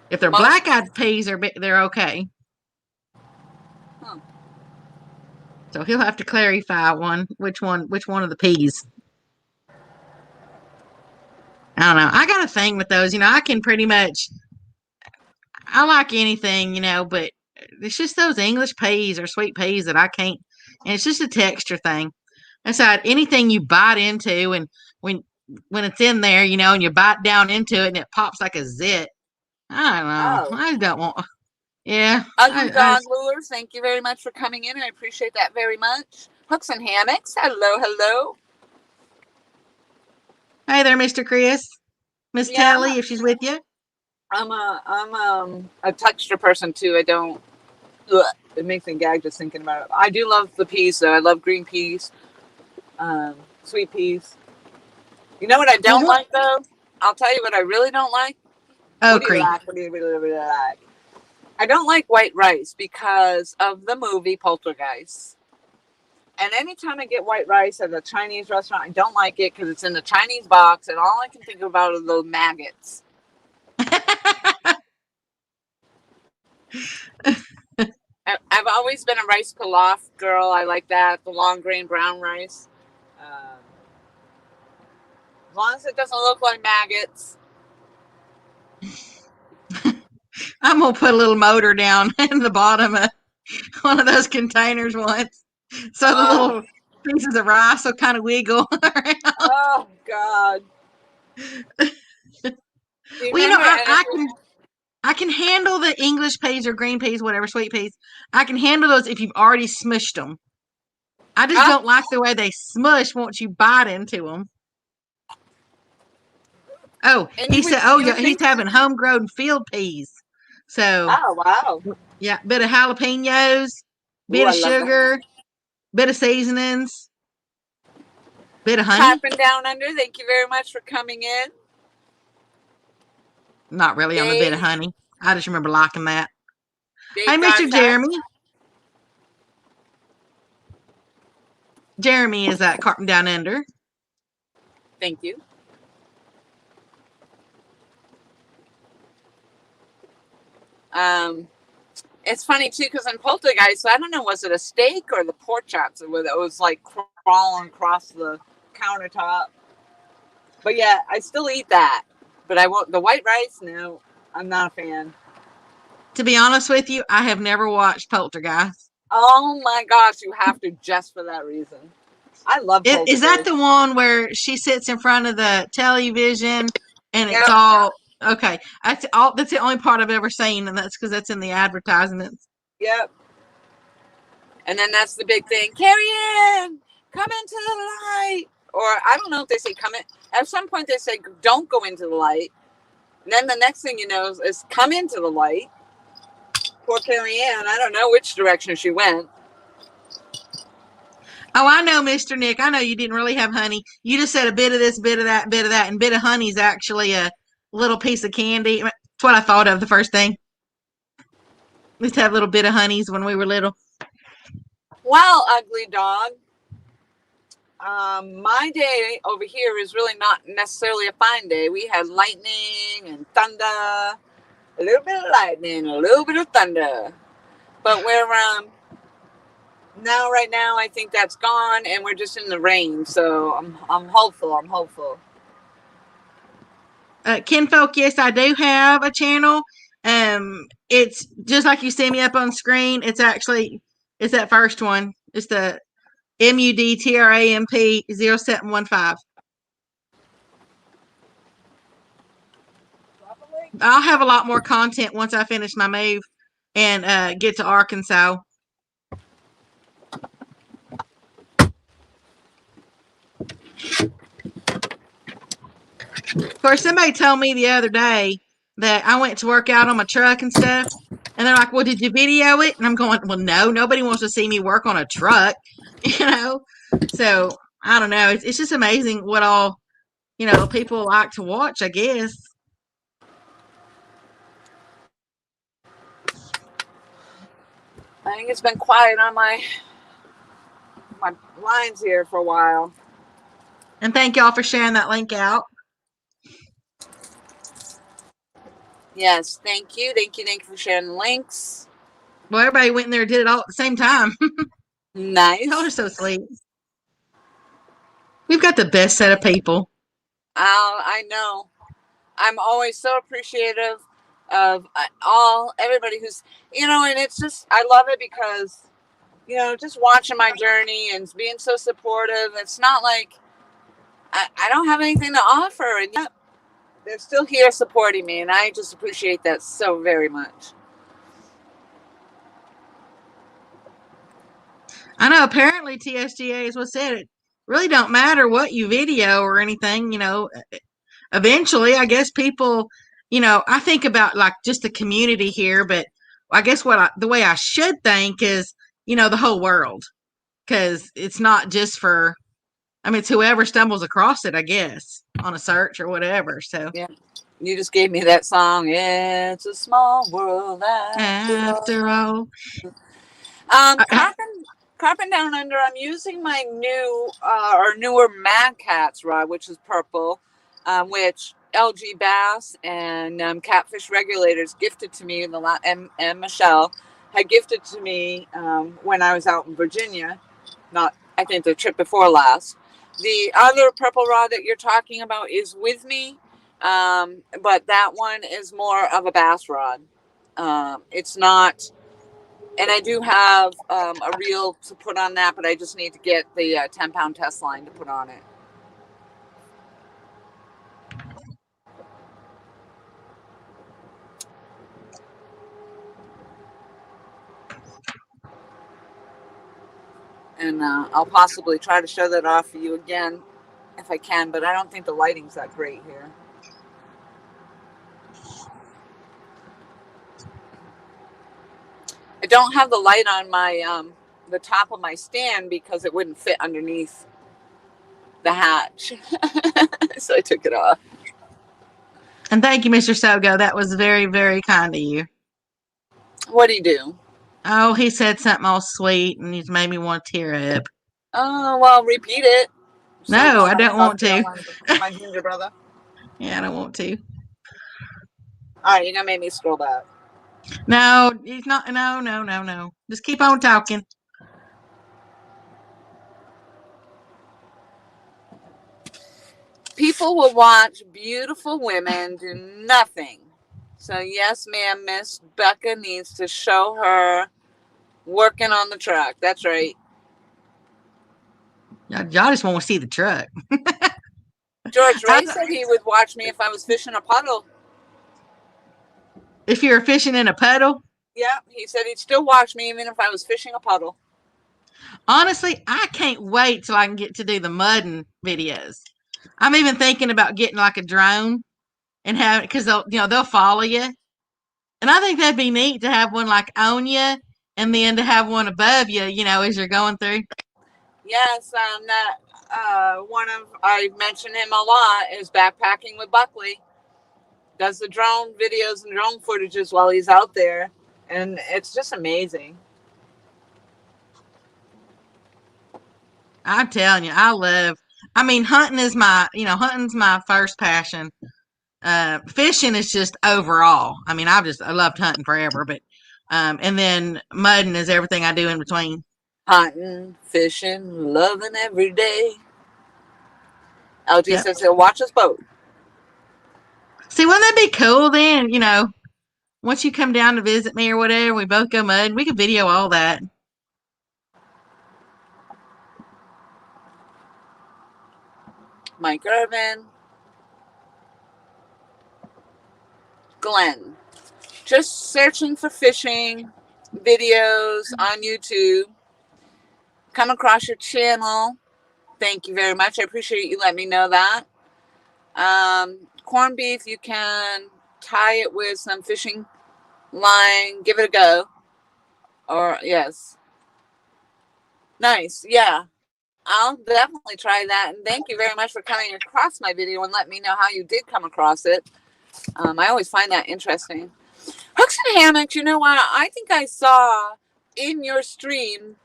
If they're black-eyed peas, they're okay. Huh. So he'll have to clarify which one of the peas. I don't know. I got a thing with those. I can pretty much. I like anything, but it's just those English peas or sweet peas that I can't. And it's just a texture thing. Aside anything you bite into, and when it's in there, and you bite down into it and it pops like a zit. I don't know. Oh. I don't want. Yeah. Ugly Dog Lures, thank you very much for coming in. I appreciate that very much. Hooks and Hammocks, hello, hello. Hey there, Mr. Chris. Miss Telly, if she's with you. I'm a texture person too. I don't. Ugh, it makes me gag just thinking about it. I do love the peas though. I love green peas, sweet peas. You know what I don't like though? I'll tell you what I really don't like. Oh, What do you like? What do you really like? I don't like white rice because of the movie Poltergeist. And anytime I get white rice at a Chinese restaurant, I don't like it because it's in the Chinese box, and all I can think about are the maggots. I've always been a rice pilaf girl. I like that, the long grain brown rice. As long as it doesn't look like maggots. I'm going to put a little motor down in the bottom of one of those containers once. So the little pieces of rice will kind of wiggle around. Oh, God. I can handle the English peas or green peas, whatever, sweet peas. I can handle those if you've already smushed them. I just don't like the way they smush once you bite into them. Oh, he said, he's having homegrown field peas. So, wow. Yeah, bit of jalapenos, bit of sugar, bit of seasonings, bit of honey. Clapping down under, thank you very much for coming in. Not really on the bit of honey. I just remember liking that. Hey, Mr. Jeremy. Jeremy is at Carping Down Under. Thank you. It's funny too because in Poltergeist, I don't know, was it a steak or the pork chops? It was like crawling across the countertop. But yeah, I still eat that. But I won't. The white rice, no, I'm not a fan. To be honest with you, I have never watched Poltergeist. Oh my gosh, you have to just for that reason. I love Poltergeist. Is that the one where she sits in front of the television and it's all okay? That's the only part I've ever seen, and that's because that's in the advertisements. Yep. And then that's the big thing. Carrie Ann, come into the light. Or I don't know if they say come in. At some point they say don't go into the light. And then the next thing you know is come into the light. Poor Carrie Ann. I don't know which direction she went. Oh, I know, Mr. Nick. I know you didn't really have honey. You just said a bit of this, bit of that, bit of that, and bit of honey is actually a little piece of candy. That's what I thought of the first thing. We used to have a little bit of honeys when we were little. Well, ugly dog. My day over here is really not necessarily a fine day. We had lightning and thunder, a little bit of lightning, a little bit of thunder. But we're right now, I think that's gone, and we're just in the rain. So I'm hopeful. Kinfolk, yes, I do have a channel. It's just like you see me up on screen. It's that first one. It's the MUDTRAMP 0715. I'll have a lot more content once I finish my move and get to Arkansas. Of course, somebody told me the other day that I went to work out on my truck and stuff, and they're like, well, did you video it? And I'm going, well, no, nobody wants to see me work on a truck, So, I don't know. It's just amazing what all, people like to watch, I guess. I think it's been quiet on my lines here for a while. And thank y'all for sharing that link out. Yes, thank you. Thank you. Thank you for sharing the links. Well, everybody went in there and did it all at the same time. Y'all are Nice. so sweet. We've got the best set of people. I know. I'm always so appreciative of everybody who's, and it's just, I love it because, just watching my journey and being so supportive. It's not like I don't have anything to offer, and yet they're still here supporting me, and I just appreciate that so very much. I know apparently TSGA is what said it. Really don't matter what you video or anything, eventually I guess people, I think about like just the community here, but I guess the way I should think is, the whole world. Because it's not just for, I mean, it's whoever stumbles across it, I guess, on a search or whatever. So, Yeah. You just gave me that song. It's a small world after all, Carping Down Under. I'm using my new or newer Mad Cats rod, which is purple, which LG Bass and Catfish Regulators gifted to me. And Michelle had gifted to me when I was out in Virginia. Not, I think the trip before last. The other purple rod that you're talking about is with me, but that one is more of a bass rod. It's not, and I do have a reel to put on that, but I just need to get the 10-pound test line to put on it. And I'll possibly try to show that off for you again if I can, but I don't think the lighting's that great here. I don't have the light on my the top of my stand because it wouldn't fit underneath the hatch. So I took it off. and thank you, Mr. Sogo. That was very, very kind of you. What do you do? Oh, he said something all sweet and he's made me want to tear up. Oh, well, repeat it. So we No, don't I have a don't want to. my ginger brother. Yeah, I don't want to. All right, you're going to make me scroll back. No, he's not. No, no, no, no. Just keep on talking. People will watch beautiful women do nothing. So, yes, ma'am, Miss Becca needs to show her working on the truck. That's right. Y'all just want to see the truck. George Ray said he would watch me if I was fishing a puddle. If you're fishing in a puddle? Yeah, he said he'd still watch me even if I was fishing a puddle. Honestly, I can't wait till I can get to do the mudding videos. I'm even thinking about getting like a drone and have because they'll follow you, and I think that'd be neat to have one like on you, and then to have one above you, as you're going through. Yes, that I mention him a lot is backpacking with Buckley. Does the drone videos and drone footages while he's out there, and it's just amazing. I'm telling you, hunting is hunting's my first passion. Fishing is just overall. I mean, I loved hunting forever, but and then mudding is everything I do in between. Hunting, fishing, loving every day. LG Yep. says he'll watch us both. See, wouldn't that be cool then? Once you come down to visit me or whatever, we both go mud. We could video all that. Mike Irvin. Glenn. Just searching for fishing videos on YouTube. Come across your channel. Thank you very much. I appreciate you letting me know that. Corned beef, you can tie it with some fishing line. Give it a go. Or, yes. Nice. Yeah. I'll definitely try that. And thank you very much for coming across my video and let me know how you did come across it. I always find that interesting. Hooks and hammocks, you know what? I think I saw in your stream,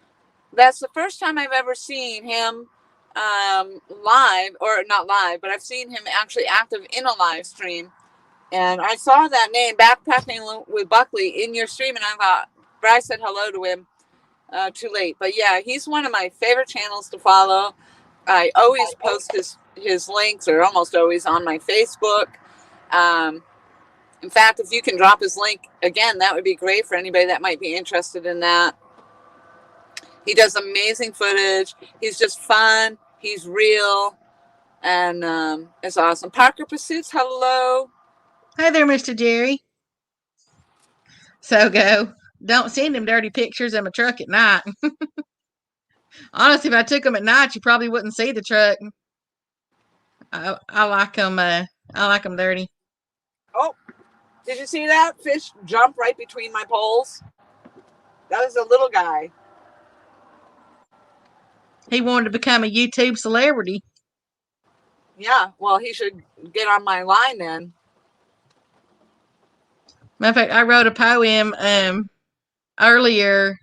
that's the first time I've ever seen him live, or not live, but I've seen him actually active in a live stream. And I saw that name, Backpacking with Buckley, in your stream, and I thought, but I said hello to him too late. But yeah, he's one of my favorite channels to follow. I always post his links, or almost always, on my Facebook. Um, in fact, if you can drop his link again, that would be great for anybody that might be interested in that. He does amazing footage. He's just fun. He's real, and it's awesome. Parker Pursuits, hello. Hi there, Mr. Jerry. So go. Don't send him dirty pictures of my truck at night. Honestly, if I took them at night, you probably wouldn't see the truck. I like them. I like them dirty. Oh, did you see that fish jump right between my poles? That was a little guy. He wanted to become a YouTube celebrity. Yeah, well, he should get on my line then. Matter of fact, I wrote a poem earlier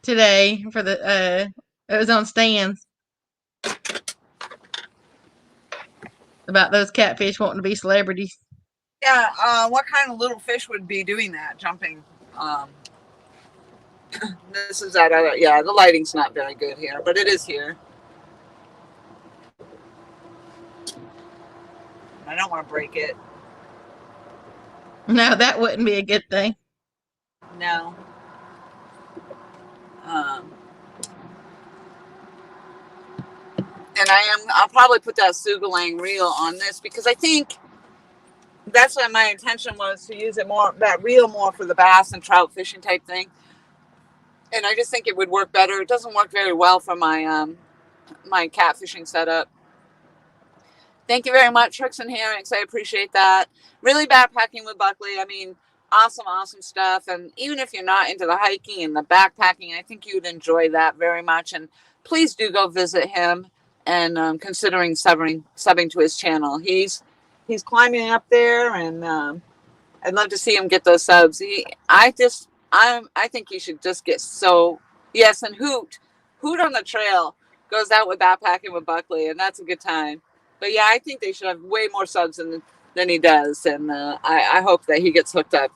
today for the it was on stands about those catfish wanting to be celebrities. Yeah, what kind of little fish would be doing that, jumping? This is that other, yeah, the lighting's not very good here, but it is here. I don't want to break it. No, that wouldn't be a good thing. No. And I'll probably put that Sugalang reel on this, because I think that's what my intention was, to use it more, that reel more for the bass and trout fishing type thing. And I just think it would work better. It doesn't work very well for my my catfishing setup. Thank you very much, Hooks and Hammocks. I appreciate that. Really backpacking with Buckley. I mean, awesome, awesome stuff. And even if you're not into the hiking and the backpacking, I think you'd enjoy that very much. And please do go visit him, and considering subbing to his channel. He's climbing up there, and I'd love to see him get those subs. I think he should just get so, yes, and Hoot on the trail goes out with backpacking with Buckley, and that's a good time. But yeah, I think they should have way more subs than he does, and I hope that he gets hooked up.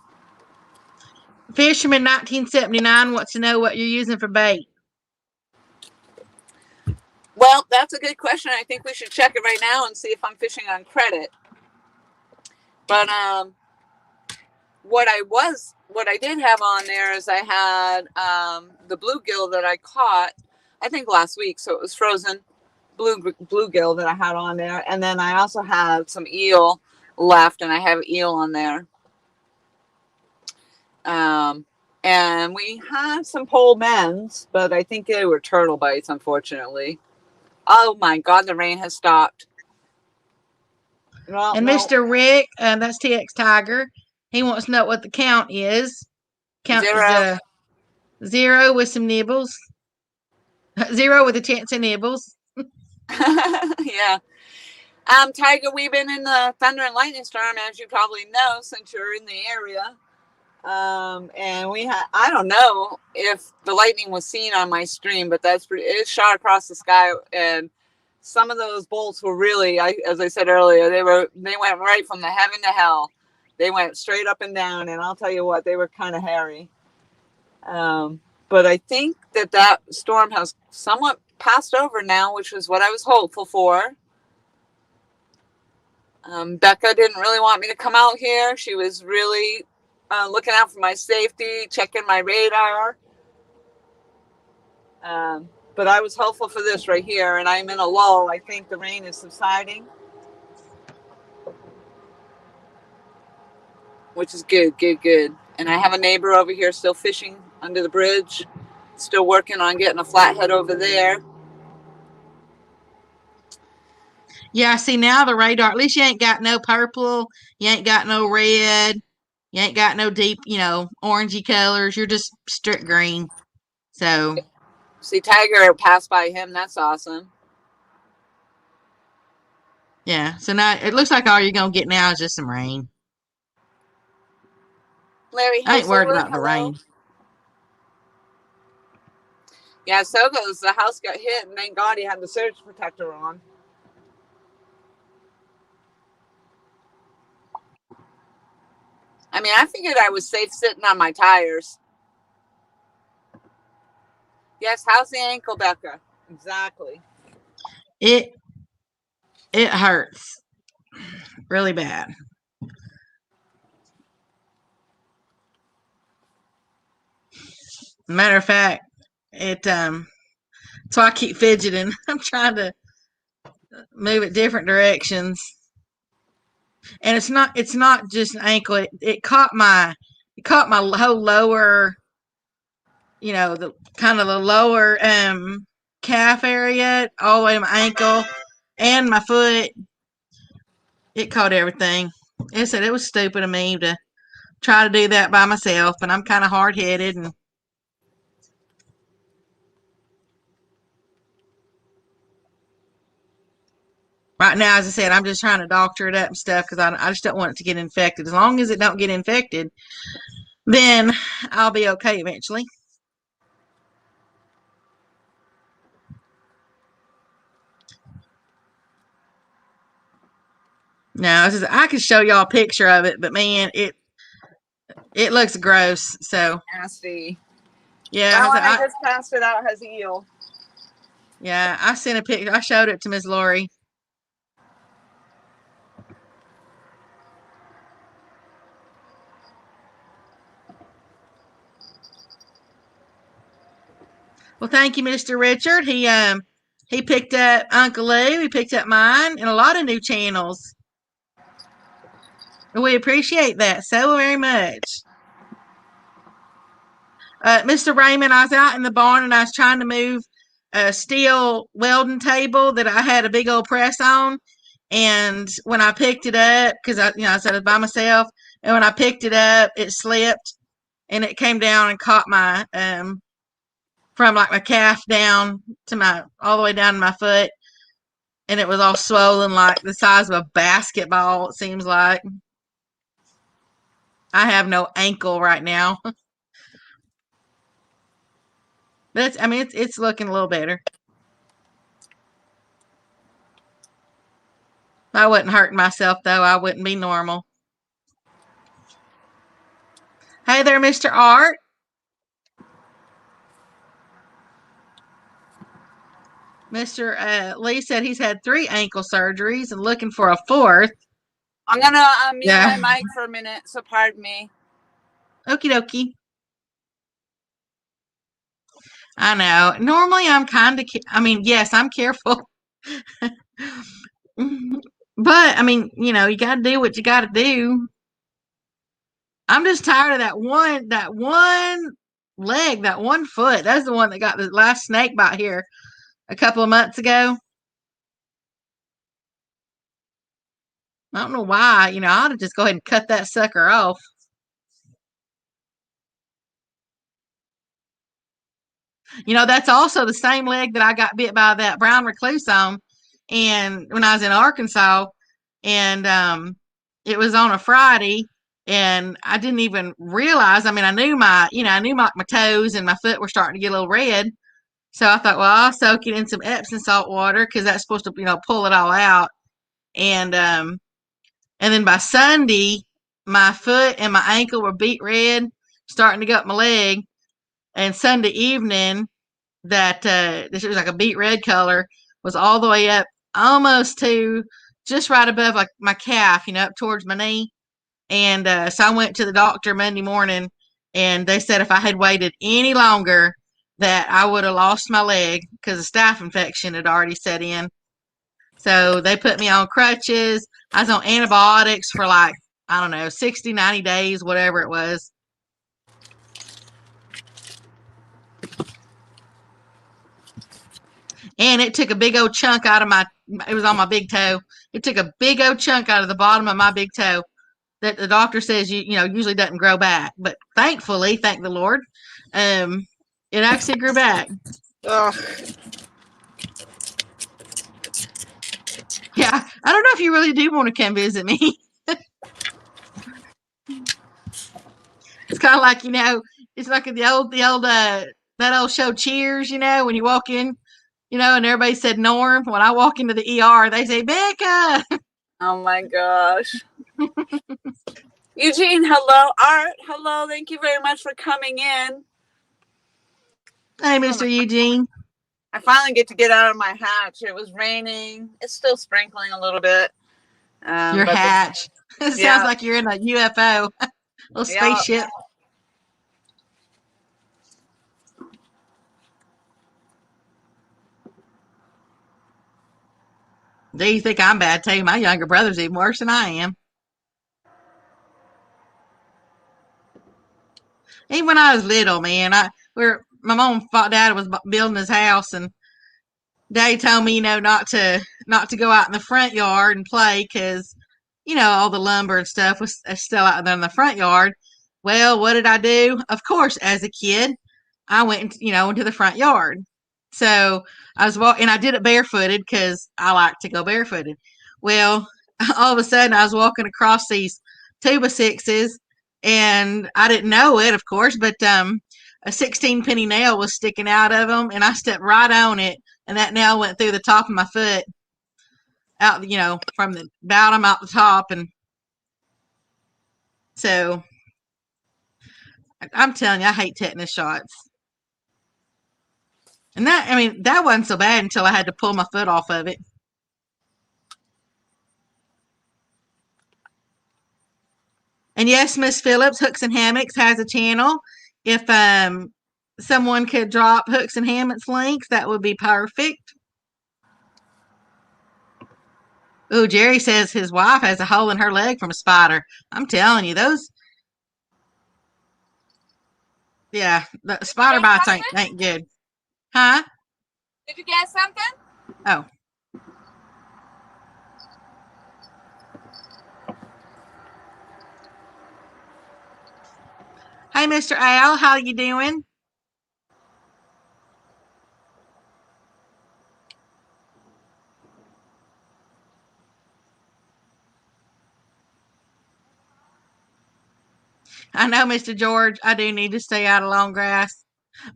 Fisherman 1979 wants to know what you're using for bait. Well, that's a good question. I think we should check it right now and see if I'm fishing on credit. But what I did have on there is I had the bluegill that I caught, I think last week, so it was frozen bluegill that I had on there, and then I also had some eel left, and I have eel on there. And we had some pole bends, but I think they were turtle bites, unfortunately. Oh my God, the rain has stopped. Well, And no. Mr. Rick, that's TX Tiger. He wants to know what the count is. Count 0. is 0 with some nibbles. 0 with a chance of nibbles. Yeah. Tiger, we've been in the thunder and lightning storm, as you probably know, since you're in the area. And we had, I don't know if the lightning was seen on my stream, but it shot across the sky, and some of those bolts were really, as I said earlier, they went right from the heaven to hell. They went straight up and down, and I'll tell you what, they were kind of hairy. But I think that storm has somewhat passed over now, which was what I was hopeful for. Becca didn't really want me to come out here. She was really looking out for my safety, checking my radar. But I was hopeful for this right here, and I'm in a lull. I think the rain is subsiding, which is good, good, good. And I have a neighbor over here still fishing under the bridge, still working on getting a flathead over there. Yeah, see now the radar, at least you ain't got no purple, you ain't got no red, you ain't got no deep, orangey colors. You're just strict green. So See, Tiger passed by him. That's awesome. yeah, so now it looks like all you're gonna get now is just some rain. Larry, I ain't worried about the rain. Yeah, so goes. The house got hit, and thank God he had the surge protector on. mean, I figured I was safe sitting on my tires. Yes, how's the ankle, Becca? Exactly. It hurts really bad. Matter of fact, so I keep fidgeting. I'm trying to move it different directions. And it's not just an ankle. It caught my whole lower, the kind of the lower calf area, all the way to my ankle and my foot. It caught everything. It said it was stupid of me to try to do that by myself, and I'm kind of hard headed. And right now, as I said, I'm just trying to doctor it up and stuff because I just don't want it to get infected. As long as it don't get infected, then I'll be okay eventually. No, I can show y'all a picture of it, but man, it looks gross. So Nasty. yeah, That one I just passed it out has eel. Yeah, I sent a picture. I showed it to Miss Lori. Well, thank you, Mr. Richard. He picked up Uncle Lou. He picked up mine and a lot of new channels. We appreciate that so very much. Mr. Raymond, I was out in the barn and I was trying to move a steel welding table that I had a big old press on. And when I picked it up, because I said I was by myself, and when I picked it up, it slipped and it came down and caught my from like my calf down to all the way down to my foot, and it was all swollen like the size of a basketball. It seems like I have no ankle right now. But it's looking a little better. If I wasn't hurting myself though, I wouldn't be normal. Hey there, Mr. Art. Mr. Lee said he's had 3 ankle surgeries and looking for a 4th. I'm gonna mute my mic for a minute, so pardon me. Okie dokie. I know. Normally I'm kind of, yes, I'm careful. But, you got to do what you got to do. I'm just tired of that one leg, that one foot. That's the one that got the last snake bite here a couple of months ago. I don't know why. I ought to just go ahead and cut that sucker off. That's also the same leg that I got bit by that brown recluse on, and when I was in Arkansas, and it was on a Friday, and I didn't even realize. I knew my toes and my foot were starting to get a little red, so I thought, well, I'll soak it in some Epsom salt water because that's supposed to, pull it all out, and then by Sunday, my foot and my ankle were beet red, starting to go up my leg, and Sunday evening, that this was like a beet red color, was all the way up almost to just right above like my calf, up towards my knee. And so I went to the doctor Monday morning, and they said if I had waited any longer that I would have lost my leg because a staph infection had already set in. So they put me on crutches. I was on antibiotics for like, I don't know, 60, 90 days, whatever it was. And it took a big old chunk out of it was on my big toe. It took a big old chunk out of the bottom of my big toe that the doctor says usually doesn't grow back. But thankfully, thank the Lord, it actually grew back. Ugh. Yeah, I don't know if you really do want to come visit me. It's kind of like, it's like the old that old show Cheers, when you walk in, and everybody said Norm. When I walk into the ER, they say Becca. Oh my gosh. Eugene, hello. Art, hello. Thank you very much for coming in. Hey, Mr. Eugene. I finally get out of my hatch. It was raining. It's still sprinkling a little bit. Your But hatch. It sounds like you're in a UFO, little yeah. spaceship. Do you think I'm bad? Tell you, my younger brother's even worse than I am. Even when I was little, man, my mom thought Dad was building his house, and Daddy told me, not to go out in the front yard and play because, all the lumber and stuff was still out there in the front yard. Well, what did I do? Of course, as a kid, I went, into the front yard. So I was walking, and I did it barefooted because I like to go barefooted. Well, all of a sudden, I was walking across these 2x6s, and I didn't know it, of course, but a 16-penny nail was sticking out of them, and I stepped right on it, and that nail went through the top of my foot, out, from the bottom out the top, and so I'm telling you, I hate tetanus shots. And that wasn't so bad until I had to pull my foot off of it. And yes, Miss Phillips, Hooks and Hammocks has a channel. If someone could drop Hooks and Hammocks links, that would be perfect. Oh, Jerry says his wife has a hole in her leg from a spider. I'm telling you, the spider bites ain't good. Huh? Did you get something? Oh. Hey, Mr. Al, how you doing? I know, Mr. George, I do need to stay out of long grass.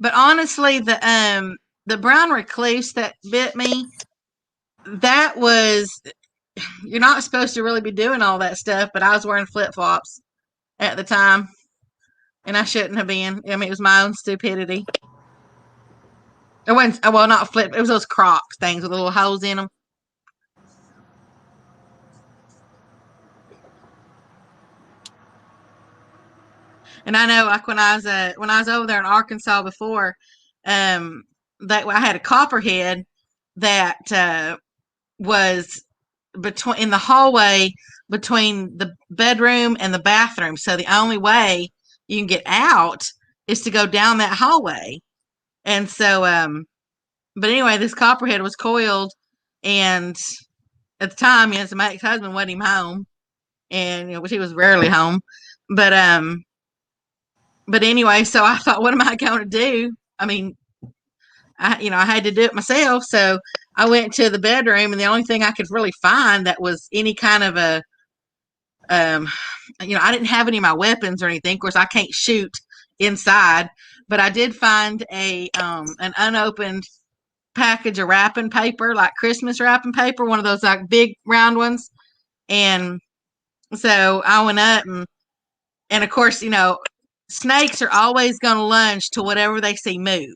But honestly, the brown recluse that bit me, that was, you're not supposed to really be doing all that stuff, but I was wearing flip-flops at the time, and I shouldn't have been. It was my own stupidity. It wasn't, well, not flip, it was those Crocs things with little holes in them. And I know, like when I was over there in Arkansas before, that I had a copperhead that was in the hallway between the bedroom and the bathroom. So the only way you can get out is to go down that hallway. And so, but anyway, this copperhead was coiled, and at the time, yes, my ex-husband wasn't even home, and which he was rarely home. But anyway, so I thought, what am I going to do? I had to do it myself. So I went to the bedroom, and the only thing I could really find that was any kind of I didn't have any of my weapons or anything. Of course, I can't shoot inside, but I did find an unopened package of wrapping paper, like Christmas wrapping paper, one of those like big round ones. And so I went up, and of course, snakes are always going to lunge to whatever they see move.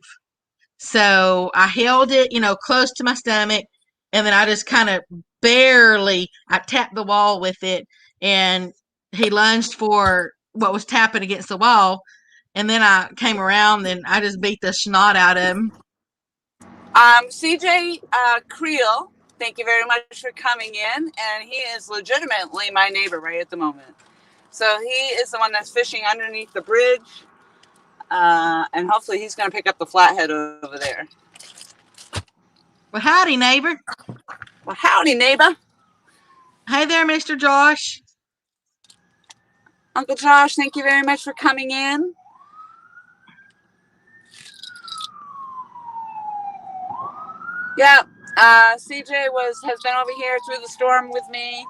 So I held it, close to my stomach, and then I just kind of I tapped the wall with it, and he lunged for what was tapping against the wall, and then I came around and I just beat the snot out of him. CJ Creel, thank you very much for coming in, and he is legitimately my neighbor right at the moment. So he is the one that's fishing underneath the bridge, and hopefully he's going to pick up the flathead over there. Well, howdy, neighbor. Well, howdy, neighbor. Hey there, Mr. Josh. Uncle Josh, thank you very much for coming in. Yeah, CJ has been over here through the storm with me,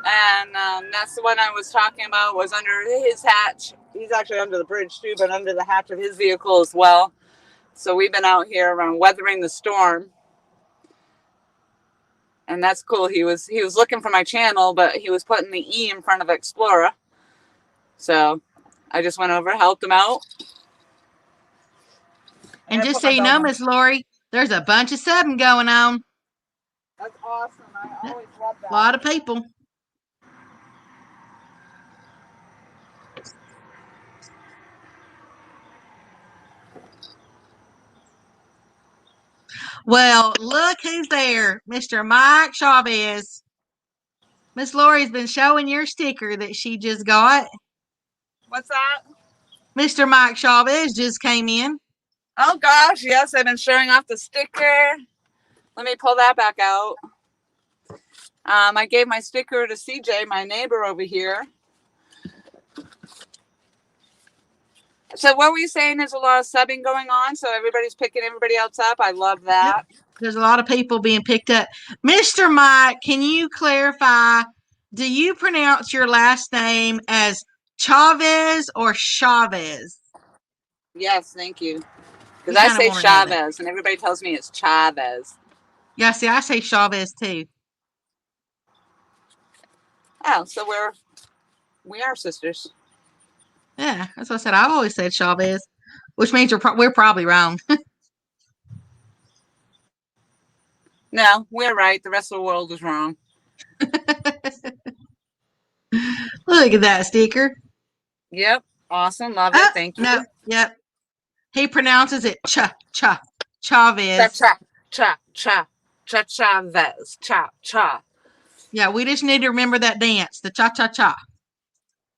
and that's the one I was talking about, was under his hatch. He's actually under the bridge too, but under the hatch of his vehicle as well. So we've been out here weathering the storm, and that's cool. He was looking for my channel, but he was putting the E in front of Xplora. So I just went over, helped him out. And I just put so my you belt know, on. Miss Lori, there's a bunch of subbing going on. That's awesome. I always love that. A lot of people. Well, look who's there. Mr. Mike Chavez. Miss Lori's been showing your sticker that she just got. What's that? Mr. Mike Chavez just came in. Oh gosh, yes, I've been showing off the sticker. Let me pull that back out. I gave my sticker to CJ, my neighbor over here. So what were you saying? There's a lot of subbing going on, so everybody's picking everybody else up. I love that. Yep. There's a lot of people being picked up. Mr. Mike, can you clarify? Do you pronounce your last name as Chavez or Chavez? Yes, thank you. Because We I kind of say want to know that. Chavez, and everybody tells me it's Chavez. Yeah, see, I say Chavez too. Oh, so we are sisters. Yeah, that's what I said. I've always said Chavez, which means we're probably wrong. No, we're right. The rest of the world is wrong. Look at that sticker. Yep. Awesome. Love Oh, it. Thank you. no, yep. He pronounces it Cha Chavez. cha cha cha cha Chavez. Cha cha. Yeah, we just need to remember that dance, the cha cha cha.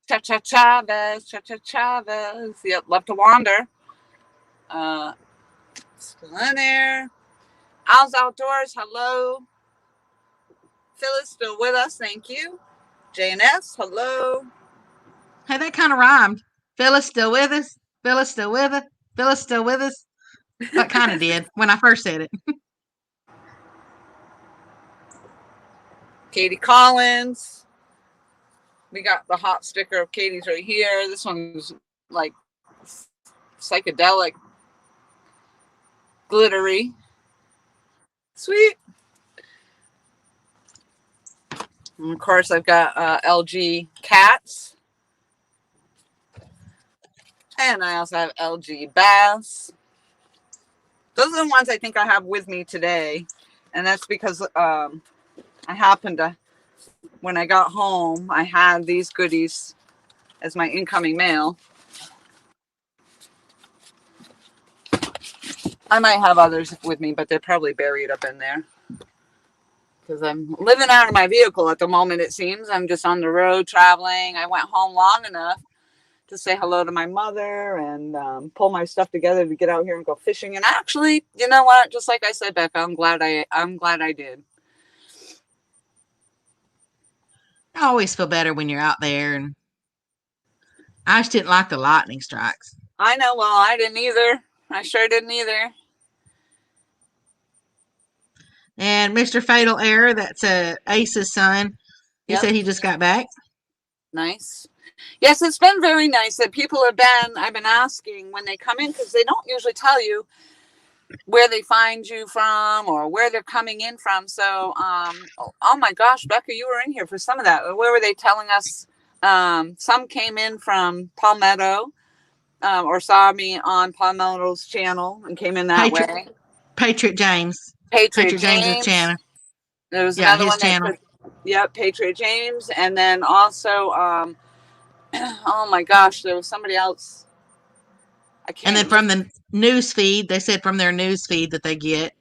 Cha cha Chavez. Cha cha Chavez. Yep. Love to wander. Still in there. Owls Outdoors. Hello. Phyllis still with us. Thank you. JNS. Hello. Hey, that kind of rhymed. Phyllis still with us. Phyllis still with us. Phyllis still with us. That kind of did when I first said it. Katie Collins. We got the hot sticker of Katie's right here. This one's like psychedelic, glittery. Sweet. And of course, I've got LG cats. And I also have LG bass. Those are the ones I think I have with me today. And that's because I happened to, when I got home, I had these goodies as my incoming mail. I might have others with me, but they're probably buried up in there. Because I'm living out of my vehicle at the moment, it seems. I'm just on the road traveling. I went home long enough to say hello to my mother and pull my stuff together to get out here and go fishing. And actually, you know what? Just like I said, Becca, I'm glad I did. I always feel better when you're out there, and I just didn't like the lightning strikes. I know. Well, I didn't either. I sure didn't either. And Mr. Fatal Error, that's Ace's son. He Yep. said he just got back. Nice. Yes, it's been very nice that people have been, I've been asking when they come in, because they don't usually tell you where they find you from or where they're coming in from. So, oh my gosh, Becca, you were in here for some of that. Where were they telling us? Some came in from Palmetto or saw me on Palmetto's channel and came in that way. Patriot James. Patriot James's James. channel. There was Yeah, another his one channel. Yep, Patriot James. And then also, oh my gosh, there was somebody else. I can't. And then from the news feed, they said from their news feed that they get.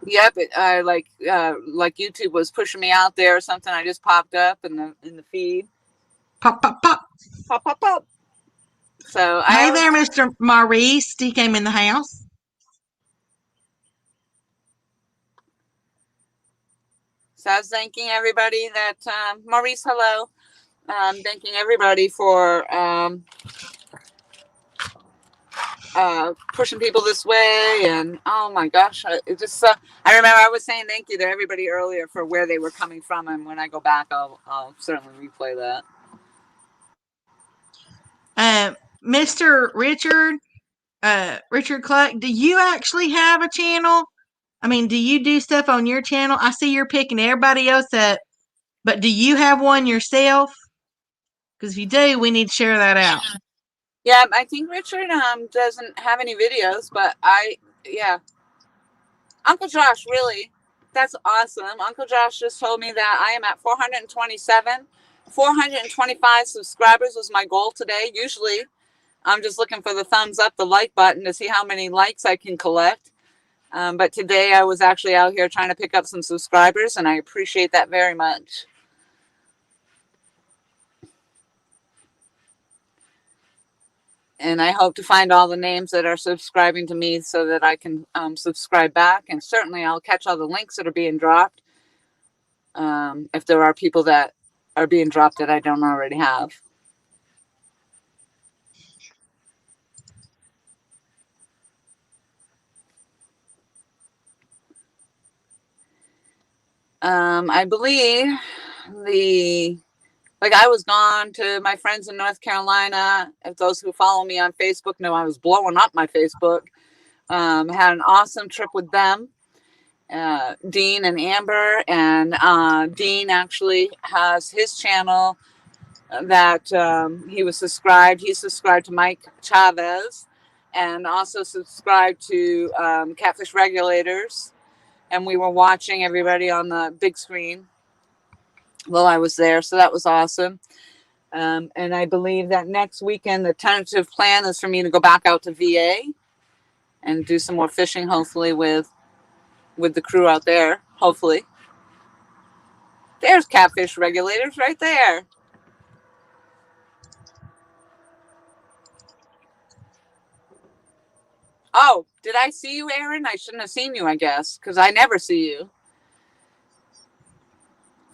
Yep, like YouTube was pushing me out there or something. I just popped up in the feed. Pop, pop, pop. Pop, pop, pop. So hey there, Mr. Maurice. He came in the house. So I was thanking everybody that Maurice, hello. Thanking everybody for pushing people this way, and oh my gosh, it just I remember I was saying thank you to everybody earlier for where they were coming from, and when I go back, I'll certainly replay that. Mr. Richard Cluck, do you actually have a channel? I mean, do you do stuff on your channel? I see you're picking everybody else up, but do you have one yourself? Because if you do, we need to share that out. Yeah, I think Richard doesn't have any videos, but yeah. Uncle Josh, really, that's awesome. Uncle Josh just told me that I am at 427. 425 subscribers was my goal today. Usually, I'm just looking for the thumbs up, the like button to see how many likes I can collect. But today I was actually out here trying to pick up some subscribers, and I appreciate that very much. And I hope to find all the names that are subscribing to me so that I can subscribe back. And certainly I'll catch all the links that are being dropped. If there are people that are being dropped that I don't already have. I believe I was gone to my friends in North Carolina. If those who follow me on Facebook know I was blowing up my Facebook. Had an awesome trip with them. Dean and Amber, and Dean actually has his channel that he's subscribed to Mike Chavez, and also subscribed to Catfish Regulators, and we were watching everybody on the big screen while I was there, so that was awesome. And I believe that next weekend the tentative plan is for me to go back out to VA and do some more fishing, hopefully with the crew out there, hopefully. There's Catfish Regulators right there. Oh, did I see you, Aaron? I shouldn't have seen you, I guess, because I never see you.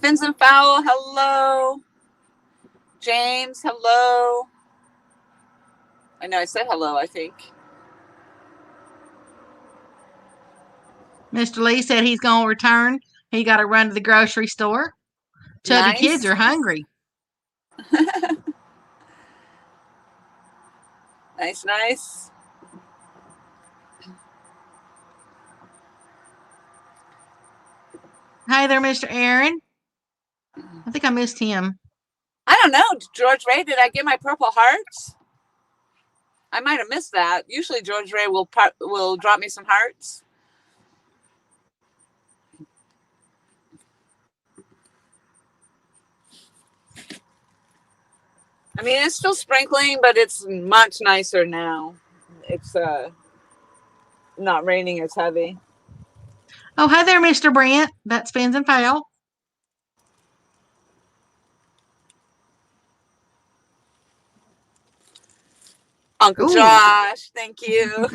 Fins and Fowl, hello. James, hello. I know I said hello, I think. Mr. Lee said he's going to return. He got to run to the grocery store. Chubby Nice. kids are hungry. Nice, nice. Hi there, Mr. Aaron. I think I missed him. I don't know, George Ray, did I get my purple hearts? I might have missed that. Usually George Ray will drop me some hearts. I mean, it's still sprinkling, but it's much nicer now. It's not raining as heavy. Oh, hi there, Mr. Brent. That's Fins and Fowl. Uncle Josh, thank you.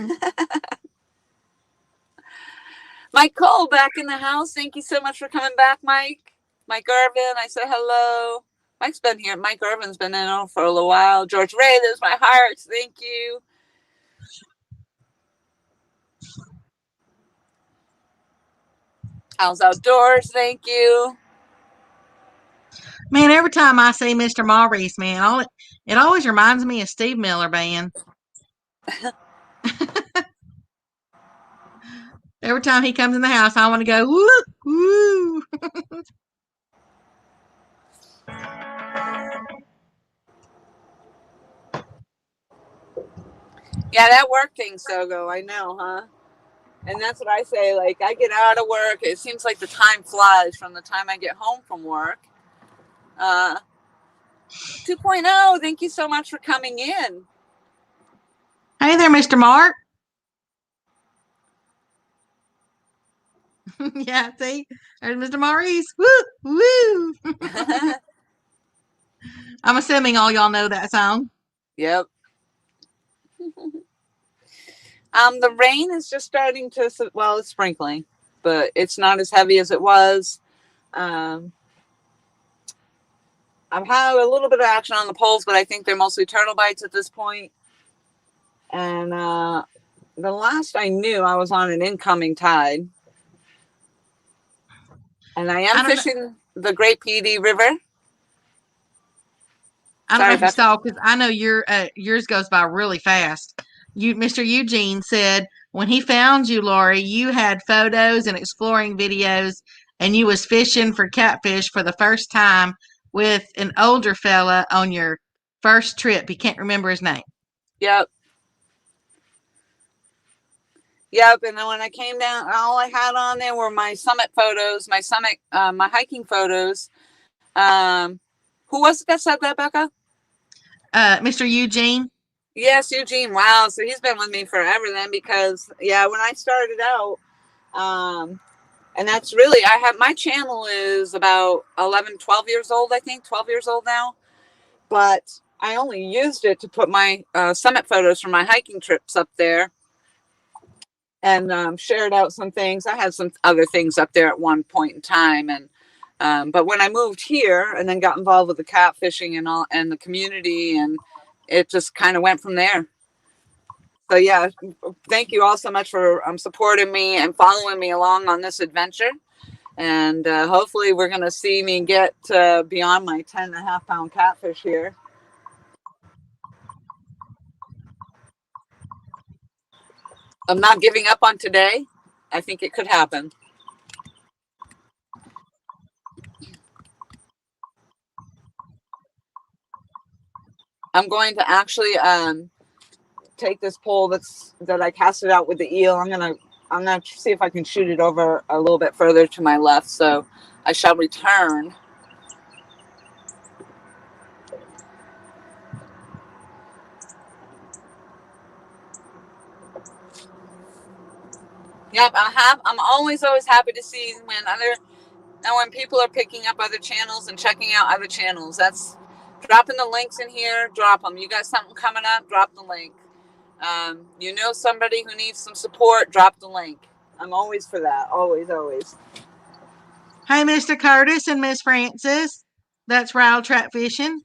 Mike Cole back in the house. Thank you so much for coming back, Mike. Mike Irvin, I said hello. Mike's been here. Mike Irvin's been in for a little while. George Ray, there's my hearts. Thank you. Al's Outdoors, thank you. Man, every time I see Mr. Maurice, man, it always reminds me of Steve Miller Band. Every time he comes in the house, I want to go, woo, woo. Yeah, that work thing, Sogo, I know, huh? And that's what I say. Like, I get out of work. It seems like the time flies from the time I get home from work. 2.0, thank you so much for coming in. Hey there, Mr. Mark. Yeah, see? There's Mr. Maurice. Woo, woo. I'm assuming all y'all know that song. Yep. The rain is just starting to, well, it's sprinkling, but it's not as heavy as it was. I've had a little bit of action on the poles, but I think they're mostly turtle bites at this point. And the last I knew, I was on an incoming tide. And I am fishing the Great PD River. I don't know if you saw, because I know yours goes by really fast. Mr. Eugene said when he found you, Lori, you had photos and exploring videos, and you was fishing for catfish for the first time with an older fella on your first trip. You can't remember his name. Yep. Yep. And then when I came down, all I had on there were my summit photos, my hiking photos. Who was it that said that, Becca? Mr. Eugene. Yes, Eugene. Wow. So he's been with me forever then, because yeah, when I started out, and that's really, my channel is about 11, 12 years old, I think 12 years old now, but I only used it to put my summit photos from my hiking trips up there, and shared out some things. I had some other things up there at one point in time, and but when I moved here and then got involved with the catfishing and all and the community, and it just kind of went from there. So yeah, thank you all so much for supporting me and following me along on this adventure. And hopefully we're going to see me get beyond my 10.5 pound catfish here. I'm not giving up on today. I think it could happen. I'm going to actually take this pole that I casted out with the eel. I'm gonna see if I can shoot it over a little bit further to my left. So I shall return. Yep, I'm always happy to see when people are picking up other channels and checking out other channels. That's dropping the links in here. Drop them. You got something coming up? Drop the link. You know somebody who needs some support? Drop the link. I'm always for that. Always, always. Hey, Mr. Curtis and Miss Francis. That's Rile Trap Fishing.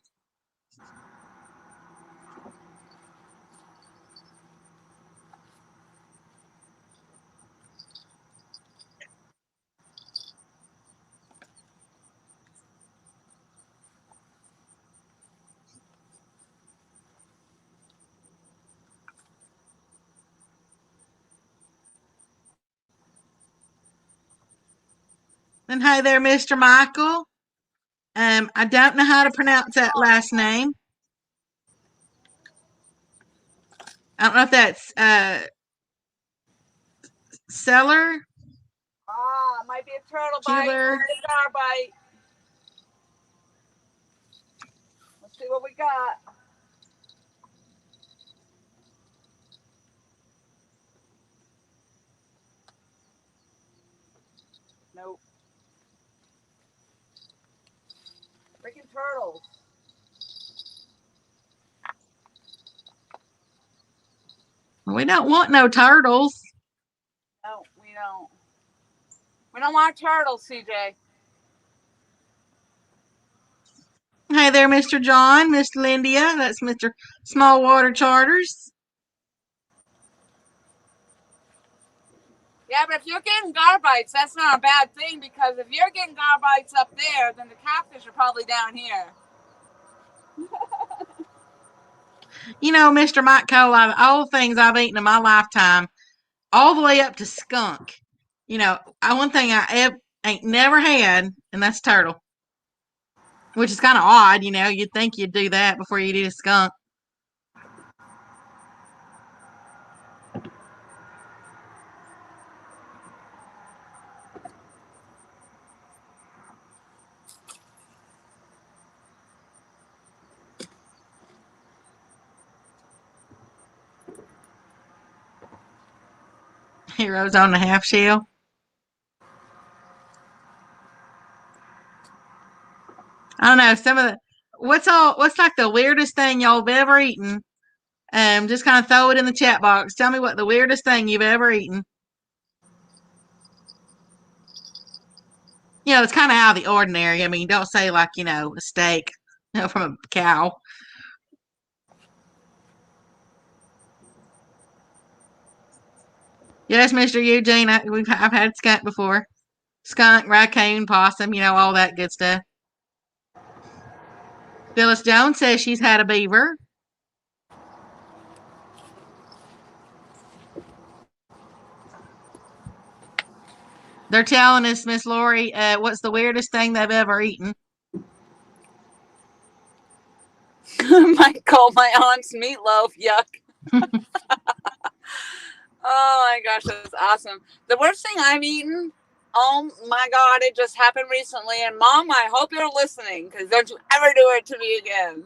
And hey there, Mr. Michael. I don't know how to pronounce that last name. I don't know if that's Seller. Might be a turtle Keeler. bite. A star bite. Let's see what we got. Nope. Freaking turtles. We don't want no turtles. No, we don't. We don't want turtles, CJ. Hey there, Mr. John, Miss Lindia. That's Mr. Small Water Charters. Yeah, but if you're getting gar bites, that's not a bad thing, because if you're getting gar bites up there, then the catfish are probably down here. You know, Mr. Mike Cole, all the things I've eaten in my lifetime, all the way up to skunk. You know, one thing I ain't never had, and that's turtle. Which is kind of odd, you know. You'd think you'd do that before you'd eat a skunk. Heroes on the half shell. I don't know, some of the what's like the weirdest thing y'all have ever eaten? Just kind of throw it in the chat box. Tell me what the weirdest thing you've ever eaten. You know, it's kind of out of the ordinary. I mean, don't say like, you know, a steak, you know, from a cow. Yes, Mr. Eugene, I've had skunk before. Skunk, raccoon, possum, you know, all that good stuff. Phyllis Jones says she's had a beaver. They're telling us, Miss Lori, what's the weirdest thing they've ever eaten? Might call my aunt's meatloaf. Yuck. Oh my gosh, that's awesome. The worst thing I've eaten, oh my God, it just happened recently. And Mom, I hope you're listening, because don't you ever do it to me again.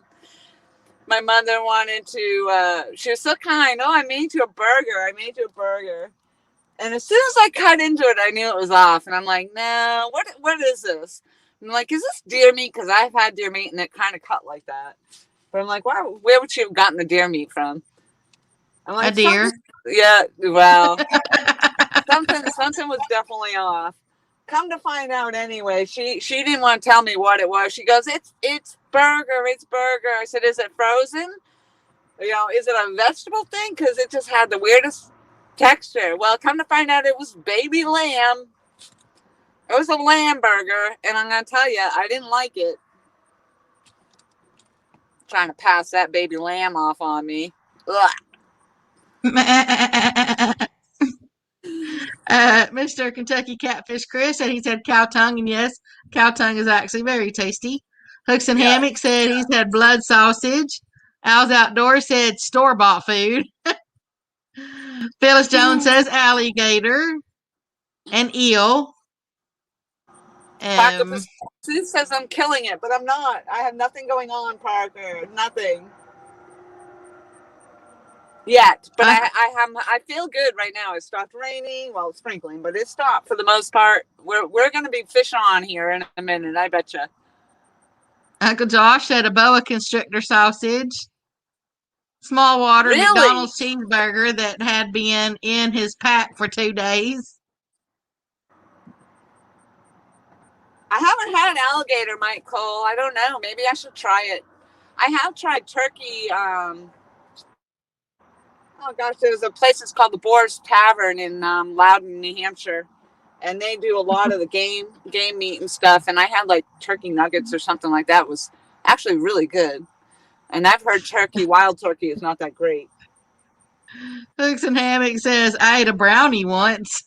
My mother wanted to, she was so kind. Oh, I made you a burger. I made you a burger. And as soon as I cut into it, I knew it was off. And I'm like, no, what is this? I'm like, is this deer meat? Because I've had deer meat and it kind of cut like that. But I'm like, where would she have gotten the deer meat from? I'm A like, deer. yeah, well, something was definitely off. Come to find out anyway, she didn't want to tell me what it was. She goes, it's burger, it's burger. I said, is it frozen? Is it a vegetable thing? Because it just had the weirdest texture. Well, come to find out, it was baby lamb. It was a lamb burger, and I'm gonna tell you, I didn't like it. Trying to pass that baby lamb off on me. Ugh. Mr. Kentucky Catfish Chris said he's had cow tongue, and yes, cow tongue is actually very tasty. Hooks and Yeah. Hammock said he's had blood sausage. Owls Outdoors said store-bought food. Phyllis Jones says alligator and eel. Parker Pursuit says I'm killing it, but I'm not. I have nothing going on, Parker. Nothing. Yet. But I feel good right now. It stopped raining. Well, it's sprinkling, but it stopped for the most part. We're gonna be fishing on here in a minute, I betcha. Uncle Josh said a boa constrictor sausage. Small water Really? McDonald's cheeseburger that had been in his pack for 2 days. I haven't had an alligator, Mike Cole. I don't know. Maybe I should try it. I have tried turkey. Oh gosh, there's a place that's called the Boar's Tavern in Loudon, New Hampshire, and they do a lot of the game meat and stuff. And I had like turkey nuggets or something like that. It was actually really good. And I've heard wild turkey is not that great. Hooks and Hammock says I ate a brownie once.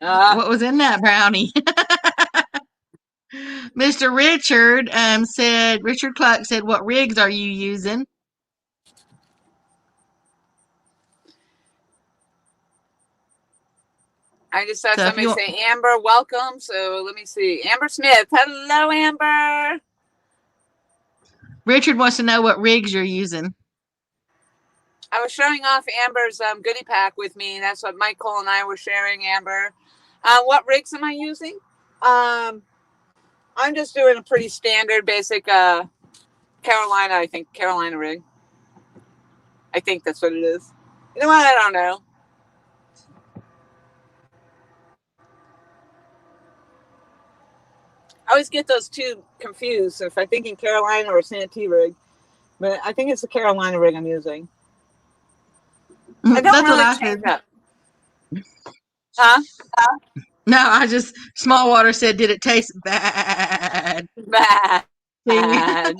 What was in that brownie? Mr. Richard Richard Cluck said, what rigs are you using? I just saw somebody say, Amber, welcome. So let me see. Amber Smith. Hello, Amber. Richard wants to know what rigs you're using. I was showing off Amber's goodie pack with me. That's what Michael and I were sharing, Amber. What rigs am I using? I'm just doing a pretty standard, basic Carolina rig. I think that's what it is. You know what? I don't know. I always get those two confused if I'm thinking Carolina or Santee rig. But I think it's the Carolina rig I'm using. I don't really change up. Huh? No, Small Water said, did it taste bad? Bad. Yeah,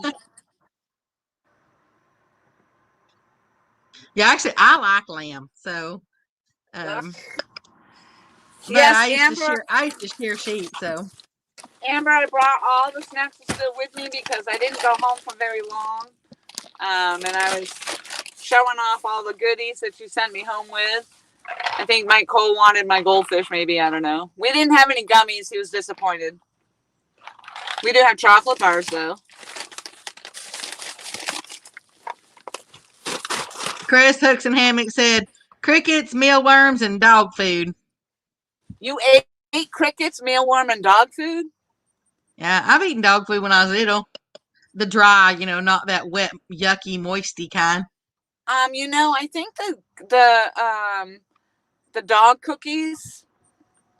actually, I like lamb. So, yes, I used to shear sheep. So, Amber, I brought all the snacks still with me because I didn't go home for very long, and I was showing off all the goodies that you sent me home with. I think Mike Cole wanted my goldfish, maybe. I don't know. We didn't have any gummies. He was disappointed. We do have chocolate bars, though. Chris Hooks and Hammock said, crickets, mealworms, and dog food. You ate crickets, mealworm, and dog food? Yeah, I've eaten dog food when I was little. The dry, not that wet, yucky, moisty kind. I think the dog cookies,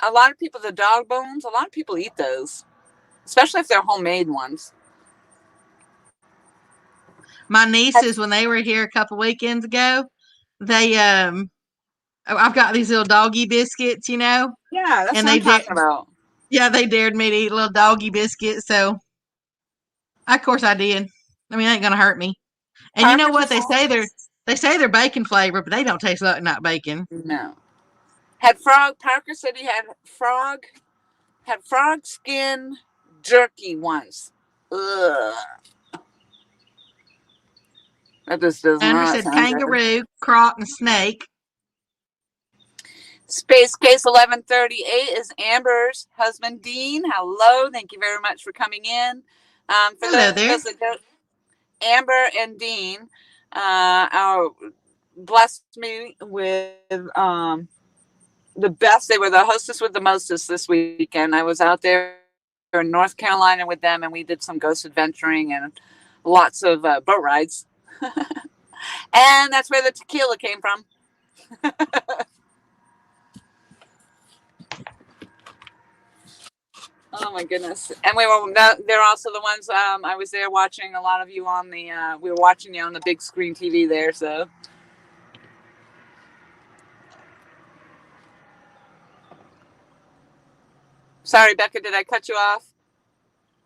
a lot of people, the dog bones, a lot of people eat those, especially if they're homemade ones. My nieces, when they were here a couple weekends ago, they I've got these little doggy biscuits, Yeah, that's what I'm talking about. Yeah, they dared me to eat little doggy biscuits, so of course I did. I mean, it ain't gonna hurt me. And you know what? They say they're bacon flavor, but they don't taste like not bacon. No. Parker said he had frog skin jerky once. Ugh. That just does Amber not said sound good. kangaroo, croc, and snake. Space Case 1138 is Amber's husband, Dean. Hello. Thank you very much for coming in. For Hello there. those that don't, Amber and Dean blessed me with the best. They were the hostess with the mostest this weekend. I was out there in North Carolina with them, and we did some ghost adventuring and lots of boat rides. And that's where the tequila came from. Oh my goodness! And they're also the ones I was there watching. A lot of you on the we were watching you on the big screen TV there. So sorry, Becca, did I cut you off?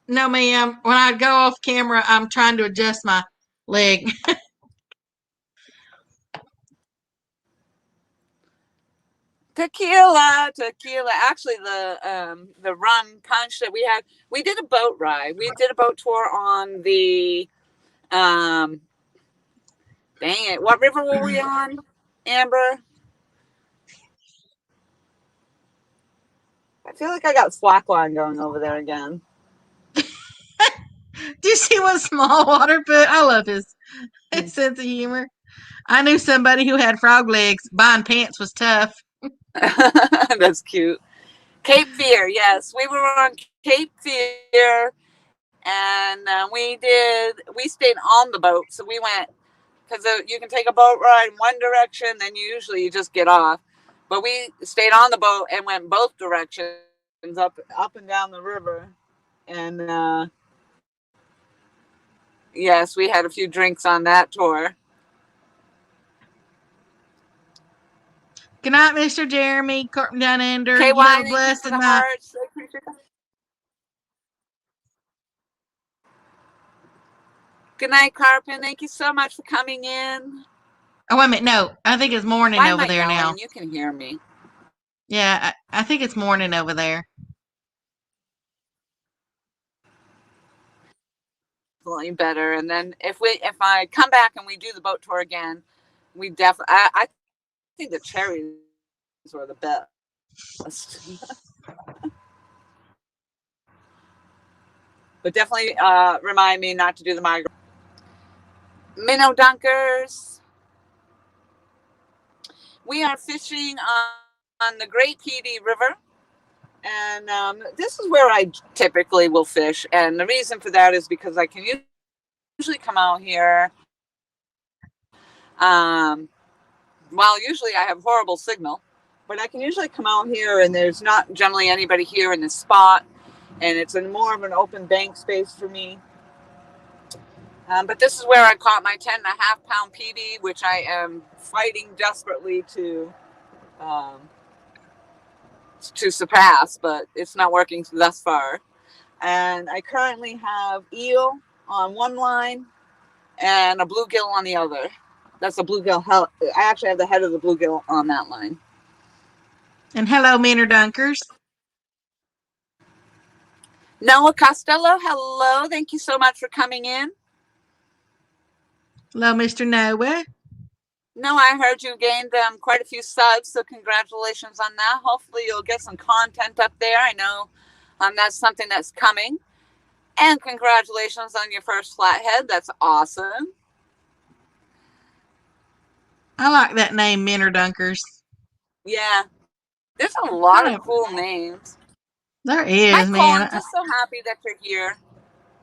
No, ma'am. When I go off camera, I'm trying to adjust my leg. Tequila. Actually, the rum punch that we did a boat ride. We did a boat tour on the dang it, what river were we on, Amber? I feel like I got slackline going over there again. Do you see what small water put? I love his sense of humor. I knew somebody who had frog legs. Buying pants was tough. That's cute. Cape Fear, yes, we were on Cape Fear, and we stayed on the boat, so we went because you can take a boat ride in one direction, then you just get off, but we stayed on the boat and went both directions, up and down the river, and yes, we had a few drinks on that tour. Good night, Mr. Jeremy, Courtney Down Under. KY, You have a thank you blessed for the night. hearts. Good night, Carpin. Thank you so much for coming in. Oh, wait a minute. No, I think it's morning Why am over I there yelling? now. You can hear me. Yeah, I think it's morning over there. Definitely better. And then if I come back and we do the boat tour again, we definitely. I think the cherries were the best. But definitely remind me not to do the migrant. Minnow dunkers. We are fishing on the Great Petey River. And this is where I typically will fish. And the reason for that is because I can usually come out here. Well, usually I have horrible signal, but I can usually come out here and there's not generally anybody here in this spot. And it's more of an open bank space for me. But this is where I caught my 10.5-pound PB, which I am fighting desperately to surpass, but it's not working thus far. And I currently have eel on one line and a bluegill on the other. That's a bluegill. I actually have the head of the bluegill on that line. And hello, Minnow Dunkers. Noah Costello, hello. Thank you so much for coming in. Hello, Mr. Noah. No, I heard you gained quite a few subs, so congratulations on that. Hopefully you'll get some content up there. I know that's something that's coming. And congratulations on your first flathead. That's awesome. I like that name, Minnow Dunkers. Yeah. There's a lot of cool names. There is, Michael, man. I'm just so happy that you're here.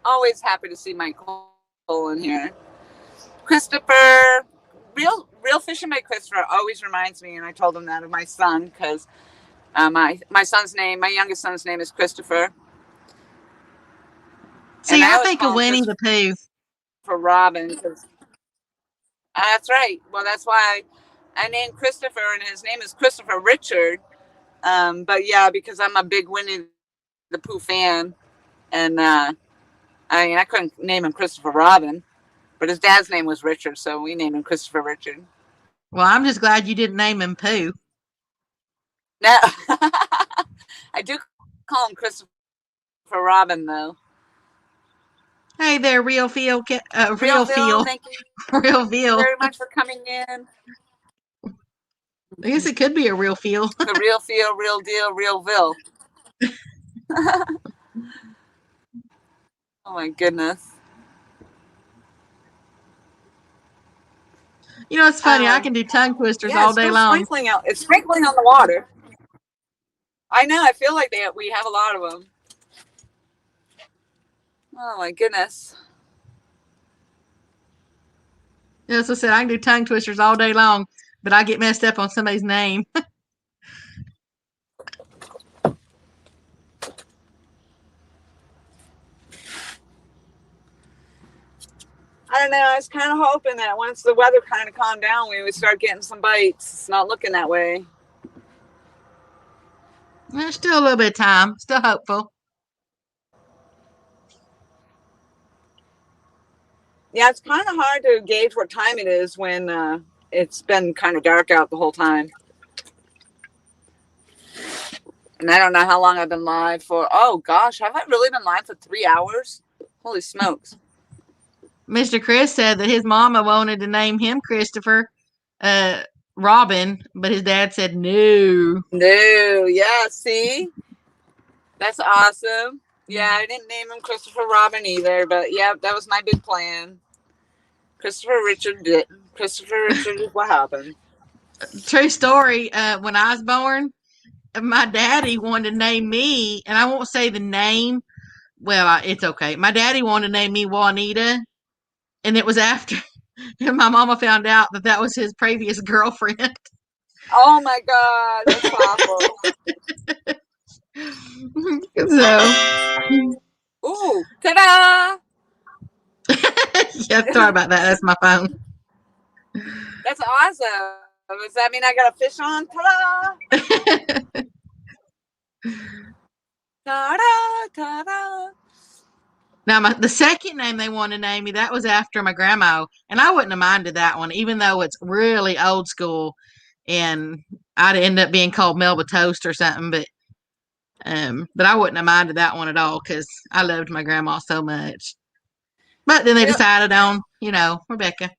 Always happy to see Michael in here. Christopher, real fishing by Christopher always reminds me, and I told him that, of my son, because my youngest son's name is Christopher. See, I think of Winnie the Pooh. For Robin, because that's right. Well, that's why I named Christopher, and his name is Christopher Richard. But yeah, because I'm a big Winnie the Pooh fan, and I couldn't name him Christopher Robin, but his dad's name was Richard, so we named him Christopher Richard. Well, I'm just glad you didn't name him Pooh. No, I do call him Christopher Robin, though. Hey there, real feel. Real Phil, thank you Real feel. very much for coming in. I guess it could be a real feel. The real feel, real deal, real Vil. Oh my goodness. You know, it's funny. I can do tongue twisters Yeah, all it's day still long. sprinkling out. It's sprinkling on the water. I know. I feel like we have a lot of them. Oh my goodness. As I said, I can do tongue twisters all day long, but I get messed up on somebody's name. I don't know. I was kind of hoping that once the weather kind of calmed down, we would start getting some bites. It's not looking that way. There's still a little bit of time. Still hopeful. Yeah, it's kind of hard to gauge what time it is when it's been kind of dark out the whole time. And I don't know how long I've been live for. Oh gosh, have I really been live for 3 hours? Holy smokes. Mr. Chris said that his mama wanted to name him Christopher Robin, but his dad said no. No, yeah, see? That's awesome. Yeah, I didn't name him Christopher Robin either, but yeah, that was my big plan. Christopher Richard did. Christopher Richard is what happened. True story. When I was born, my daddy wanted to name me, and I won't say the name. Well, it's okay. My daddy wanted to name me Juanita, and it was after my mama found out that was his previous girlfriend. Oh my God, that's awful. So, Ooh, ta-da! yeah, sorry about that. That's my phone. That's awesome. Does that mean I got a fish on? Ta-da! Ta-da, ta-da. Now, the second name they wanted to name me, that was after my grandma, and I wouldn't have minded that one, even though it's really old school, and I'd end up being called Melba Toast or something, but I wouldn't have minded that one at all because I loved my grandma so much. But then they decided on, Rebecca.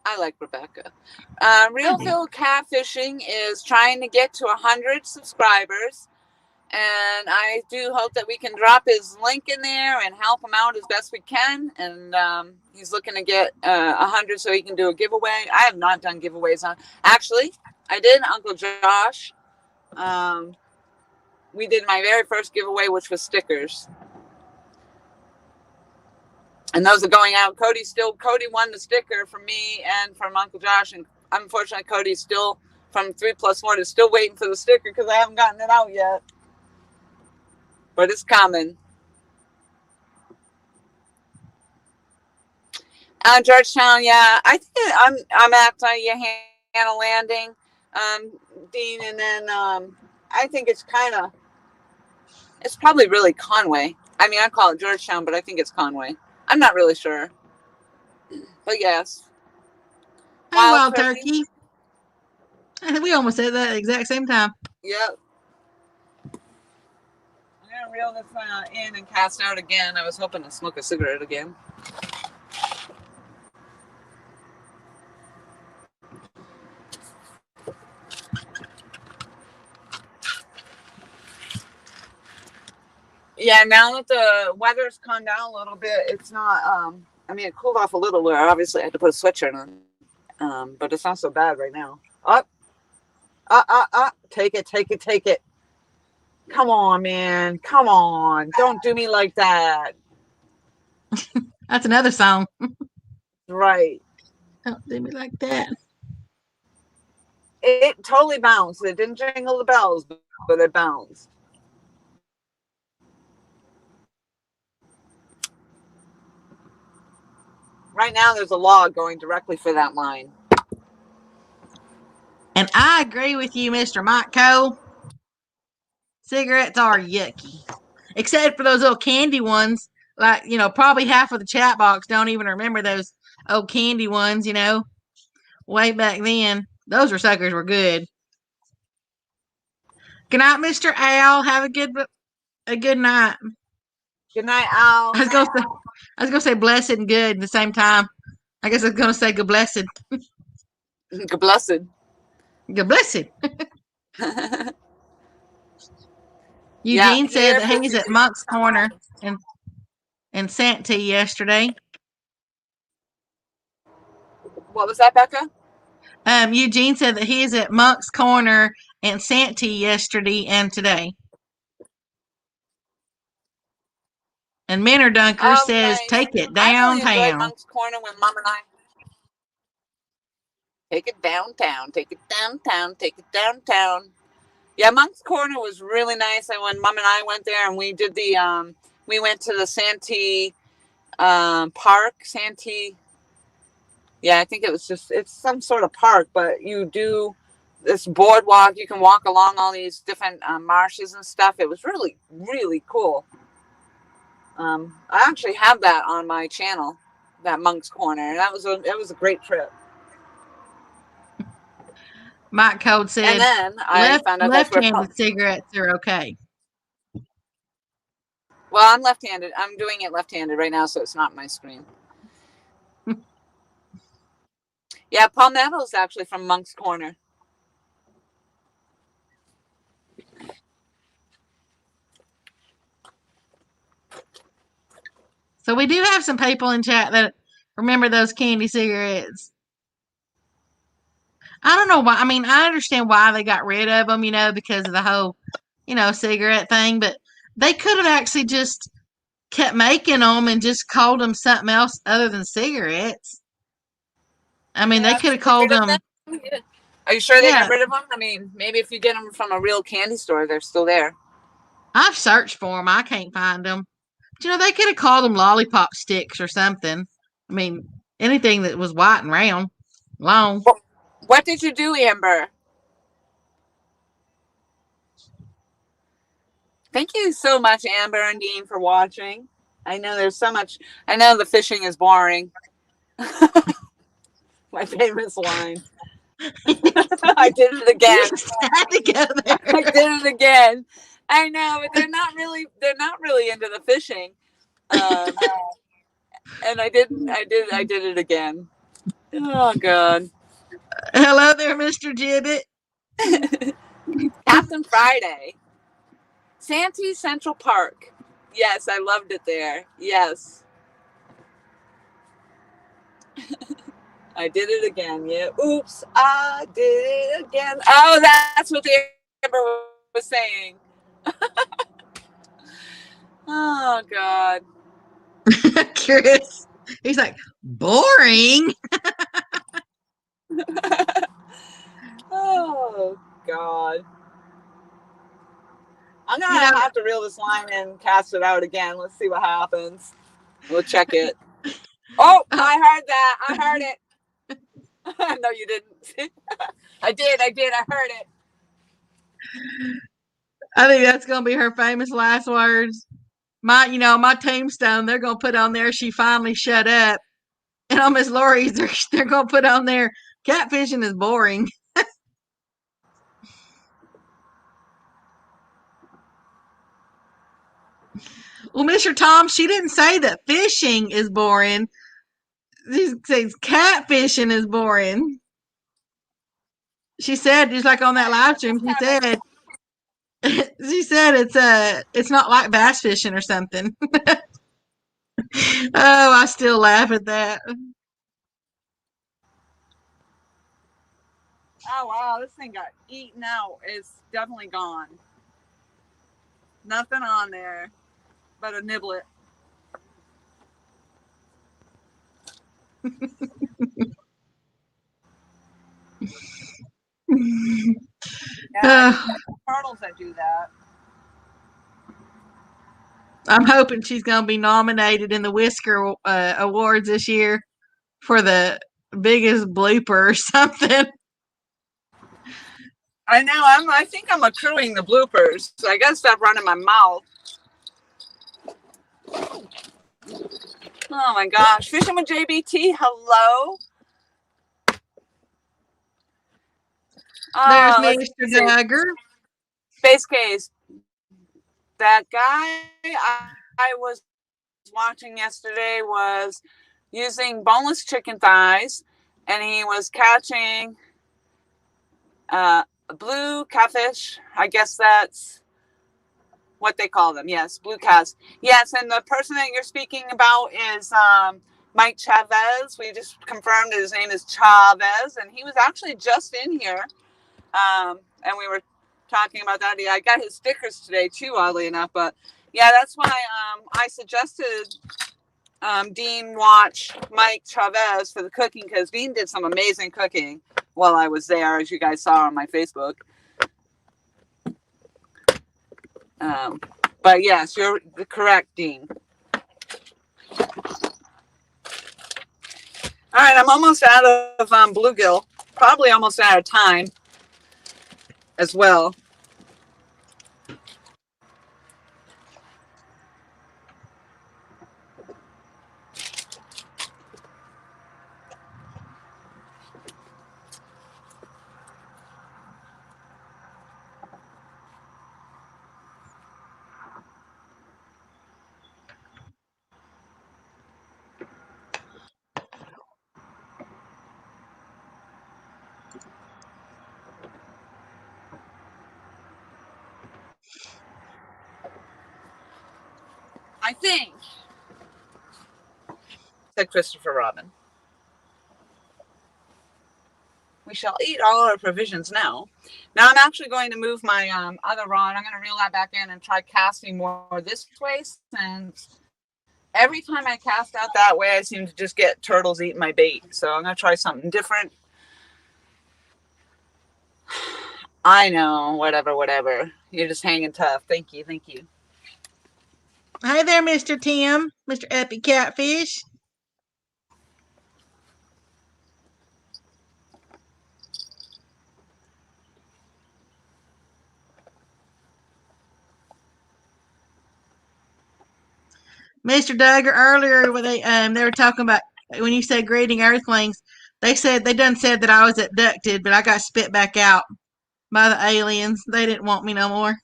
I like Rebecca. Real Phil Catfishing is trying to get to 100 subscribers. And I do hope that we can drop his link in there and help him out as best we can. And he's looking to get 100 so he can do a giveaway. I have not done giveaways on. Actually, I did Uncle Josh. We did my very first giveaway, which was stickers. And those are going out. Cody won the sticker from me and from Uncle Josh. And unfortunately, Cody's still from 3+1 is still waiting for the sticker because I haven't gotten it out yet. But it's coming. Georgetown, yeah. I think I'm at Hannah Landing, Dean, and then I think it's probably really Conway. I mean, I call it Georgetown, but I think it's Conway. I'm not really sure. But yes. Hey, Wild Turkey. We almost said that at the exact same time. Yep. I'm going to reel this in and cast out again. I was hoping to smoke a cigarette again. Yeah, now that the weather's calmed down a little bit, it's not, it cooled off a little where obviously I had to put a sweatshirt on. But it's not so bad right now. Take it. Come on, man. Come on. Don't do me like that. That's another song. Right. Don't do me like that. It totally bounced. It didn't jingle the bells, but it bounced. Right now, there's a log going directly for that line. And I agree with you, Mr. Mike Cole. Cigarettes are yucky. Except for those little candy ones. Like, probably half of the chat box don't even remember those old candy ones, way back then. Those suckers were good. Good night, Mr. Al. Have a good night. Good night, Al. I was going to say, I was gonna say blessed and good at the same time. I guess I was gonna say good blessed. Good blessed. Good blessed. Yeah, Eugene said here that he's at Monk's Corner in Santee yesterday. What was that, Becca? Eugene said that he's at Monk's Corner in Santee yesterday and today. And Minner Dunker Oh, says, nice. take it I really enjoyed downtown. Monk's Corner when Mom and I take it downtown, take it downtown, take it downtown. Yeah, Monk's Corner was really nice. And when Mom and I went there, and we did we went to the Santee park. Santee. Yeah, I think it's some sort of park, but you do this boardwalk. You can walk along all these different marshes and stuff. It was really, really cool. I actually have that on my channel, that Monk's Corner. And it was a great trip. Mike Code said, And then I found out that's where left-handed cigarettes are okay. Well, I'm left-handed. I'm doing it left-handed right now, so it's not my screen. Yeah, Palmetto is actually from Monk's Corner. So we do have some people in chat that remember those candy cigarettes. I don't know why. I mean, I understand why they got rid of them, because of the whole, cigarette thing. But they could have actually just kept making them and just called them something else other than cigarettes. I mean, they could have called them. Are you sure they Yeah. got rid of them? I mean, maybe if you get them from a real candy store, they're still there. I've searched for them. I can't find them. But, they could have called them lollipop sticks or something. I mean, anything that was white and round, long. What did you do, Amber? Thank you so much, Amber and Dean, for watching. I know there's so much. I know the fishing is boring. My famous line. I did it again. I did it again. I know, but they're not really into the fishing. And I did it again. Oh God. Hello there, Mr. Gibbet. Captain Friday. Santee Central Park. Yes, I loved it there. Yes. I did it again. Yeah. Oops, I did it again. Oh, that's what the Amber was saying. Oh God. Chris. He's like, boring. Oh God. I'm gonna have to reel this line in and cast it out again. Let's see what happens. We'll check it. Oh, I heard that. I heard it. No, you didn't. I did. I heard it. I think that's gonna be her famous last words. My tombstone, they're gonna put on there, she finally shut up. And on Miss Lori's, they're gonna put on there, catfishing is boring. Well, Mr. Tom, she didn't say that fishing is boring. She says catfishing is boring. She said, just like on that live stream, she said it's not like bass fishing or something. Oh, I still laugh at that. Oh wow, this thing got eaten out. It's definitely gone. Nothing on there but a niblet. Yeah, turtles that do that. I'm hoping she's going to be nominated in the Whisker Awards this year for the biggest blooper or something. I know. I think I'm accruing the bloopers, so I gotta stop running my mouth. Oh my gosh, fishing with JBT. Hello. There's Mr. Duggar. Space Case. That guy, I was watching yesterday was using boneless chicken thighs, and he was catching blue catfish. I guess that's what they call them. Yes, blue cats. Yes, and the person that you're speaking about is Mike Chavez. We just confirmed his name is Chavez, and he was actually just in here, and we were talking about that. Yeah, I got his stickers today too, oddly enough. But yeah, that's why I suggested Dean watch Mike Chavez for the cooking, because Dean did some amazing cooking while I was there, as you guys saw on my Facebook. But yes, you're correct, Dean. All right, I'm almost out of bluegill. Probably almost out of time as well. I think, said Christopher Robin. We shall eat all our provisions now. Now I'm actually going to move my other rod. I'm going to reel that back in and try casting more this way, since every time I cast out that way, I seem to just get turtles eating my bait. So I'm going to try something different. I know, whatever. You're just hanging tough. Thank you. Hi there, Mr. Tim, Mr. Epic Catfish. Mr. Duggar, earlier when they were talking about when you said greeting Earthlings, they said they done said that I was abducted, but I got spit back out by the aliens. They didn't want me no more.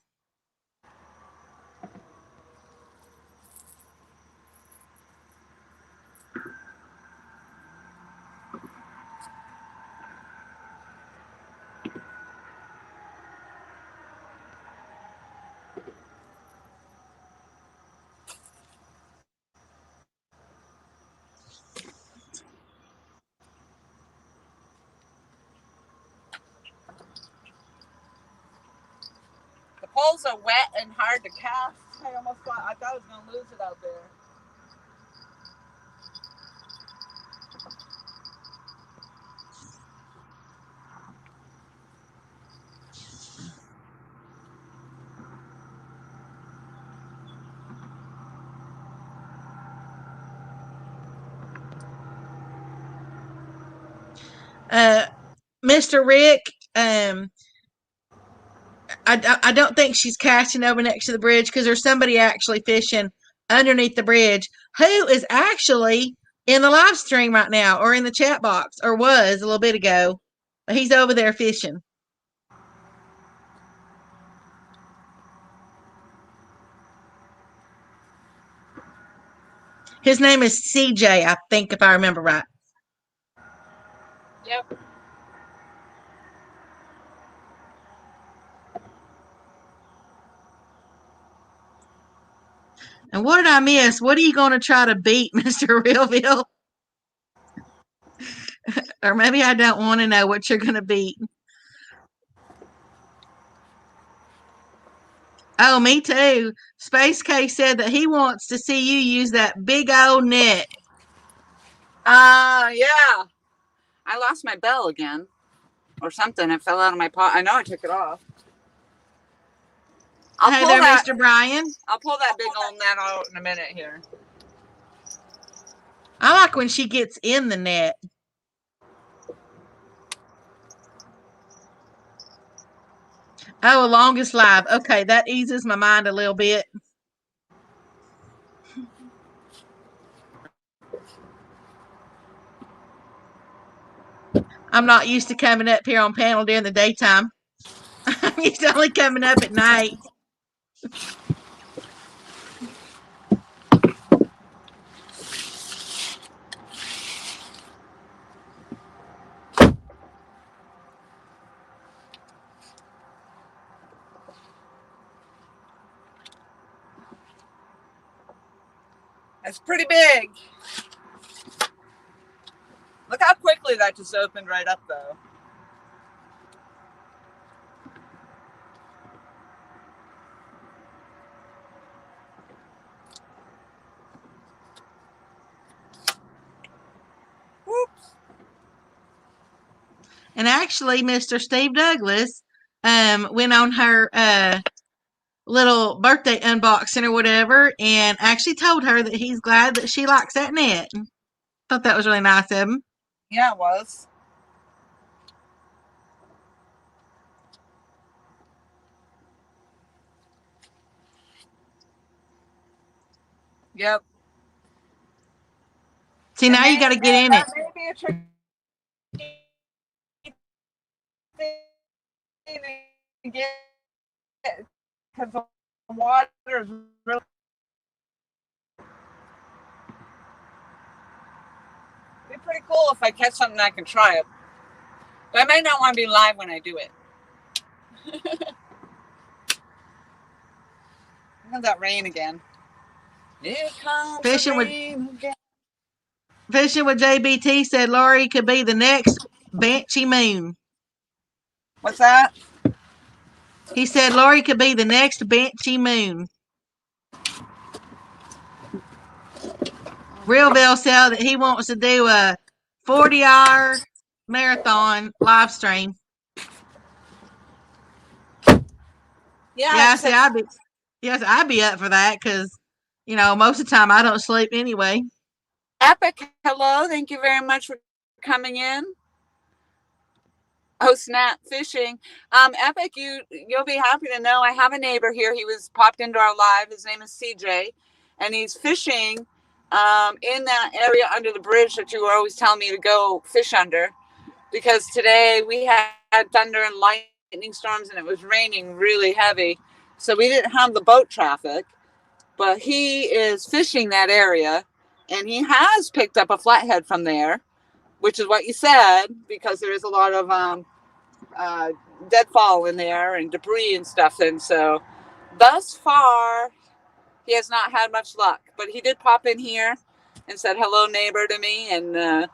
The poles are wet and hard to cast. I thought I was going to lose it out there. Mr. Rick, I don't think she's casting over next to the bridge because there's somebody actually fishing underneath the bridge who is actually in the live stream right now, or in the chat box, or was a little bit ago. He's over there fishing. His name is CJ, I think, if I remember right. Yep. And what did I miss? What are you going to try to beat, Mr. Realville? Or maybe I don't want to know what you're going to beat. Oh, me too. Space K said that he wants to see you use that big old net. Yeah. I lost my bell again. Or something. It fell out of my pot. I know I took it off. Hey there, Mr. Brian. I'll pull that big old net out in a minute here. I like when she gets in the net. Oh, longest live. Okay, that eases my mind a little bit. I'm not used to coming up here on panel during the daytime. I'm used to only coming up at night. It's pretty big. Look how quickly that just opened right up, though. Whoops. And actually, Mr. Steve Douglas went on her little birthday unboxing or whatever and actually told her that he's glad that she likes that net. Thought that was really nice of him. Yeah, it was. Yep. See, now you got to get in it. That may be a tricky thing to get because the water is really. It'd be pretty cool if I catch something I can try it. But I might not want to be live when I do it. Look at that rain again. Here comes Fishing the rain again. Fishing with JBT said Lori could be the next Banshee Moon. What's that? He said Lori could be the next Banshee Moon. Realville said that he wants to do a 40-hour marathon live stream. Yeah, see, I'd be up for that because, most of the time I don't sleep anyway. Epic, hello. Thank you very much for coming in. Oh, snap, fishing. Epic, you'll be happy to know I have a neighbor here. He was popped into our live. His name is CJ, and he's fishing in that area under the bridge that you were always telling me to go fish under, because today we had thunder and lightning storms and it was raining really heavy. So we didn't have the boat traffic, but he is fishing that area and he has picked up a flathead from there, which is what you said, because there is a lot of deadfall in there and debris and stuff. And so thus far, he has not had much luck, but he did pop in here and said hello neighbor to me. And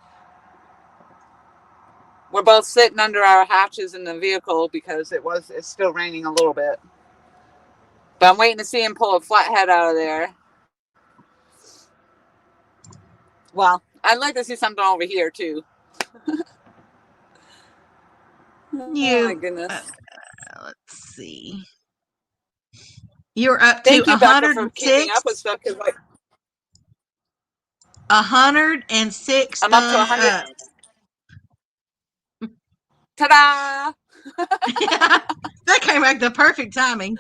we're both sitting under our hatches in the vehicle because it's still raining a little bit. But I'm waiting to see him pull a flathead out of there. Well, I'd like to see something over here too. Oh my goodness. Let's see. You're up to Thank you, Becca, for 106. keeping up with stuff. 106. I'm up to 100. Ta-da! Yeah, that came back the perfect timing.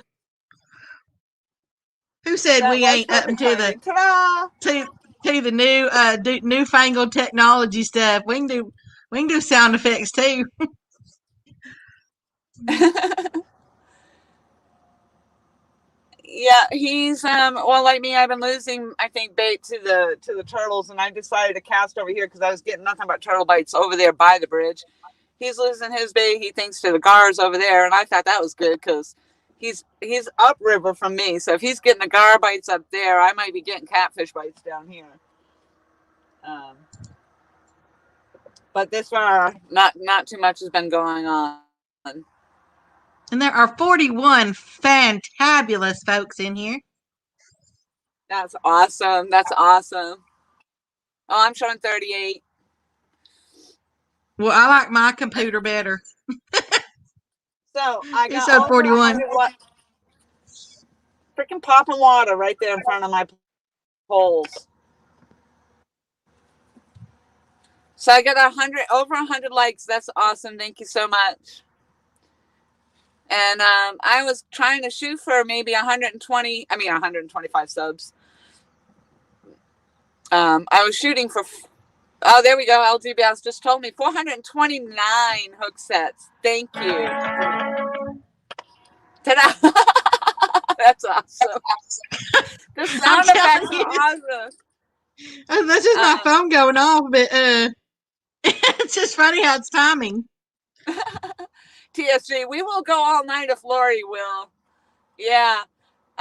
Who said we ain't up to the to the new newfangled technology stuff? We can do sound effects too. Yeah, he's well, like me, I've been losing, I think, bait to the turtles, and I decided to cast over here because I was getting nothing but turtle bites over there by the bridge. He's losing his bait, he thinks, to the gars over there, and I thought that was good because he's upriver from me. So if he's getting the gar bites up there, I might be getting catfish bites down here. But this far, not too much has been going on. And there are 41 fantabulous folks in here. That's awesome. That's awesome. Oh, I'm showing 38. Well, I like my computer better. So I got 41. Freaking popping water right there in front of my poles. So I got over 100 likes. That's awesome. Thank you so much. And I was trying to shoot for maybe 125 subs. I was shooting for, oh, there we go. LG Bass just told me 429 hook sets. Thank you. Ta-da! That's awesome. The sound effects are awesome. That's just my phone going off, but it's just funny how it's timing. TSG, we will go all night if Lori will. Yeah.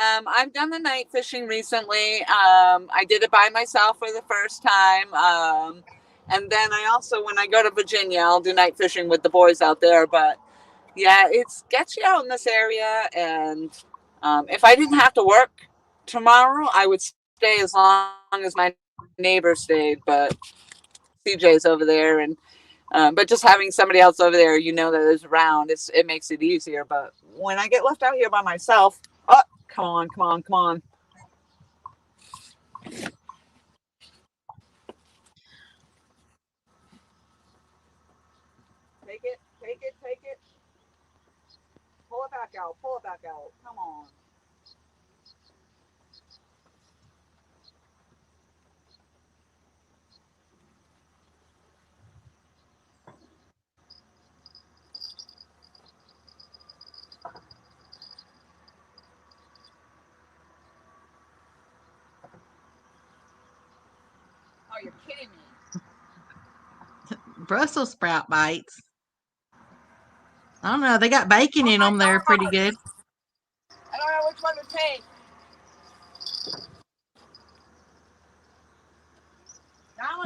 I've done the night fishing recently. I did it by myself for the first time. And then I also, when I go to Virginia, I'll do night fishing with the boys out there. But yeah, it gets you out in this area. And if I didn't have to work tomorrow, I would stay as long as my neighbor stayed. But CJ's over there, and but just having somebody else over there, you know, that is around, it makes it easier. But when I get left out here by myself, oh, come on, come on, come on. Take it, take it, take it. Pull it back out, pull it back out. Come on. Oh, you're kidding me. Brussels sprout bites. I don't know. They got bacon in them. They're pretty good. I don't know which one to take.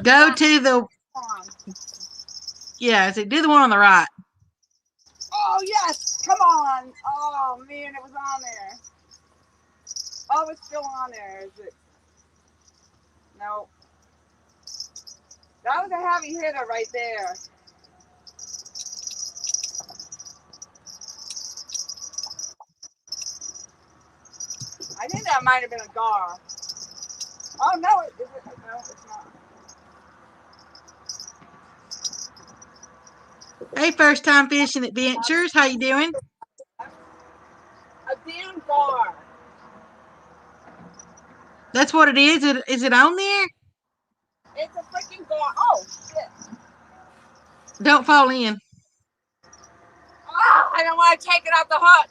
Go to the. Yeah, so do the one on the right. Oh, yes. Come on. Oh, man, it was on there. Oh, it's still on there. Is it? No. That was a heavy hitter right there. I think that might have been a gar. Oh, no, is it? No, it's not. Hey, first time fishing adventures. How you doing? A damn gar. That's what it is. Is it on there? It's a freaking gar. Oh, shit. Don't fall in. Oh, I don't want to take it off the hook.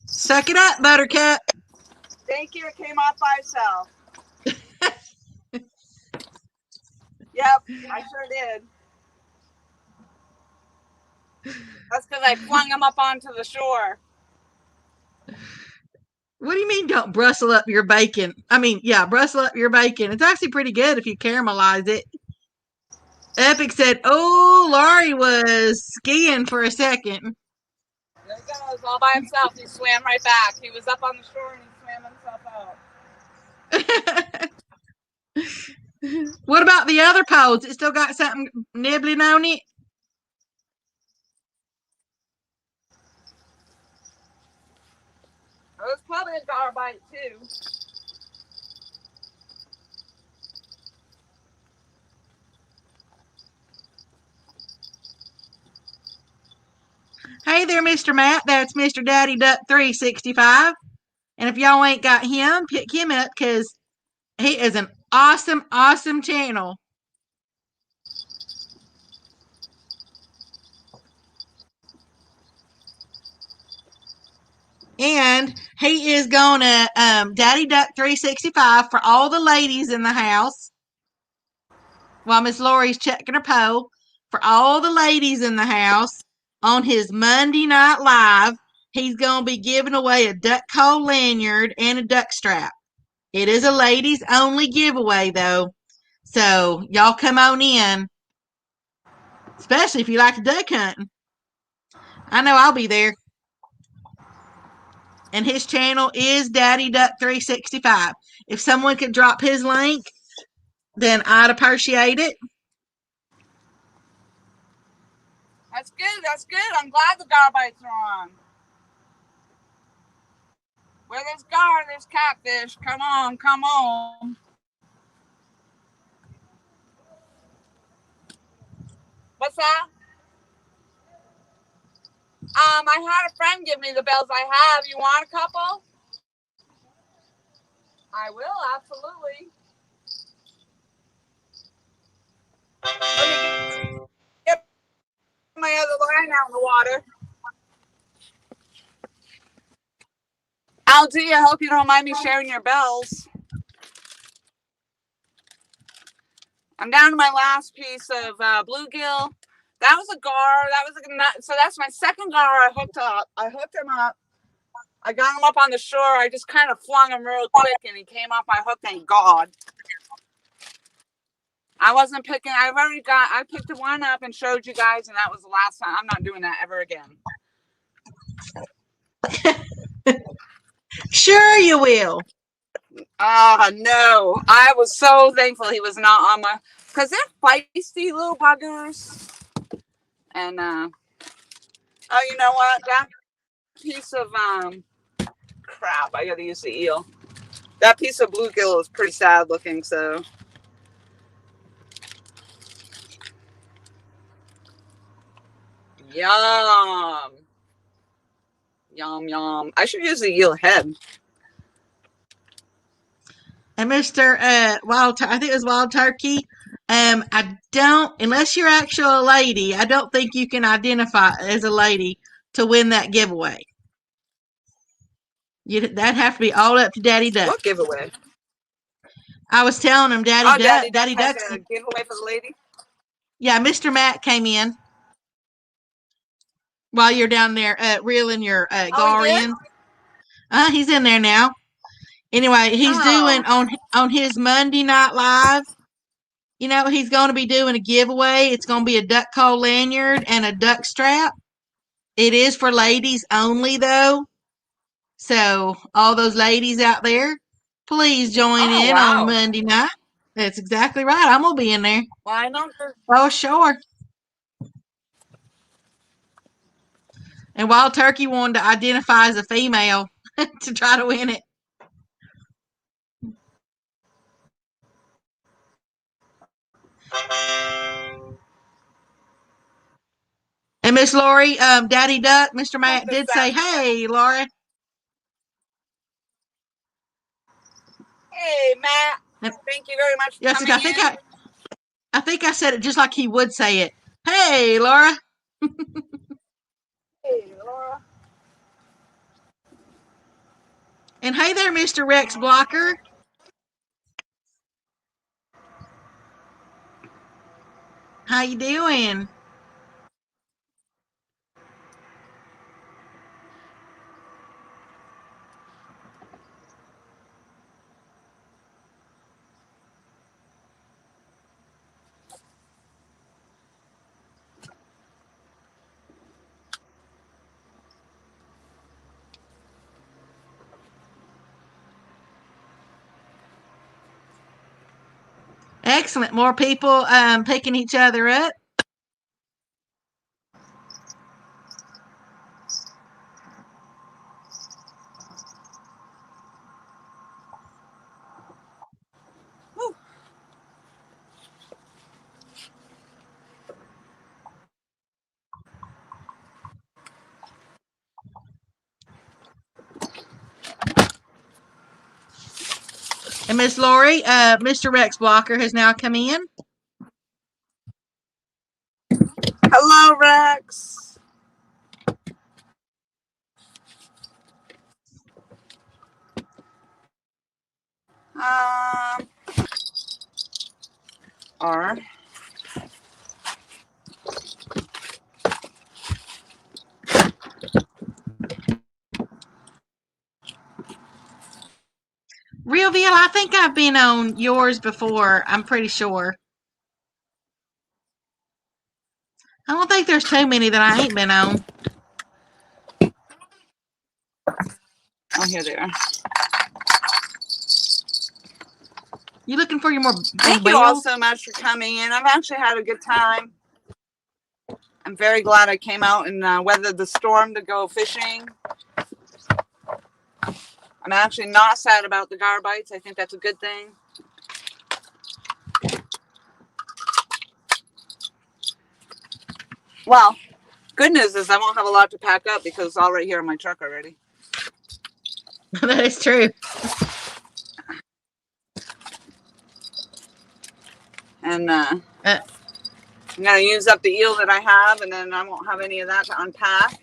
Suck it up, Buttercup. Thank you. It came off by itself. Yep, I sure did. That's because I flung them up onto the shore. What do you mean don't brussel up your bacon? I mean, yeah, brussel up your bacon. It's actually pretty good if you caramelize it. Epic said, oh, Laurie was skiing for a second. There he goes, all by himself. He swam right back. He was up on the shore and he swam himself out. What about the other poles? It still got something nibbling on it? It was probably a gar bite too. Hey there, Mr. Matt. That's Mr. Daddy Duck 365. And if y'all ain't got him, pick him up because he is an awesome, awesome channel. And he is going to Daddy Duck 365 for all the ladies in the house. While Miss Lori's checking her pole, for all the ladies in the house on his Monday Night Live, he's going to be giving away a duck call lanyard and a duck strap. It is a ladies only giveaway though. So y'all come on in, especially if you like duck hunting. I know I'll be there. And his channel is Daddy Duck 365. If someone could drop his link, then I'd appreciate it. That's good. That's good. I'm glad the gar bites are on. Where there's gar, there's catfish. Come on, come on. What's that? I had a friend give me the bells I have. You want a couple? I will, absolutely. Let me get my other line out in the water. Algie, I hope you don't mind me sharing your bells. I'm down to my last piece of bluegill. That was a gar. That was a nut. So that's my second gar I hooked up. I hooked him up I got him up on the shore. I just kind of flung him real quick, and he came off my hook. Thank God. I wasn't picking. I picked one up and showed you guys, and that was the last time. I'm not doing that ever again. Sure you will. No. I was so thankful he was not on my, because they're feisty little buggers. And, oh, you know what? That piece of, crap, I gotta use the eel. That piece of bluegill is pretty sad looking, so. Yum. Yum, yum. I should use the eel head. And Mr. I think it was Wild Turkey. I don't, unless you're actually a lady, I don't think you can identify as a lady to win that giveaway. That'd have to be all up to Daddy Duck. What giveaway? I was telling him Daddy Duck's a giveaway for the lady? Yeah, Mr. Matt came in while you're down there reeling your gar in. He's in there now. Anyway, he's doing on his Monday Night Live. You know, he's going to be doing a giveaway. It's going to be a duck call lanyard and a duck strap. It is for ladies only, though. So, all those ladies out there, please join in on Monday night. That's exactly right. I'm going to be in there. Why not? Oh, sure. And Wild Turkey wanted to identify as a female to try to win it. And Miss Lori, Daddy Duck, Mr. Matt did say, "Hey, Laura." Hey, Matt. Thank you very much for coming in. I think I said it just like he would say it. Hey, Laura. Hey, Laura. And hey there, Mr. Rex Blocker. How you doing? Excellent. More people picking each other up. Woo. And Miss Lori, Mr. Rex Blocker has now come in. Hello, Rex. R. Realville, I think I've been on yours before. I'm pretty sure. I don't think there's too many that I ain't been on. Oh, here they are. You looking for your more Thank you all so much for coming in. I've actually had a good time. I'm very glad I came out and weathered the storm to go fishing. I'm actually not sad about the gar bites. I think that's a good thing. Well, good news is I won't have a lot to pack up because it's all right here in my truck already. That is true. And I'm going to use up the eel that I have, and then I won't have any of that to unpack.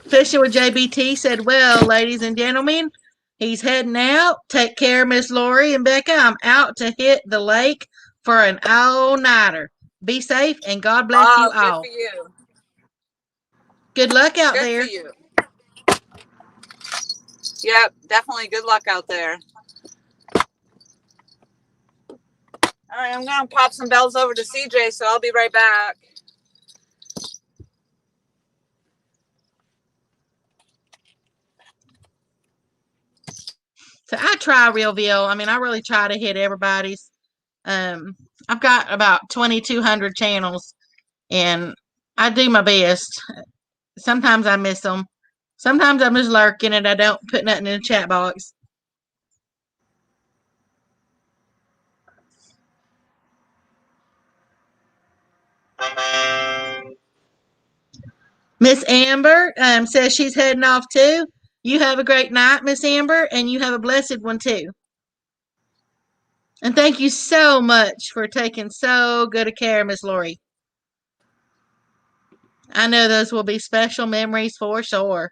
Fishing with JBT said, "Well, ladies and gentlemen, he's heading out. Take care, Miss Lori and Becca. I'm out to hit the lake for an all-nighter. Be safe, and God bless you all." Good for you. Good luck out Good there. for you. Yep, definitely good luck out there. All right, I'm going to pop some bells over to CJ, so I'll be right back. So I try Realville. I mean, I really try to hit everybody's. I've got about 2,200 channels, and I do my best. Sometimes I miss them. Sometimes I'm just lurking and I don't put nothing in the chat box. Miss Amber says she's heading off too. You have a great night, Miss Amber, and you have a blessed one too. And thank you so much for taking so good a care, Miss Lori. I know those will be special memories for sure.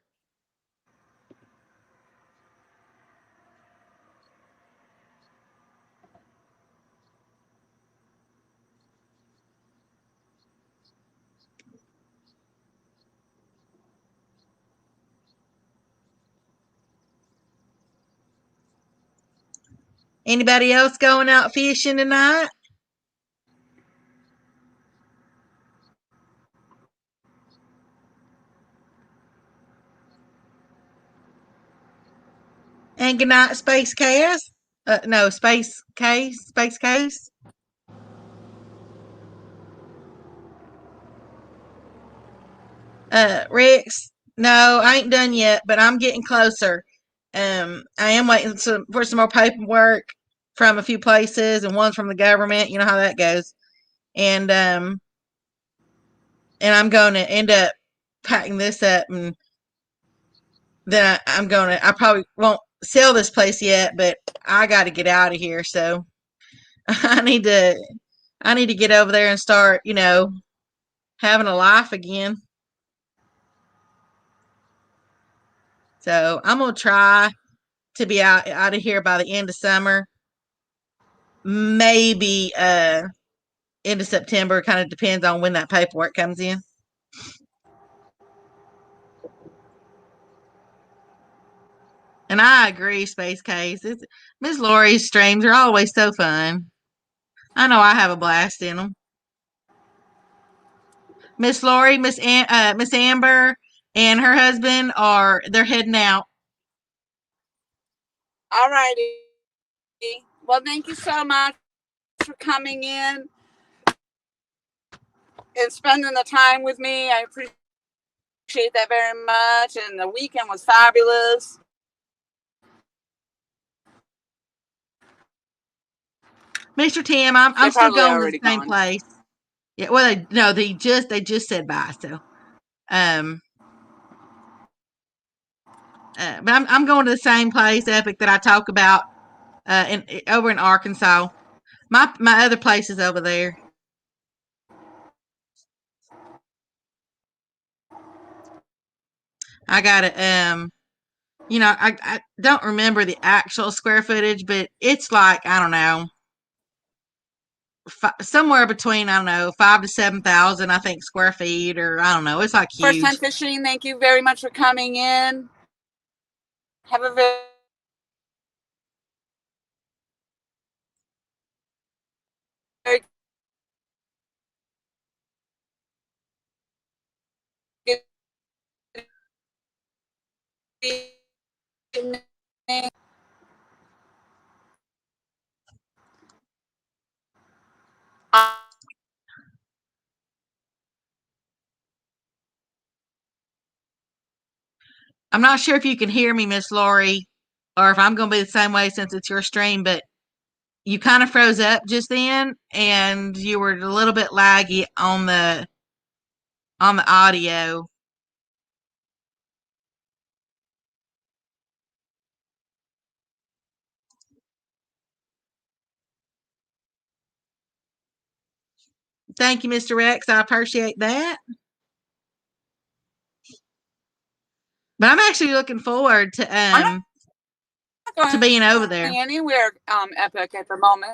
Anybody else going out fishing tonight? And good night, Space Cast. No, Space Case. Space Case. Rex. No, I ain't done yet, but I'm getting closer. I am waiting for some more paperwork from a few places, and one's from the government. You know how that goes. And I'm going to end up packing this up, and then I probably won't sell this place yet, but I got to get out of here. So I need to get over there and start, having a life again. So I'm gonna try to be out of here by the end of summer, maybe end of September. Kind of depends on when that paperwork comes in. And I agree, Space Case. Miss Lori's streams are always so fun. I know I have a blast in them. Miss Lori, Miss Amber, and her husband they're heading out. All righty. Well, thank you so much for coming in and spending the time with me. I appreciate that very much. And the weekend was fabulous. Mr. Tim, I'm still going to the same gone. place. Yeah, well, they just said bye. So, but I'm going to the same place, Epic, that I talk about over in Arkansas. My other place is over there. I got it. I don't remember the actual square footage, but it's like, I don't know, somewhere between, I don't know, 5,000 to 7,000, I think, square feet, or I don't know. It's like huge. First time fishing. Thank you very much for coming in. Have a very good evening. I'm not sure if you can hear me, Miss Lori, or if I'm going to be the same way since it's your stream, but you kind of froze up just then, and you were a little bit laggy on the audio. Thank you, Mr. Rex. I appreciate that. But I'm actually looking forward to being over there. Anywhere, Epic at the moment.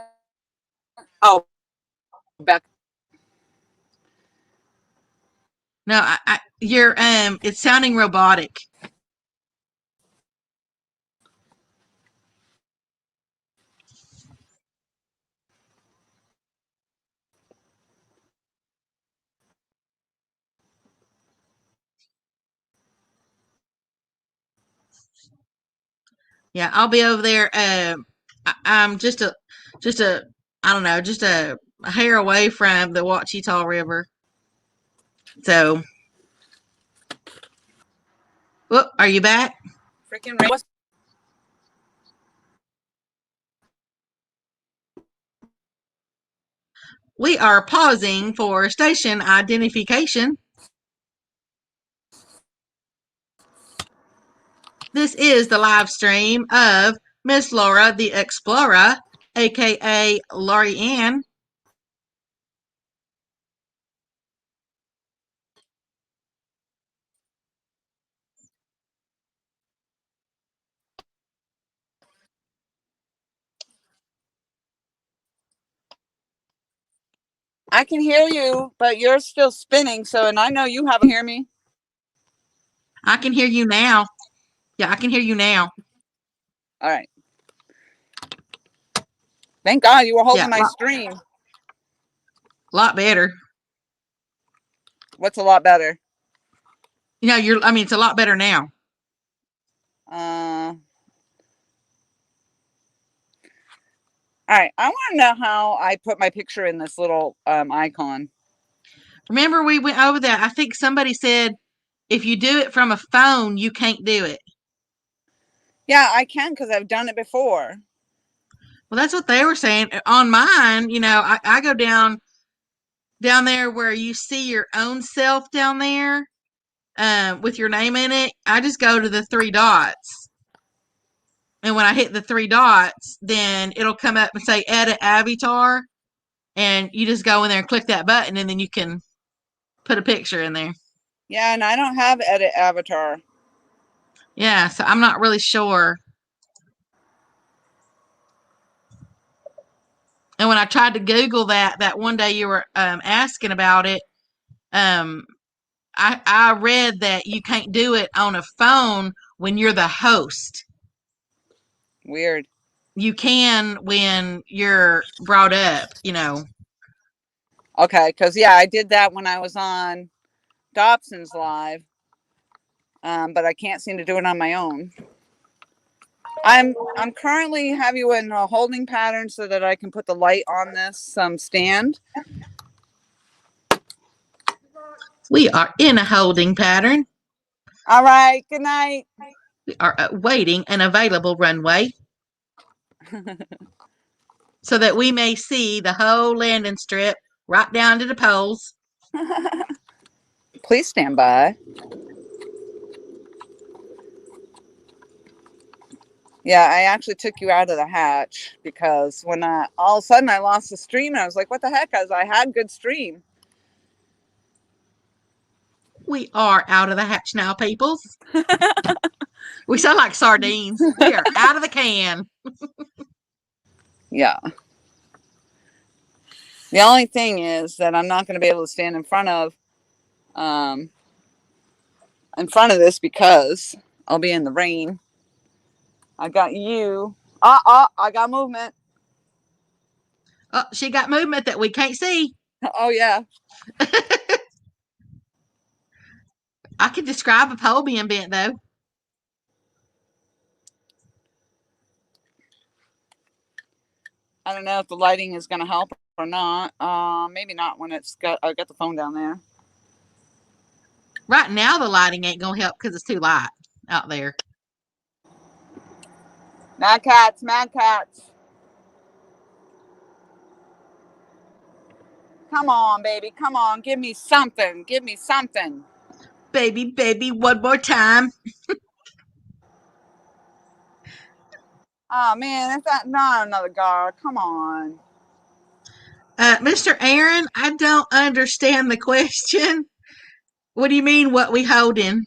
Oh, back. No, you're it's sounding robotic. Yeah, I'll be over there. I'm just a, I don't know, just a hair away from the Ouachita River. So, whoop, are you back? Freaking We are pausing for station identification. This is the live stream of Miss Laura the Xplora, aka Laurie Ann. I can hear you, but you're still spinning. So, and I know you haven't hear me. I can hear you now. Yeah, I can hear you now. All right. Thank God you were holding Yeah, my stream. lot better. What's a lot better? You know, I mean, it's a lot better now. All right. I want to know how I put my picture in this little icon. Remember, we went over that. I think somebody said if you do it from a phone, you can't do it. Yeah, I can because I've done it before. Well, that's what they were saying. On mine, you know, I go down there where you see your own self down there with your name in it. I just go to the three dots. And when I hit the three dots, then it'll come up and say edit avatar. And you just go in there and click that button, and then you can put a picture in there. Yeah, and I don't have edit avatar. Yeah, so I'm not really sure. And when I tried to Google that one day you were asking about it, I read that you can't do it on a phone when you're the host. Weird. You can when you're brought up, you know. Okay, because yeah, I did that when I was on Dobson's live, but I can't seem to do it on my own. I'm currently have you in a holding pattern so that I can put the light on this stand. We are in a holding pattern. All right. Good night. We are awaiting an available runway so that we may see the whole landing strip right down to the poles. Please stand by. Yeah, I actually took you out of the hatch because when all of a sudden I lost the stream, and I was like, "What the heck?" Because I had good stream. We are out of the hatch now, peoples. We sound like sardines. We are out of the can. Yeah. The only thing is that I'm not going to be able to stand in front of this because I'll be in the rain. I got you. I got movement. Oh, she got movement that we can't see. Oh yeah. I could describe a pole being bent though. I don't know if the lighting is going to help or not. Maybe not when I got the phone down there. Right now, the lighting ain't gonna help because it's too light out there. Mad cats, mad cats. Come on, baby. Come on. Give me something. Give me something. Baby, baby, one more time. Oh man, is that not another guard? Come on. Mr. Aaron, I don't understand the question. What do you mean, what we holding?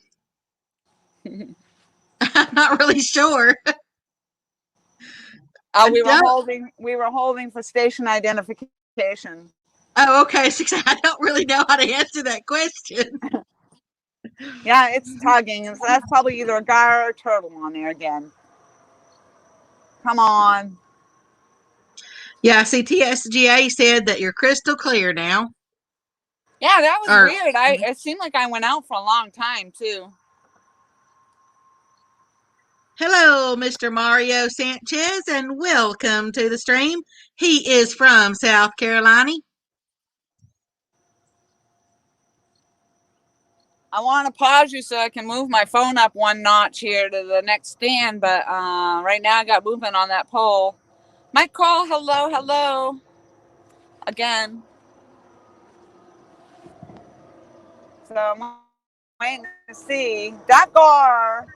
I'm not really sure. We were holding for station identification. Oh, okay. I don't really know how to answer that question. Yeah, it's tugging. And so that's probably either a guy or a turtle on there again. Come on. Yeah, see, TSGA said that you're crystal clear now. Yeah, that was Or weird. It seemed like I went out for a long time too. hello, Mr. Mario Sanchez, and welcome to the stream. He is from South Carolina. I want to pause you so I can move my phone up one notch here to the next stand, but right now I got movement on that pole. Michael, hello, hello. Again. So I'm waiting to see. That gar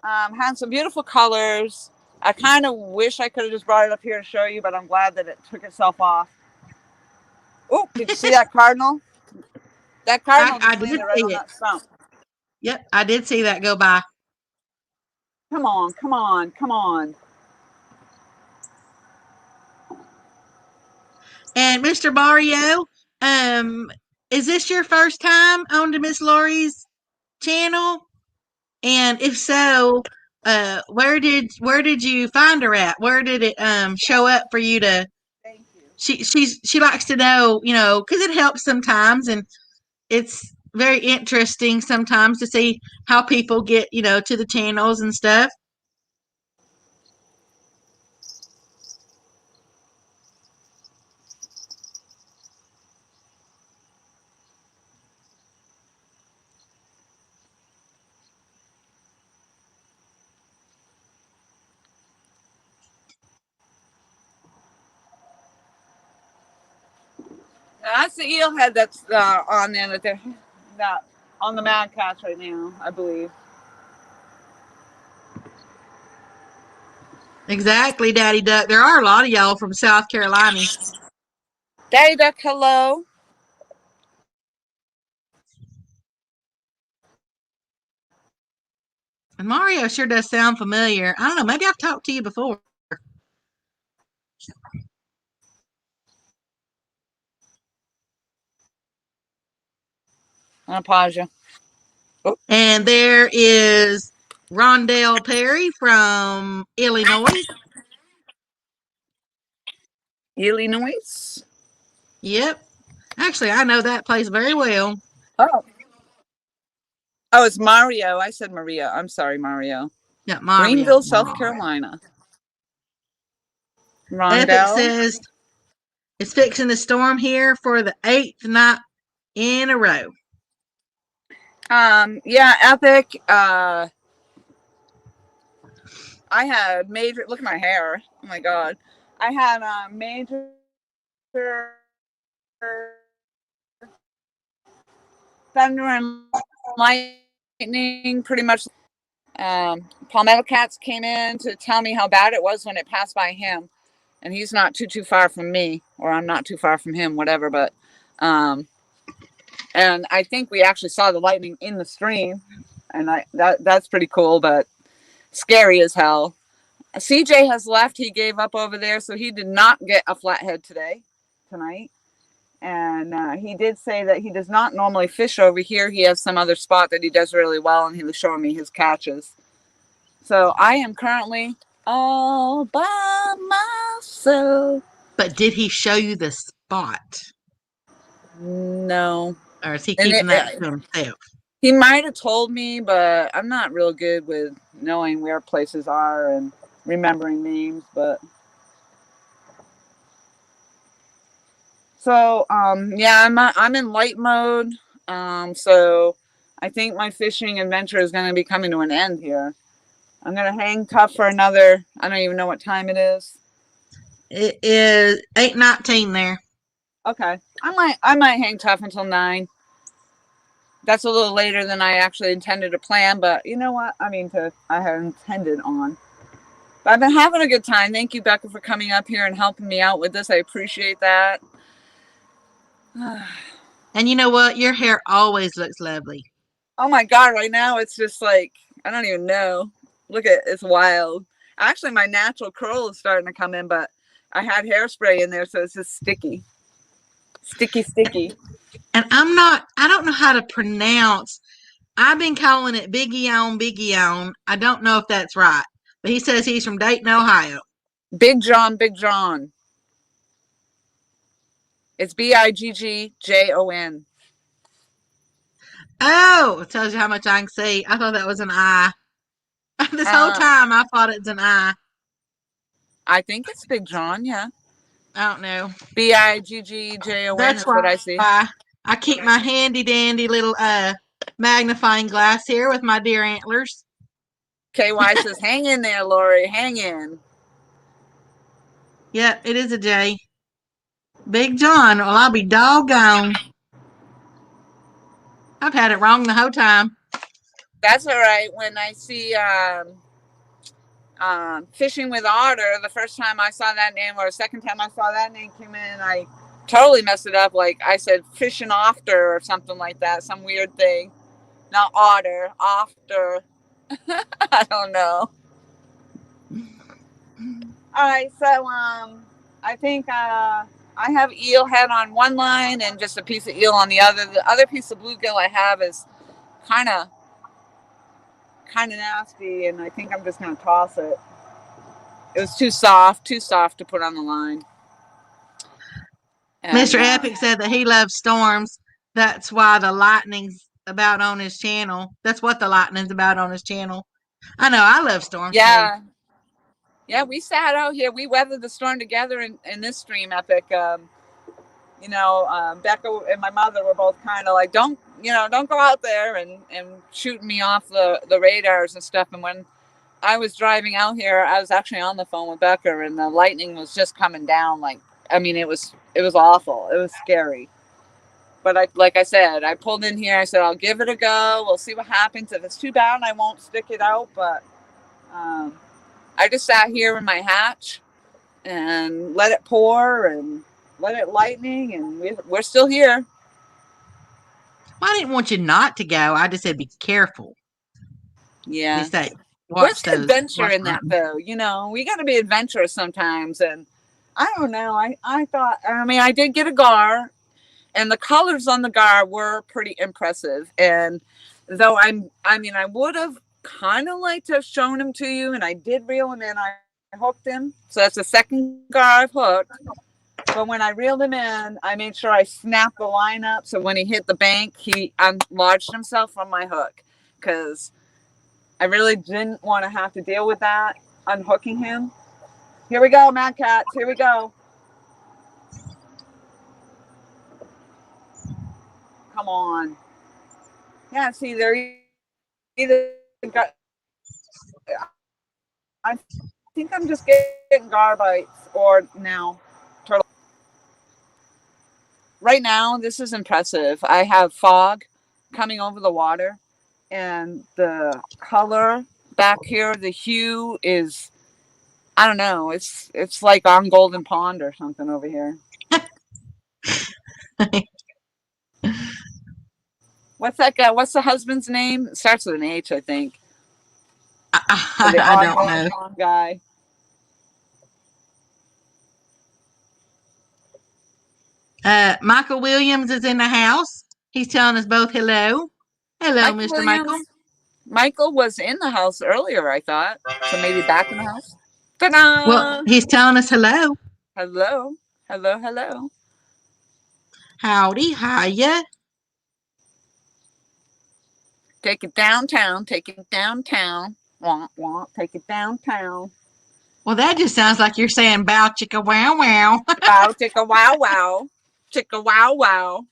had some beautiful colors. I kind of wish I could have just brought it up here to show you, but I'm glad that it took itself off. Oh, did you see that cardinal? That cardinal I just did landed right on see it. that stump. Yep, I did see that go by. Come on, come on, come on. And Mr. Mario, um, is this your first time on to Miss Lori's channel? And if so, where did you find her at? Where did it show up for you to? Thank you. She likes to know, because it helps sometimes, and it's very interesting sometimes to see how people get, to the channels and stuff. That's the eelhead that's on there that on the Mad Cats right now, I believe. Exactly, Daddy Duck. There are a lot of y'all from South Carolina. Daddy Duck, hello. And Mario sure does sound familiar. I don't know. Maybe I've talked to you before. I'm gonna pause you. Oh. And there is Rondell Perry from Illinois. Illinois. Yep. Actually, I know that place very well. Oh. Oh, it's Mario. I said Maria. I'm sorry, Mario. Yeah, Mario. Greenville, South Carolina. Epic Rondell. says it's fixing the storm here for the 8th night in a row. Yeah, Epic. I had major. Look at my hair. Oh my god. I had major thunder and lightning. Pretty much. Palmetto Cats came in to tell me how bad it was when it passed by him, and he's not too far from me, or I'm not too far from him, whatever. But and I think we actually saw the lightning in the stream, and that's pretty cool, but scary as hell. CJ has left. He gave up over there, so he did not get a flathead tonight. And he did say that he does not normally fish over here. He has some other spot that he does really well, and he was showing me his catches. So I am currently all by myself. But did he show you the spot? No. Or is he keeping that to himself? He might have told me, but I'm not real good with knowing where places are and remembering names. But so yeah, I'm in light mode. So I think my fishing adventure is going to be coming to an end here. I'm going to hang tough for another. I don't even know what time it is. It is 8:19 there. Okay, I might hang tough until 9. That's a little later than I actually intended to plan, but you know what? I have intended on. But I've been having a good time. Thank you, Becca, for coming up here and helping me out with this. I appreciate that. And you know what? Your hair always looks lovely. Oh my God, right now it's just like, I don't even know. Look at it's wild. Actually, my natural curl is starting to come in, but I had hairspray in there, so it's just sticky. Sticky. And I don't know how to pronounce. I've been calling it Biggie on. I don't know if that's right. But he says he's from Dayton, Ohio. Big John. It's Biggjon. Oh, it tells you how much I can see. I thought that was an I. This whole time I thought it's an I. I think it's Big John, yeah. I don't know. Biggjon That's is what I see. I keep my handy dandy little magnifying glass here with my deer antlers. KY says, hang in there, Lori. Hang in. Yep, it is a J. Big John. Well, I'll be doggone. I've had it wrong the whole time. That's all right. When I see Fishing with Otter, the first time I saw that name, or the second time I saw that name came in, I totally messed it up. Like I said, fishing after or something like that, some weird thing. Not otter, after. I don't know. All right, so I think I have eel head on one line and just a piece of eel on the other. The other piece of bluegill I have is kind of nasty, and I think I'm just gonna toss it. It was too soft to put on the line. And, Mr. Epic said that he loves storms. That's why the lightning's about on his channel. That's what the lightning's about on his channel. I know, I love storms yeah. too. Yeah, we sat out here. We weathered the storm together in this stream, Epic. Becca and my mother were both kind of like, don't go out there and shooting me off the radars and stuff. And when I was driving out here, I was actually on the phone with Becca, and the lightning was just coming down. Like, I mean, it was awful. It was scary. But like I said, I pulled in here. I said, I'll give it a go. We'll see what happens. If it's too bad, I won't stick it out. But I just sat here in my hatch and let it pour and let it lightning, and we're still here. I didn't want you not to go. I just said be careful. Yeah. You say, what's the adventure in that, though? We got to be adventurous sometimes. And I don't know. I did get a gar, and the colors on the gar were pretty impressive. And though I would have kind of liked to have shown him to you, and I did reel him in. I hooked him. So that's the second gar I've hooked. But when I reeled him in, I made sure I snapped the line up. So when he hit the bank, he lodged himself from my hook, because I really didn't want to have to deal with that, unhooking him. Here we go, Mad Cats. Here we go. Come on. Yeah, see, they're either got. I think I'm just getting gar bites or now turtle. Right now, this is impressive. I have fog coming over the water, and the color back here, the hue is, I don't know, it's like on Golden Pond or something over here. What's that guy? What's the husband's name? It starts with an H, I think. I don't know. Pond guy. Michael Williams is in the house. He's telling us both hello. Hello, Mr. Michael. Michael was in the house earlier, I thought. So maybe back in the house. Ta-da! Well, he's telling us hello. Hello. Hello. Howdy, hiya. Take it downtown. Womp, womp. Take it downtown. Well, that just sounds like you're saying bow chicka wow wow. Bow chicka wow wow. Chicka wow wow.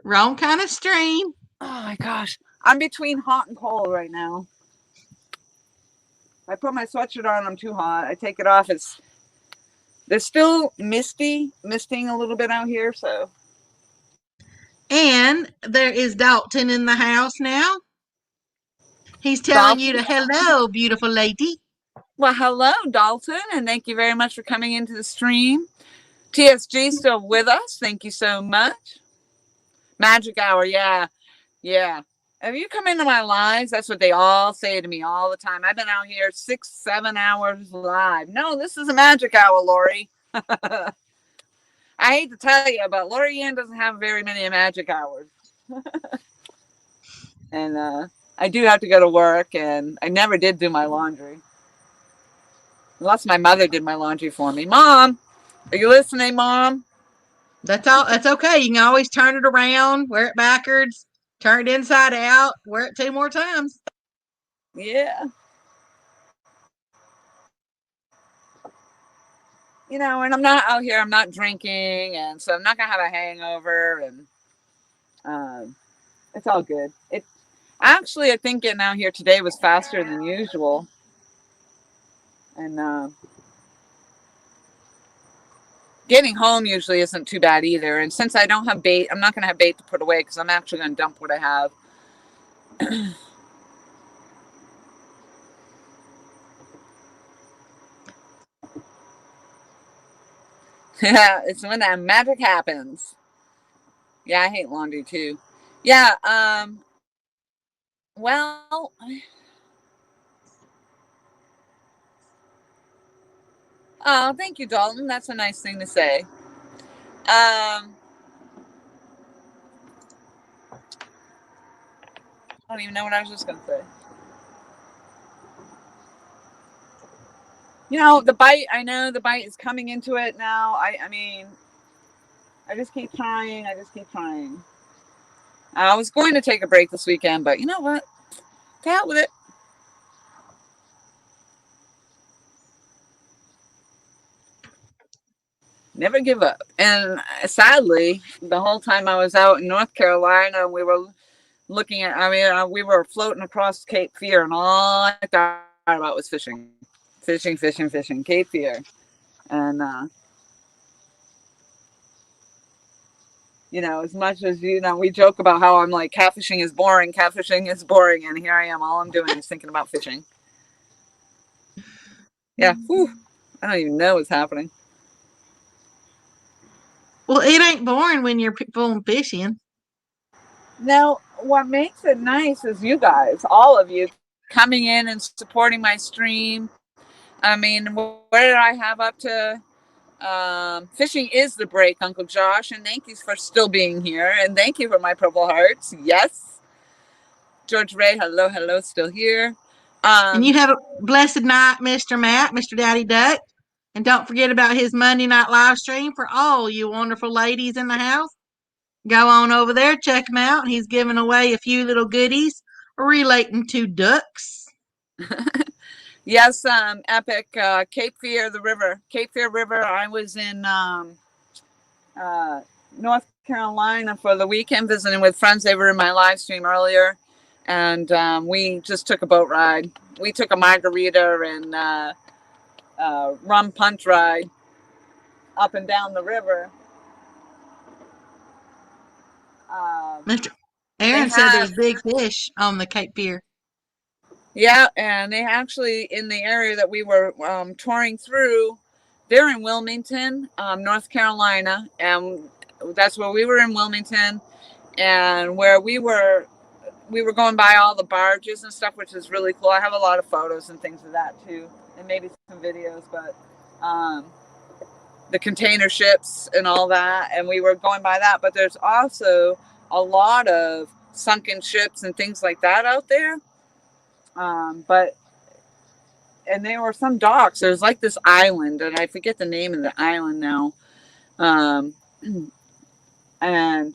Wrong kind of stream. Oh my gosh. I'm between hot and cold right now. If I put my sweatshirt on, I'm too hot. I take it off. There's still misting a little bit out here, so. And there is Dalton in the house now. He's telling you to hello, beautiful lady. Well, hello, Dalton, and thank you very much for coming into the stream. TSG still with us. Thank you so much. Magic hour, yeah. Have you come into my lives? That's what they all say to me all the time. I've been out here 6-7 hours live. No, this is a magic hour, Lori. I I hate to tell you, but Lori Ann doesn't have very many magic hours. And I do have to go to work, and I never did do my laundry. Unless my mother did my laundry for me. Mom, are you listening, Mom? That's all. That's okay. You can always turn it around, wear it backwards, turn it inside out, wear it 2 more times. Yeah. You know, and I'm not out here, I'm not drinking, and so I'm not going to have a hangover, and it's all good. It actually, I think getting out here today was faster than usual. And getting home usually isn't too bad either. And since I don't have bait, I'm not going to have bait to put away because I'm actually going to dump what I have. Yeah, it's when that magic happens. Yeah, I hate laundry too. Yeah, well, oh, thank you, Dalton. That's a nice thing to say. I don't even know what I was just going to say. You know, the bite, I know the bite is coming into it now. I mean, I just keep trying. I just keep trying. I was going to take a break this weekend, but you know what? To hell with it. Never give up. And sadly, the whole time I was out in North Carolina, we were looking at, I mean, we were floating across Cape Fear, and all I thought about was fishing. Fishing, fishing, fishing, Cape Fear. And, you know, as much as, you know, we joke about how I'm like, catfishing is boring, and here I am, all I'm doing is thinking about fishing. Yeah, whew, I don't even know what's happening. Well, it ain't boring when you're going fishing. Now, what makes it nice is you guys, all of you, coming in and supporting my stream. I mean, what did I have up to? Fishing is the break, Uncle Josh, and thank you for still being here, and thank you for my purple hearts. Yes, George Ray, hello, hello, still here. And you have a blessed night, Mr. Matt, Mr. Daddy Duck. And don't forget about his Monday night live stream for all you wonderful ladies in the house. Go on over there, check him out. He's giving away a few little goodies relating to ducks. Yes, epic. Cape Fear, the river. Cape Fear River. I was in North Carolina for the weekend visiting with friends. They were in my live stream earlier, and we just took a boat ride. We took a margarita and rum punch ride up and down the river. Mr. They Aaron said have, there's big fish on the Cape Fear. yeah, and they actually, in the area that we were touring through, they're in Wilmington, North Carolina, and that's where we were in Wilmington, and where we were going by all the barges and stuff, which is really cool. I have a lot of photos and things of that too, and maybe some videos, but the container ships and all that, and we were going by that. But there's also a lot of sunken ships and things like that out there. But and there were some docks. There's like this island, and I forget the name of the island now. Um, and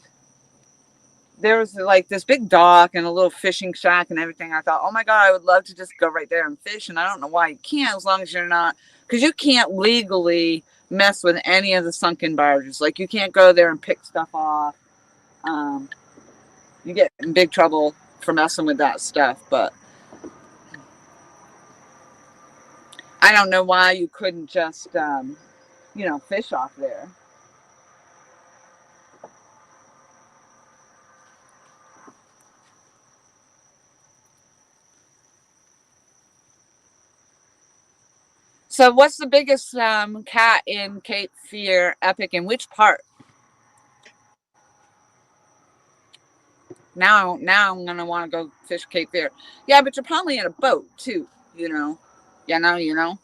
there was like this big dock and a little fishing shack and everything. I thought, oh my God, I would love to just go right there and fish. And I don't know why you can't, as long as you're not, because you can't legally mess with any of the sunken barges. Like you can't go there and pick stuff off. You get in big trouble for messing with that stuff. But I don't know why you couldn't just, fish off there. So, what's the biggest cat in Cape Fear Epic? In which part? Now I'm gonna want to go fish Cape Fear. Yeah, but you're probably in a boat too. You know. Yeah, no, you know.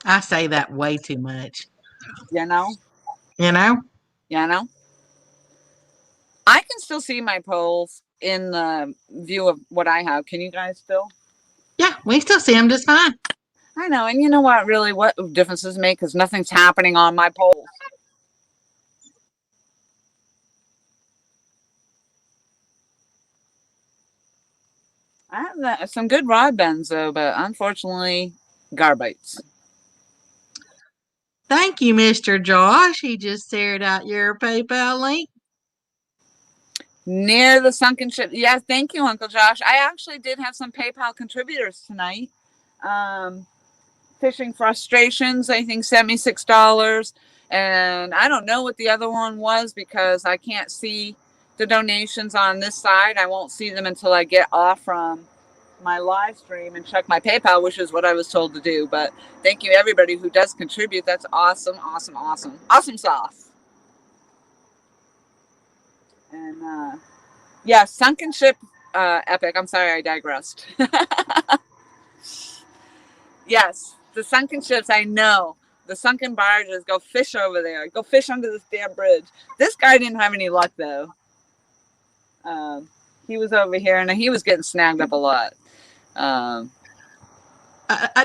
I say that way too much. You know? You know? You know? I can still see my poles in the view of what I have. Can you guys still? Yeah, we still see them just fine. I know. And you know what really what differences make? Because nothing's happening on my poles. I have some good rod bends though, but unfortunately, garbites. Thank you, Mr. Josh. He just shared out your PayPal link. Near the sunken ship. Yeah, thank you, Uncle Josh. I actually did have some PayPal contributors tonight. Fishing Frustrations, I think, sent me $6. And I don't know what the other one was because I can't see the donations on this side. I won't see them until I get off from my live stream and check my PayPal, which is what I was told to do. But thank you, everybody who does contribute. That's awesome, awesome, awesome. Awesome sauce. And yeah, Sunken Ship Epic. I'm sorry, I digressed. Yes, the sunken ships, I know. The sunken barges, go fish over there. Go fish under this damn bridge. This guy didn't have any luck, though. He was over here, and he was getting snagged up a lot. I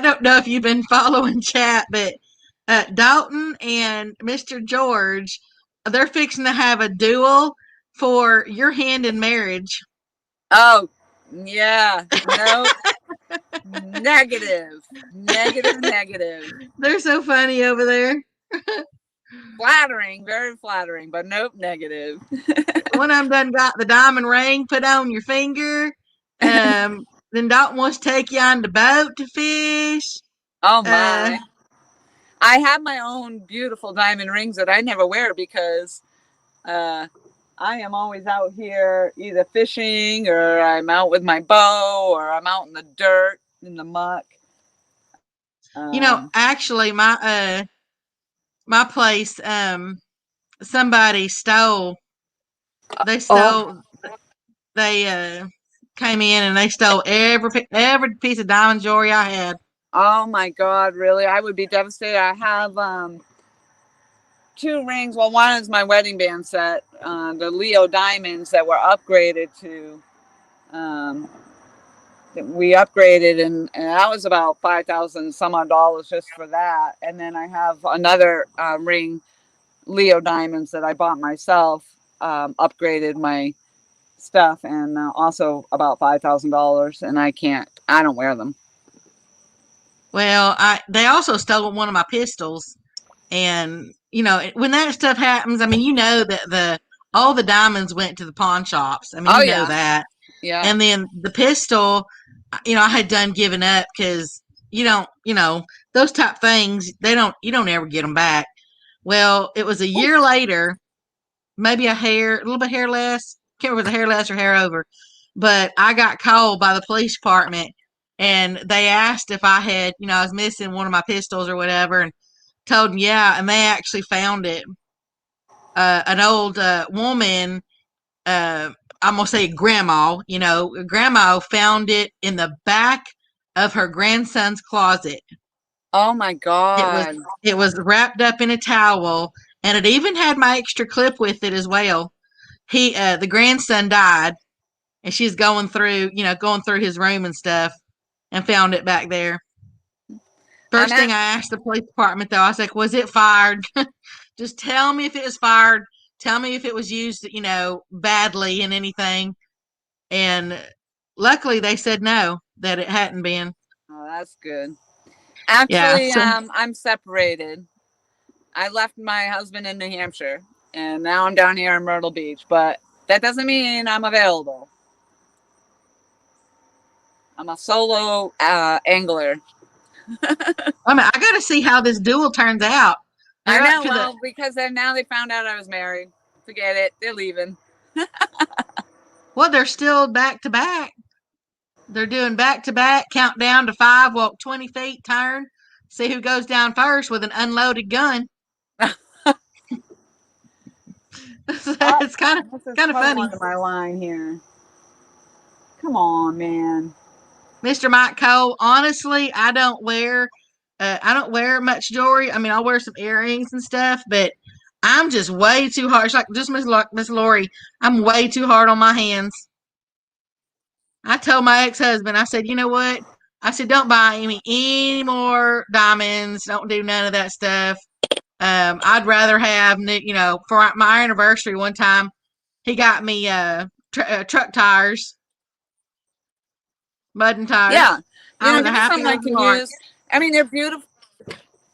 don't know if you've been following chat, but Dalton and Mr. George, they're fixing to have a duel for your hand in marriage. Oh, yeah. No. Negative. Negative, negative. They're so funny over there. Flattering, very flattering, but nope, negative. One of them done got the diamond ring put on your finger. Then Dalton wants to take you on the boat to fish. Oh, my. I have my own beautiful diamond rings that I never wear because I am always out here either fishing or I'm out with my bow or I'm out in the dirt, in the muck. Actually, my place, somebody stole. They stole. They came in and they stole every piece of diamond jewelry I had. Oh my God, really? I would be devastated. I have 2 rings. Well, one is my wedding band set, the Leo diamonds that were upgraded to. We upgraded, and that was about $5,000 some odd dollars just for that. And then I have another ring, Leo diamonds, that I bought myself, upgraded my stuff, and also about $5,000. And I don't wear them. Well, they also stole one of my pistols, and when that stuff happens, I mean, that all the diamonds went to the pawn shops. I mean, that. Yeah. And then the pistol, I had done giving up because those type things, you don't ever get them back. Well, it was a year later, maybe a little bit hair less. Can't remember if it was hair less or hair over, but I got called by the police department, and they asked if I had, I was missing one of my pistols or whatever, and told them yeah, and they actually found it. An old woman. I'm gonna say grandma. Grandma found it in the back of her grandson's closet. Oh my God! It was wrapped up in a towel, and it even had my extra clip with it as well. The grandson died, and she's going through his room and stuff, and found it back there. First thing I asked the police department though, I was like, "Was it fired? Just tell me if it was fired. Tell me if it was used, badly in anything." And luckily they said no, that it hadn't been. Oh, that's good. Actually, I'm separated. I left my husband in New Hampshire, and now I'm down here in Myrtle Beach, but that doesn't mean I'm available. I'm a solo angler. I mean, I got to see how this duel turns out. I know, because now they found out I was married. Forget it. They're leaving. Well, they're still back to back. They're doing back to back, count down to 5, walk 20 feet, turn, see who goes down first with an unloaded gun. It's kind of funny. Onto my line here. Come on, man. Mr. Mike Cole, honestly, I don't wear I don't wear much jewelry. I mean, I'll wear some earrings and stuff, but I'm just way too hard. It's like just Miss Lori. I'm way too hard on my hands. I told my ex-husband, I said, you know what? I said, don't buy me any more diamonds. Don't do none of that stuff. I'd rather have, for my anniversary one time, he got me truck tires, mud and tires. Yeah, I was the give me something I happiest can heart. use. I mean, they're beautiful.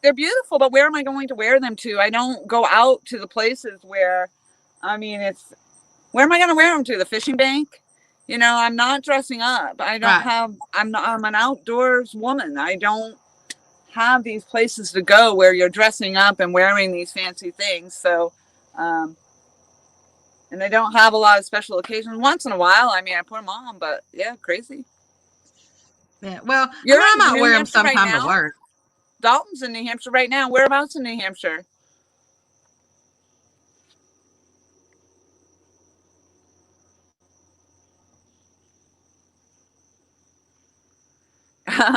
They're beautiful, but where am I going to wear them to? I don't go out to the places where, I mean, it's where am I going to wear them to? The fishing bank? I'm not dressing up. I don't Right. have. I'm an outdoors woman. I don't have these places to go where you're dressing up and wearing these fancy things. So, um, and I don't have a lot of special occasions. Once in a while, I mean, I put them on, but yeah, crazy. Yeah. Well, I You're mean, I in might New wear them Hampshire right sometime to now. work. Dalton's in New Hampshire right now. Whereabouts in New Hampshire?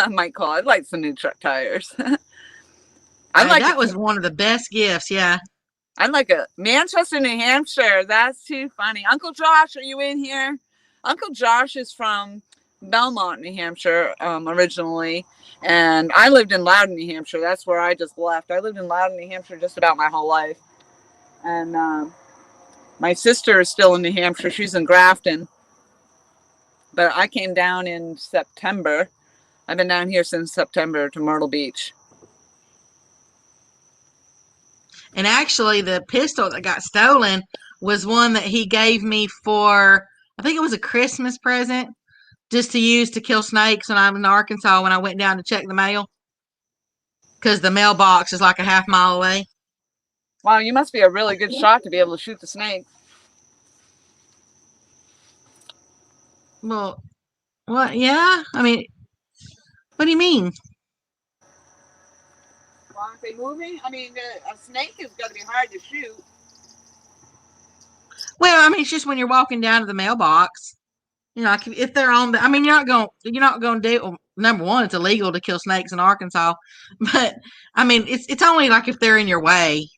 Michael, I'd like some new truck tires. I'd like That a was one of the best gifts. Yeah. I'd like a Manchester, New Hampshire. That's too funny. Uncle Josh, are you in here? Uncle Josh is from Belmont, New Hampshire, originally, and I lived in Loudon, New Hampshire. That's where I just left. I lived in Loudon, New Hampshire, just about my whole life, and my sister is still in New Hampshire. She's in Grafton, but I came down in September. I've been down here since September to Myrtle Beach. And actually, the pistol that got stolen was one that he gave me for, I think it was a Christmas present, just to use to kill snakes when I was in Arkansas when I went down to check the mail. Because the mailbox is like a half mile away. Wow, you must be a really good shot to be able to shoot the snake. Well, what? Yeah. I mean, what do you mean? Well, aren't they moving? I mean, a snake is going to be hard to shoot. Well, I mean, it's just when you're walking down to the mailbox. Like if they're on the, I mean, you're not going to do. Well, number one, it's illegal to kill snakes in Arkansas, but I mean, it's only like if they're in your way.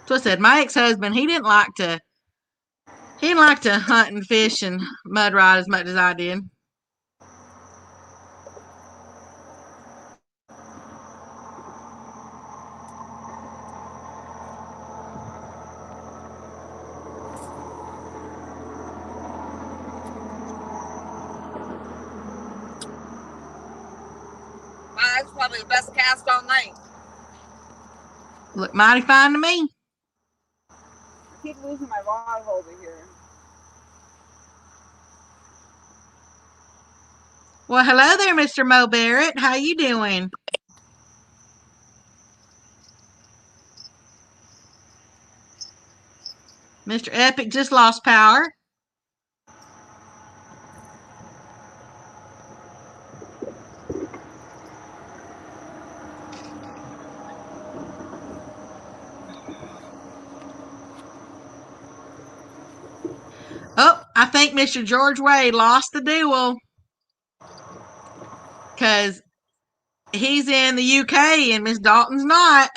So I said, my ex-husband, he didn't like to hunt and fish and mud ride as much as I did. Wow, that's probably the best cast all night. Look mighty fine to me. I keep losing my rod holder here. Well, hello there, Mr. Mo Barrett. How you doing? Mr. Epic just lost power. Oh, I think Mr. George Wade lost the duel because he's in the UK and Miss Dalton's not.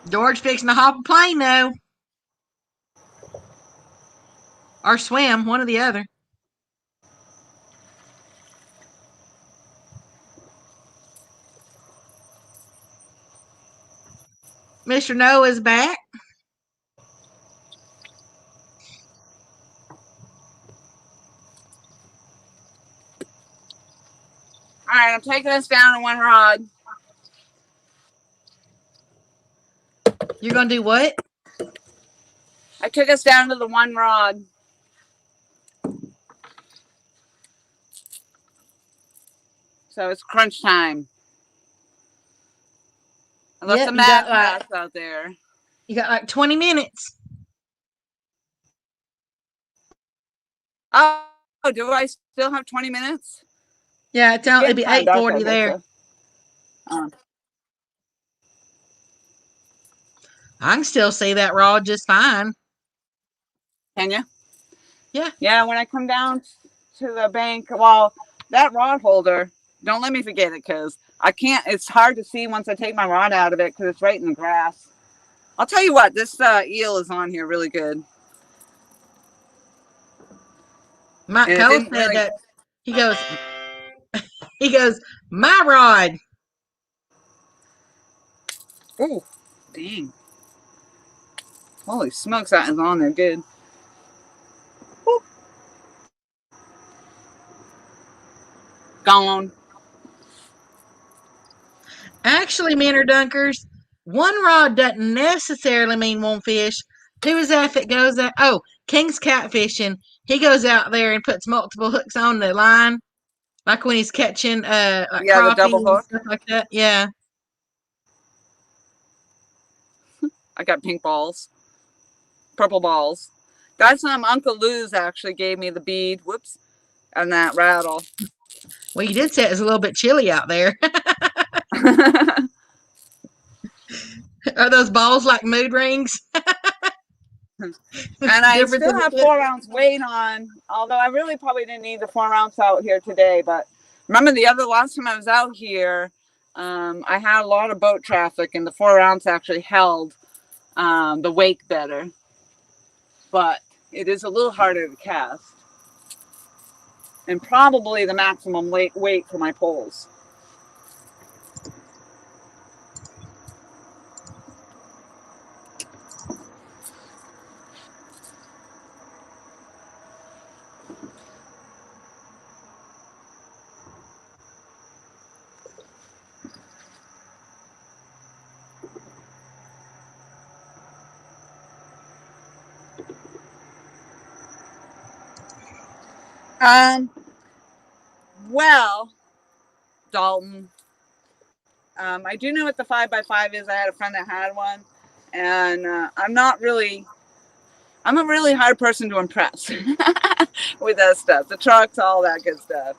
George fixing to hop a plane though, or swim, one or the other. Mr. Noah's back. All right, I'm taking us down to one rod. You're gonna do what? I took us down to the one rod. So it's crunch time. Unless Yep, the Mad Cat's out there. You got like 20 minutes. Oh, do I still have 20 minutes? Yeah, It's it'd getting be kind of dark 8:40 out here, there. so. Um, I can still see that rod just fine. can you? Yeah. Yeah, when I come down to the bank, well, that rod holder, don't let me forget it because I can't, it's hard to see once I take my rod out of it because it's right in the grass. I'll tell you what, this eel is on here really good. Mike And it Cole didn't said really, that he goes, my rod. oh, dang. Holy smokes, that is on there good. Woo. Gone. Actually, Minner Dunkers, one rod doesn't necessarily mean one fish. Who is that goes out? Oh, King's Catfishing. He goes out there and puts multiple hooks on the line, like when he's catching like Yeah, the crappie double and hook. stuff like that. Yeah. I got pink balls, purple balls. That's Uncle Lou's actually gave me the bead. Whoops. And that rattle. Well, you did say it was a little bit chilly out there. Are those balls like mood rings? And I Difference still in the have foot? 4 ounce weight on, although I really probably didn't need the 4 ounce out here today. But remember last time I was out here, I had a lot of boat traffic and the 4 ounce actually held the wake better. But it is a little harder to cast. And probably the maximum weight for my poles. Well, Dalton, I do know what the 5x5 is. I had a friend that had one, and I'm a really hard person to impress with that stuff. The trucks, all that good stuff.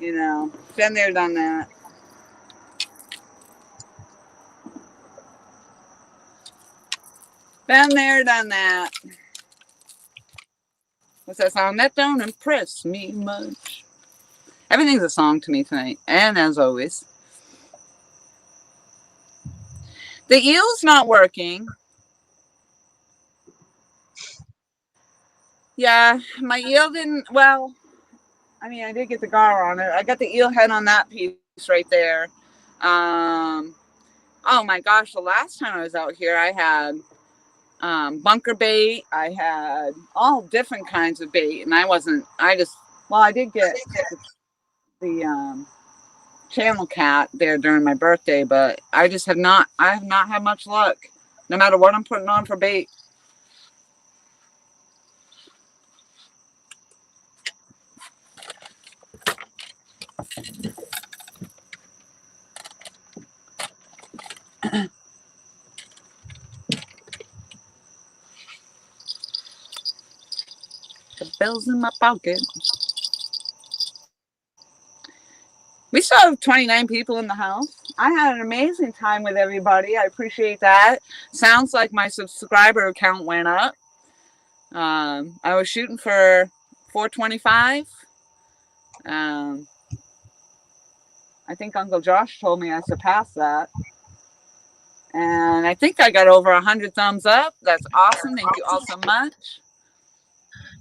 You know, been there, done that. Been there, done that. What's that song? That don't impress me much. Everything's a song to me tonight, and as always. The eel's not working. Yeah, my eel didn't, well, I mean, I did get the gar on it. I got the eel head on that piece right there. Oh my gosh, the last time I was out here, I had bunker bait. I had all different kinds of bait, and I did get the channel cat there during my birthday, but I have not had much luck, no matter what I'm putting on for bait. The bill's in my pocket. We still have 29 people in the house. I had an amazing time with everybody. I appreciate that. Sounds like my subscriber count went up. I was shooting for 425. I think Uncle Josh told me I surpassed that. And I think I got over 100 thumbs up. That's awesome. Thank you all so much.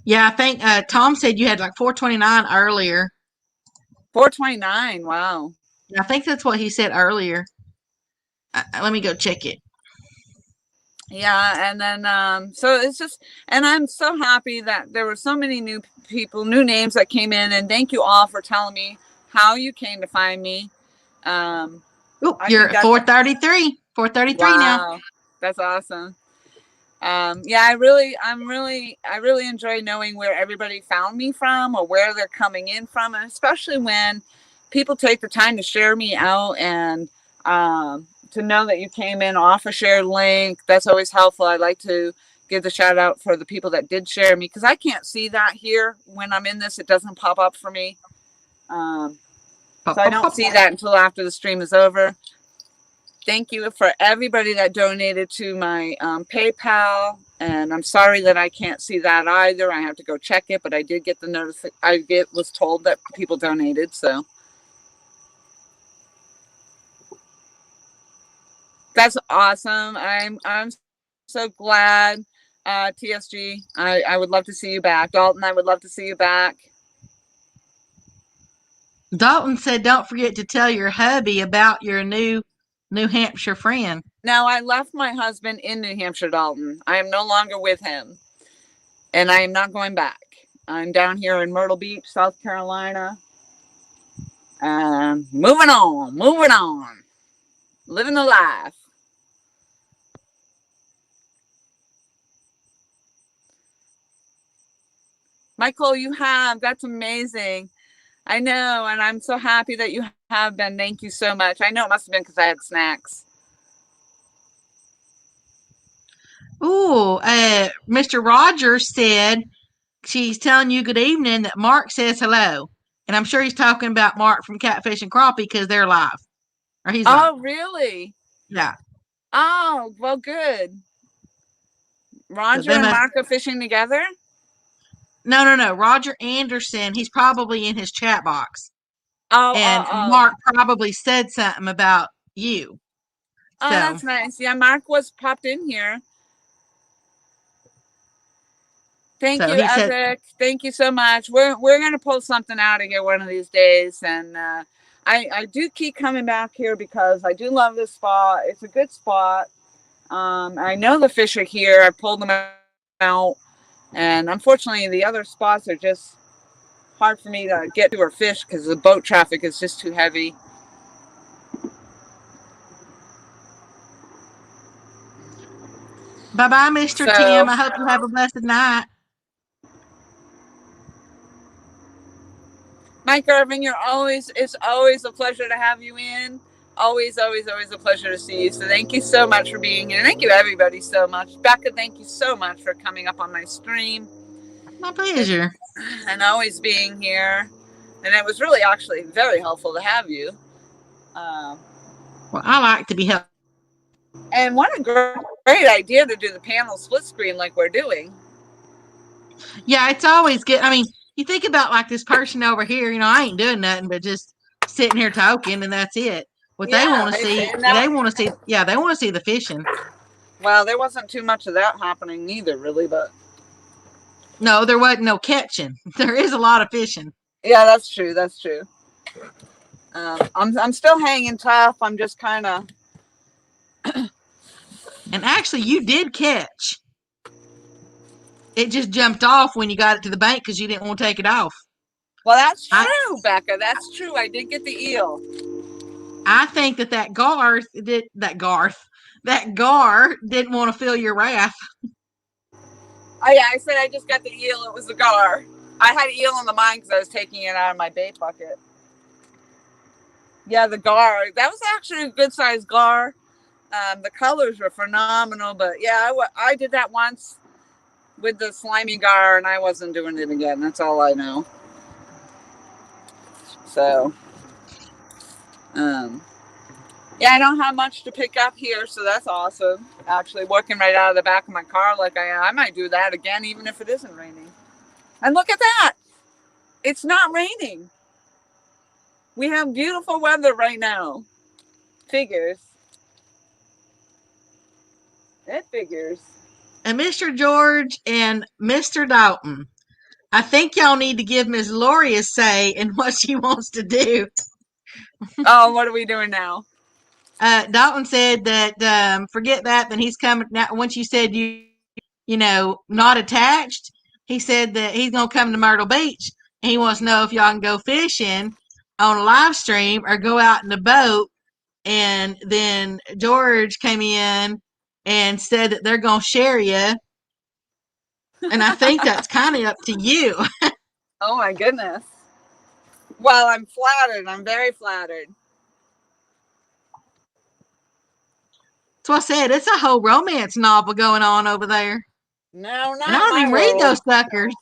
Yeah, I think Tom said you had like 429 earlier. 429. Wow. I think that's what he said earlier. Let me go check it. Yeah, and then so it's just, and I'm so happy that there were so many new people, new names that came in, and thank you all for telling me how you came to find me. Oh, you're at 433. 433 now. Wow, that's awesome. Yeah, I really enjoy knowing where everybody found me from or where they're coming in from, and especially when people take the time to share me out and to know that you came in off a shared link. That's always helpful. I like to give the shout out for the people that did share me because I can't see that here when I'm in this. It doesn't pop up for me. So I don't see that until after the stream is over. Thank you for everybody that donated to my PayPal. And I'm sorry that I can't see that either. I have to go check it, but I did get the notice. Was told that people donated. So that's awesome. I'm so glad. TSG, I would love to see you back. Dalton, I would love to see you back. Dalton said, don't forget to tell your hubby about your New Hampshire friend. Now, I left my husband in New Hampshire, Dalton. I am no longer with him, and I am not going back. I'm down here in Myrtle Beach, South Carolina. Moving on. Living the life. Michael, that's amazing. I know, and I'm so happy that you have been. Thank you so much. I know it must have been because I had snacks. Ooh, Mr. Rogers said she's telling you good evening that Mark says hello. And I'm sure he's talking about Mark from Catfish and Crappie because they're live. Or he's live. Oh, really? Yeah. Oh, well, good. Roger and Mark are fishing together? No. Roger Anderson, he's probably in his chat box. And Oh. Mark probably said something about you. Oh, that's nice. Yeah, Mark was popped in here. Thank you, Epic. Thank you so much. We're gonna pull something out of here one of these days, and I do keep coming back here because I do love this spot. It's a good spot. I know the fish are here. I pulled them out, and unfortunately, the other spots are just hard for me to get to or fish because the boat traffic is just too heavy. Bye-bye, Mr. Tim. I hope you have a blessed night. Mike Irvin, it's always a pleasure to have you in. Always a pleasure to see you. So thank you so much for being here. Thank you everybody so much. Becca, thank you so much for coming up on my stream. My pleasure. And always being here. And it was really actually very helpful to have you. Well, I like to be helpful. And what a great idea to do the panel split screen like we're doing. Yeah, it's always good. I mean, you think about like this person over here, I ain't doing nothing but just sitting here talking and that's it. What they want to see, they want to see the fishing. Well, there wasn't too much of that happening either, really, but. No, there wasn't no catching. There is a lot of fishing. Yeah, that's true. I'm still hanging tough. I'm just kind of. And actually, you did catch. It just jumped off when you got it to the bank because you didn't want to take it off. Well, that's true, Becca. That's true. I did get the eel. I think that gar didn't want to feel your wrath. Oh yeah, I said I just got the eel. It was the gar. I had eel in the mind because I was taking it out of my bait bucket. Yeah, the gar. That was actually a good sized gar. The colors were phenomenal, but yeah, I did that once with the slimy gar, and I wasn't doing it again. That's all I know. So, yeah, I don't have much to pick up here, so that's awesome. Actually, working right out of the back of my car, like I might do that again, even if it isn't raining. And look at that! It's not raining. We have beautiful weather right now. Figures. It figures. And Mr. George and Mr. Dalton, I think y'all need to give Miss Lori a say in what she wants to do. Oh, what are we doing now? Dalton said that forget that. Then he's coming now. Once you said not attached, he said that he's gonna come to Myrtle Beach and he wants to know if y'all can go fishing on a live stream or go out in the boat. And then George came in and said that they're gonna share you. And I think that's kind of up to you. Oh my goodness. Well, I'm flattered. I'm very flattered. That's what I said. It's a whole romance novel going on over there. No, not and I don't even read those suckers.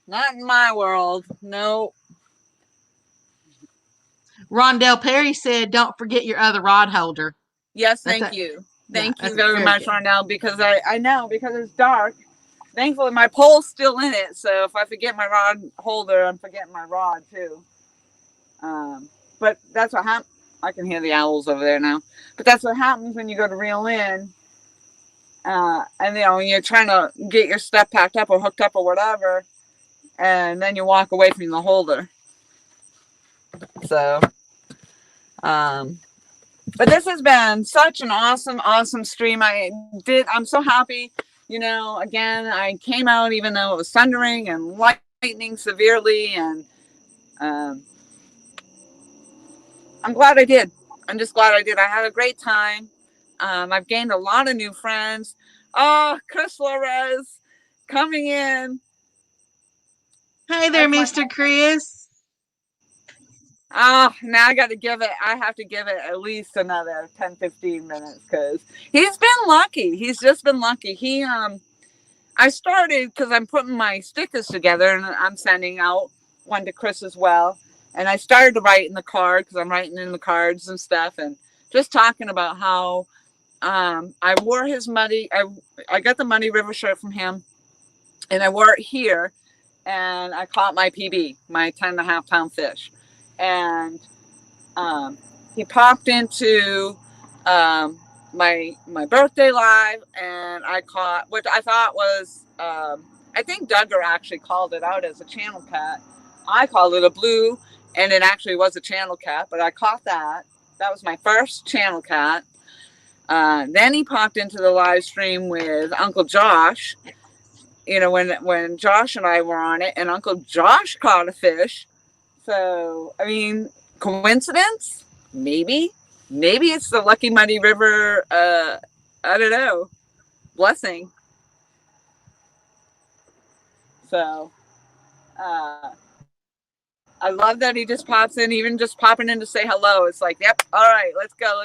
Not in my world. No. Rondell Perry said, "Don't forget your other rod holder." Yes, That's thank a, you. yeah, Thank you that's very very much, good. Rondell, because I know, because it's dark. Thankfully, my pole's still in it, so if I forget my rod holder, I'm forgetting my rod, too. But that's what happens. I can hear the owls over there now. But that's what happens when you go to reel in. And, you're trying to get your stuff packed up or hooked up or whatever, and then you walk away from the holder. So, but this has been such an awesome stream. I'm so happy. Again, I came out even though it was thundering and lightning severely, and um, I'm glad I did. I'm just glad I did. I had a great time. I've gained a lot of new friends. Oh, Chris Flores coming in. Hey there, Mr. Chris. Now I have to give it at least another 10, 15 minutes, because he's been lucky. He's just been lucky. I started because I'm putting my stickers together and I'm sending out one to Chris as well. And I started to write in the card because I'm writing in the cards and stuff, and just talking about how I wore his Muddy. I got the Muddy River shirt from him, and I wore it here, and I caught my PB, my 10.5 pound fish, and he popped into my birthday live, and I caught what I thought was I think Duggar actually called it out as a channel cat. I called it a blue, and it actually was a channel cat, but I caught that. That was my first channel cat. Then he popped into the live stream with Uncle Josh. When Josh and I were on it, and Uncle Josh caught a fish. So, I mean, coincidence? Maybe. Maybe it's the Lucky Muddy River, I don't know, blessing. So, I love that he just pops in, even just popping in to say hello. It's like, yep, all right, let's go.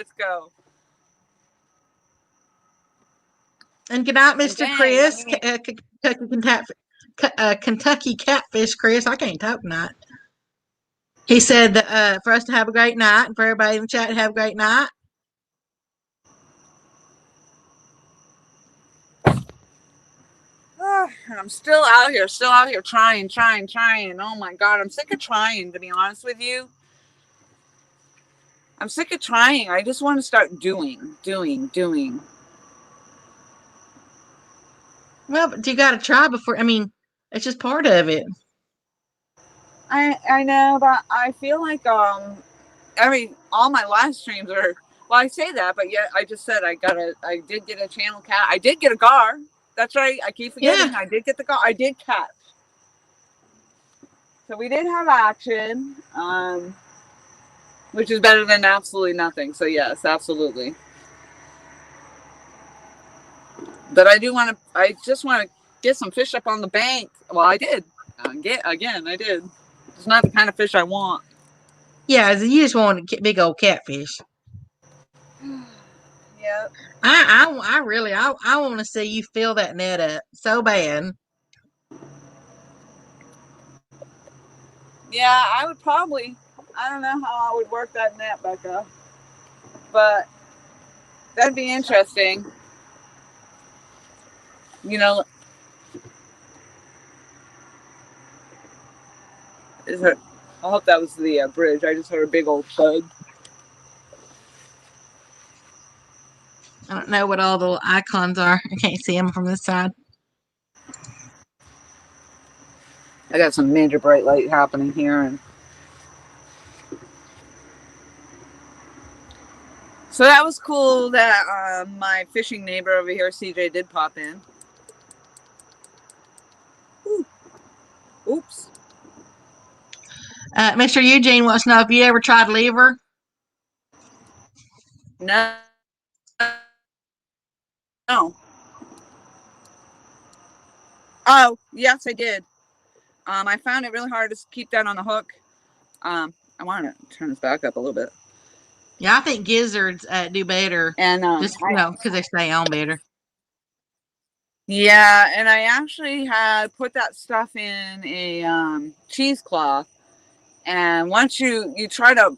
And good night, Mr. Dang, Chris. Kentucky Catfish Chris. I can't talk tonight. He said that, for us to have a great night, and for everybody in the chat to have a great night. And I'm still out here trying. Oh my God, I'm sick of trying, to be honest with you. I'm sick of trying. I just want to start doing. Well, but you got to try before. I mean, it's just part of it. I know, but I feel like all my live streams are. Well, I say that, but yet I just said I did get a channel cat. I did get a gar. That's right. I keep forgetting. Yeah. I did get the gar. I did catch. So we did have action, which is better than absolutely nothing. So yes, absolutely. But I just want to get some fish up on the bank. Well, I did. I did. It's not the kind of fish I want. Yeah, you just want a big old catfish. Yep. I really want to see you fill that net up so bad. Yeah, I would probably. I don't know how I would work that net, Becca, but that'd be interesting. I hope that was the bridge. I just heard a big old thud. I don't know what all the icons are. I can't see them from this side. I got some major bright light happening here, and so that was cool that my fishing neighbor over here, CJ, did pop in. Ooh. Oops. Mr. Eugene wants to know if you ever tried liver. No. Oh, yes, I did. I found it really hard to keep that on the hook. I want to turn this back up a little bit. Yeah, I think gizzards do better, And just because they stay on better. Yeah, and I actually had put that stuff in a cheesecloth, and once you try to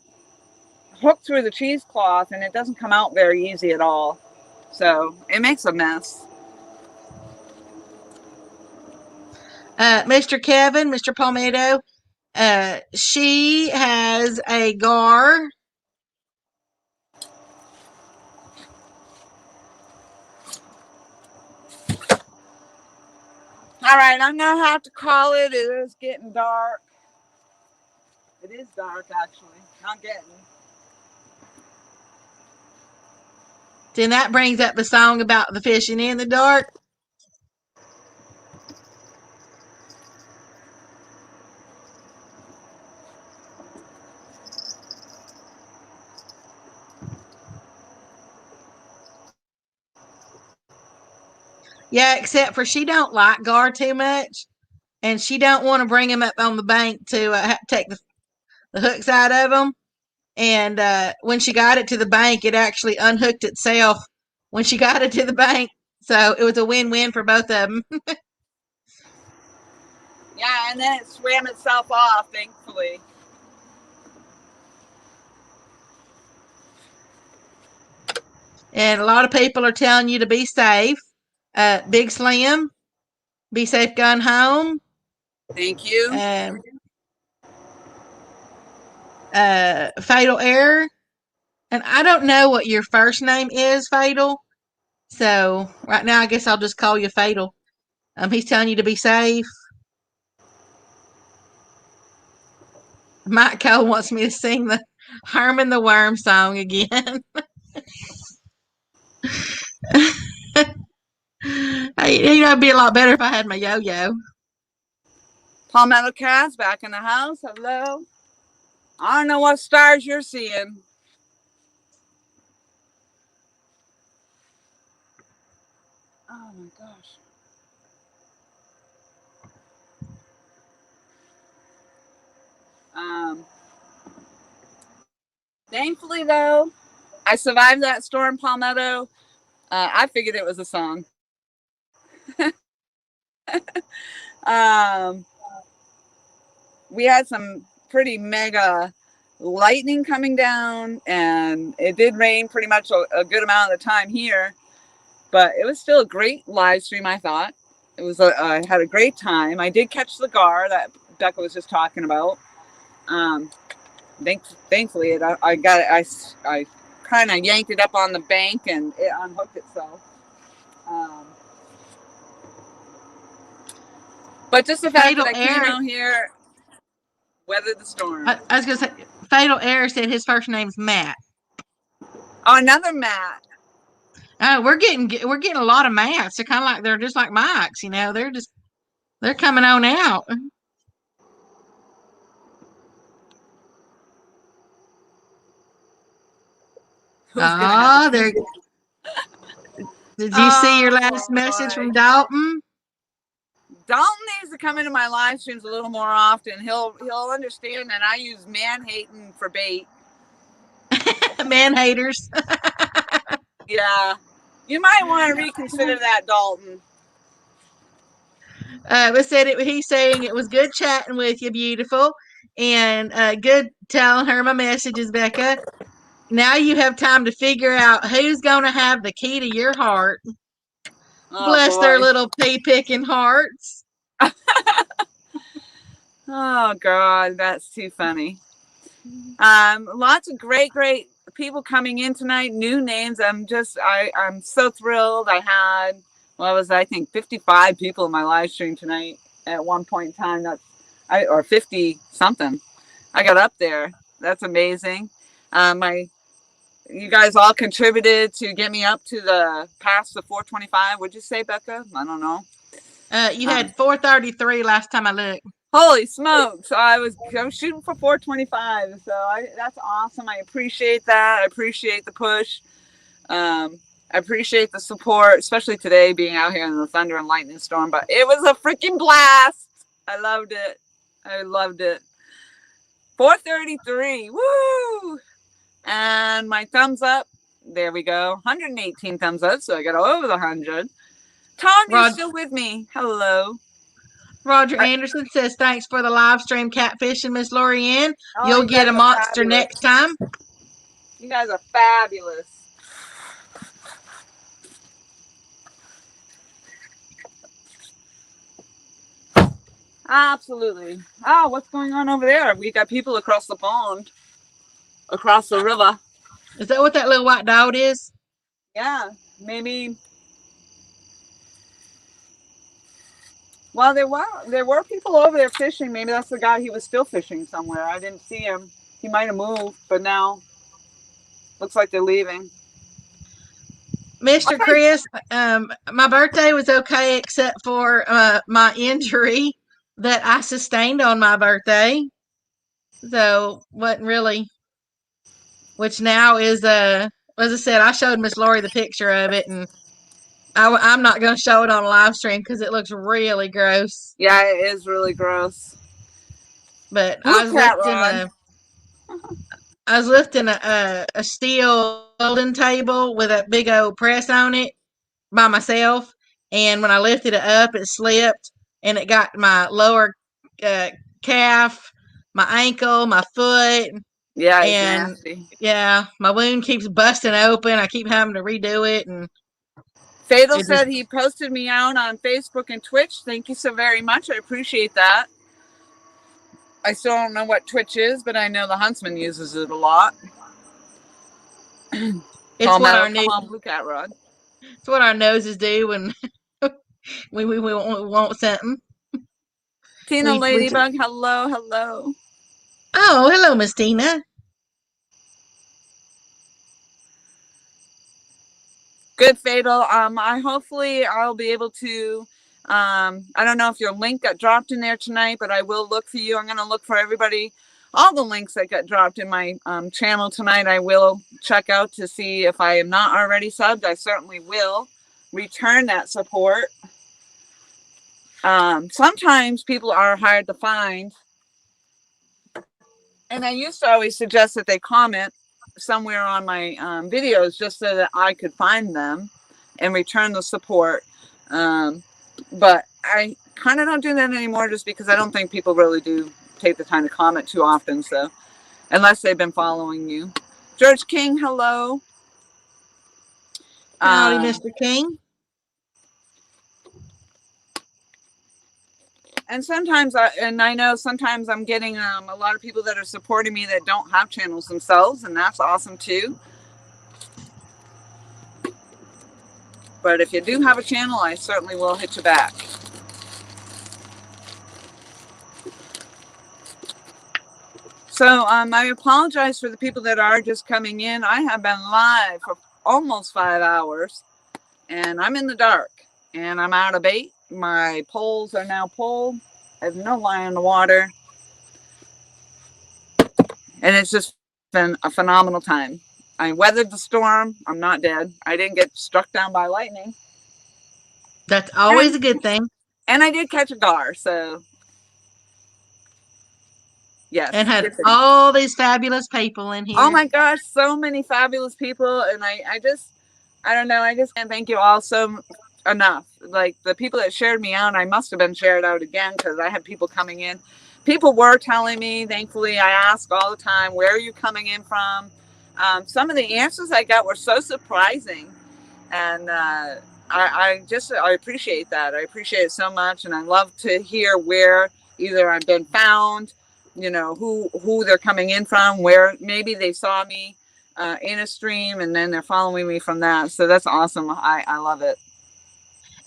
hook through the cheesecloth and it doesn't come out very easy at all. So it makes a mess. Mr. Kevin, Mr. Palmetto, she has a gar. All right, I'm going to have to call it. It is getting dark. It is dark, actually. Not getting. Then that brings up the song about the fishing in the dark. Yeah, except for she don't like gar too much, and she don't want to bring him up on the bank to take the hooks out of them. And when she got it to the bank, it actually unhooked itself when she got it to the bank. So it was a win-win for both of them. Yeah, and then it swam itself off, thankfully. And a lot of people are telling you to be safe. Big Slim, be safe going home. Thank you. Fatal Error. And I don't know what your first name is, Fatal. So right now, I guess I'll just call you Fatal. He's telling you to be safe. Mike Cole wants me to sing the Herman the Worm song again. It'd be a lot better if I had my yo-yo. Palmetto Cat's back in the house. Hello. I don't know what stars you're seeing. Oh my gosh. Thankfully, though, I survived that storm, Palmetto. I figured it was a song. We had some pretty mega lightning coming down, and it did rain pretty much a good amount of the time here, but it was still a great live stream. I thought it was I had a great time. I did catch the gar that Becca was just talking about. Thankfully I got it. I kind of yanked it up on the bank and it unhooked itself. But just the fact that I came out here, weathered the storm. I was gonna say, Fatal Error said his first name's Matt. Oh, another Matt. We're getting a lot of Matts. They're kind of like, they're just like Mike's, you know. They're coming on out. They're. Did you see your last message from Dalton? Dalton needs to come into my live streams a little more often. He'll understand that I use man-hating for bait. Man-haters. Yeah. You might want to reconsider that, Dalton. He's saying it was good chatting with you, beautiful, and good telling her my messages, Becca. Now you have time to figure out who's going to have the key to your heart. Oh, bless boy. Their little pea-picking hearts. Oh, God, that's too funny. Lots of great people coming in tonight, new names. I'm so thrilled. I had, I think 55 people in my live stream tonight at one point in time. Or 50 something. I got up there. That's amazing. You guys all contributed to get me up to past the 425. Would you say, Becca? I don't know. You had 433 last time I looked. Holy smokes! I was shooting for 425. So that's awesome. I appreciate that. I appreciate the push. I appreciate the support, especially today being out here in the thunder and lightning storm. But it was a freaking blast. I loved it. 433. Woo! And my thumbs up. There we go. 118 thumbs up. So I got over the 100. Tom, you're still with me. Hello. Roger Anderson says, thanks for the live stream catfishing, Miss Lorianne. You'll get a monster next time. You guys are fabulous. Absolutely. Oh, what's going on over there? We got people across the pond, across the river. Is that what that little white dog is? Yeah, maybe. Well, there were people over there fishing. Maybe that's the guy. He was still fishing somewhere. I didn't see him. He might have moved, but now looks like they're leaving. Mr. Okay. Chris, my birthday was okay except for my injury that I sustained on my birthday. So wasn't really, which now is as I said, I showed Miss Lori the picture of it, and I'm not going to show it on a live stream because it looks really gross. Yeah, it is really gross. But Blue cat rod. I was lifting a steel welding table with a big old press on it by myself, and when I lifted it up, it slipped, and it got my lower uh, calf, my ankle, my foot, Yeah, it's and nasty. yeah, my wound keeps busting open. I keep having to redo it, and Fatal it just said he posted me out on Facebook and Twitch. Thank you so very much. I appreciate that. I still don't know what Twitch is, but I know the Huntsman uses it a lot. it's Tall what metal, our come new on, blue cat rod. it's what our noses do when we want something. Tina We Ladybug, hello, hello. Oh, hello, Miss Tina. Good, Fatal. I hopefully I'll be able to. I don't know if your link got dropped in there tonight, but I will look for you. I'm going to look for everybody, all the links that got dropped in my channel tonight. I will check out to see if I am not already subbed. I certainly will return that support. Sometimes people are hard to find, and I used to always suggest that they comment somewhere on my videos just so that I could find them and return the support. But I kind of don't do that anymore just because I don't think people really do take the time to comment too often. So, unless they've been following you. George King, hello. Howdy, Uh, Mr. King. and I know sometimes I'm getting a lot of people that are supporting me that don't have channels themselves, and that's awesome too. But if you do have a channel, I certainly will hit you back. So I apologize for the people that are just coming in. I have been live for almost 5 hours, and I'm in the dark, and I'm out of bait. My poles are now pulled. I have no line in the water, and it's just been a phenomenal time. I weathered the storm. I'm not dead. I didn't get struck down by lightning, That's always and a good thing. and I did catch a gar. So And yes, had good thing. all these fabulous people in Oh here. my gosh, so many fabulous people, and I don't know, I just can't thank you all so enough. Like the people that shared me out, I must have been shared out again because I had people coming in. People were telling me, thankfully, I ask all the time, where are you coming in from? Some of the answers I got were so surprising, and I appreciate that. I appreciate it so much, and I love to hear where either I've been found, who they're coming in from, where maybe they saw me in a stream, and then they're following me from that. So that's awesome. I love it.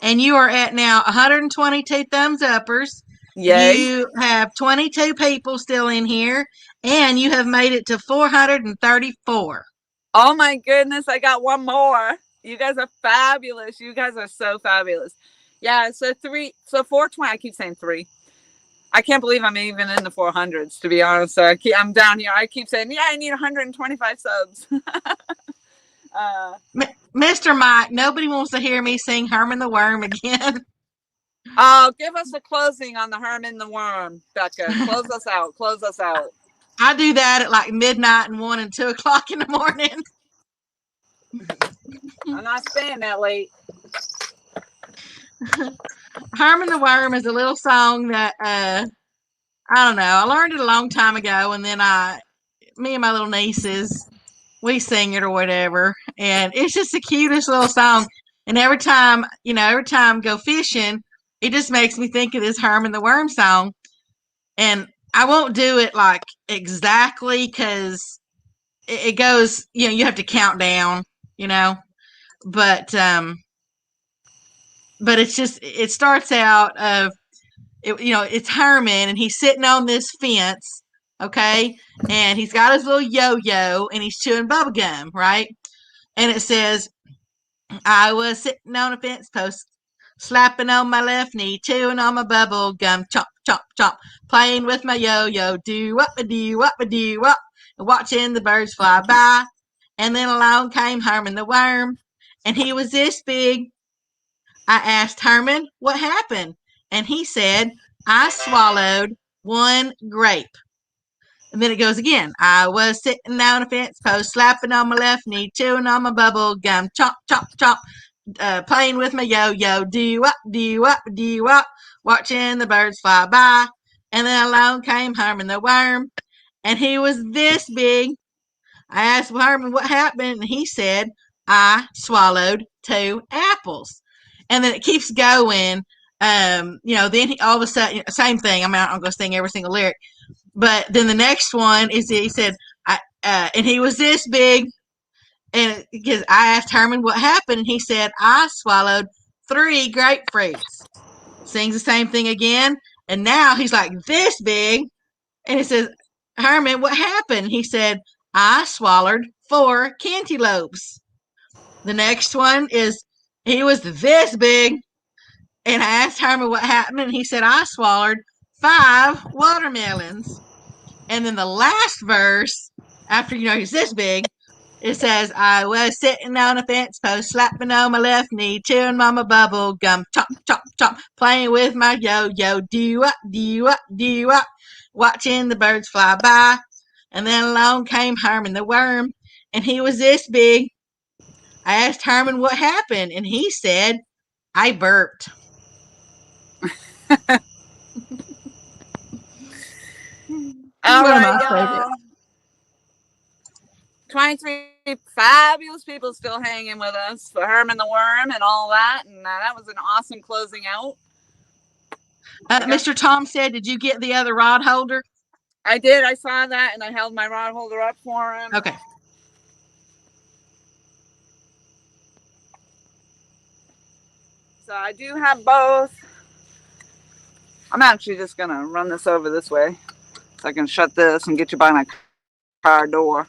And you are at now 122 thumbs uppers. Yay! You have 22 people still in here, and you have made it to 434. Oh my goodness, I got one more. You guys are fabulous. You guys are so fabulous. Yeah, so 420. I keep saying three. I can't believe I'm even in the 400s, to be honest. So I'm down here. I keep saying, yeah, I need 125 subs. Mr. Mike, nobody wants to hear me sing Herman the Worm again. Oh, give us a closing on the Herman the Worm, Becca. Close us out. Close us out. I do that at like midnight and 1 and 2 o'clock in the morning. I'm not staying that late. Herman the Worm is a little song that I don't know. I learned it a long time ago, and then me and my little nieces we sing it or whatever. And it's just the cutest little song. And every time I go fishing, it just makes me think of this Herman the Worm song. And I won't do it like exactly because it goes, you have to count down, you know. But it starts out of it's Herman and he's sitting on this fence, okay, and he's got his little yo-yo and he's chewing bubble gum, right? And it says, I was sitting on a fence post, slapping on my left knee, chewing on my bubble gum, chomp, chomp, chomp, playing with my yo-yo, do-wop-a-doo-wop-a-doo-wop, watching the birds fly by. And then along came Herman the Worm, and he was this big. I asked Herman what happened, and he said, I swallowed one grape. And then it goes again. I was sitting on a fence post, slapping on my left knee, chewing on my bubble gum, chomp, chomp, chomp, playing with my yo-yo, do-wop, do-wop, do-wop, watching the birds fly by. And then along came Herman the Worm, and he was this big. I asked Herman what happened, and he said, I swallowed 2 apples. And then it keeps going. Then all of a sudden, same thing. I'm going to sing every single lyric. But then the next one is he said, and he was this big. And because I asked Herman what happened, and he said, I swallowed 3 grapefruits. Sings the same thing again. And now he's like this big. And he says, Herman, what happened? He said, I swallowed 4 cantaloupes. The next one is he was this big. And I asked Herman what happened, and he said, I swallowed 5 watermelons. And then the last verse, after he's this big, it says, I was sitting on a fence post, slapping on my left knee, chewing on my bubble gum, chomp, chomp, chomp, playing with my yo-yo, do-up, do-up, do-up, watching the birds fly by. And then along came Herman the Worm, and he was this big. I asked Herman what happened, and he said, I burped. All right, y'all. 23 fabulous people still hanging with us for Herman the Worm and all that. And that was an awesome closing out. Mr. Tom said, did you get the other rod holder? I did. I saw that, and I held my rod holder up for him. Okay. So I do have both. I'm actually just going to run this over this way so I can shut this and get you by my car door.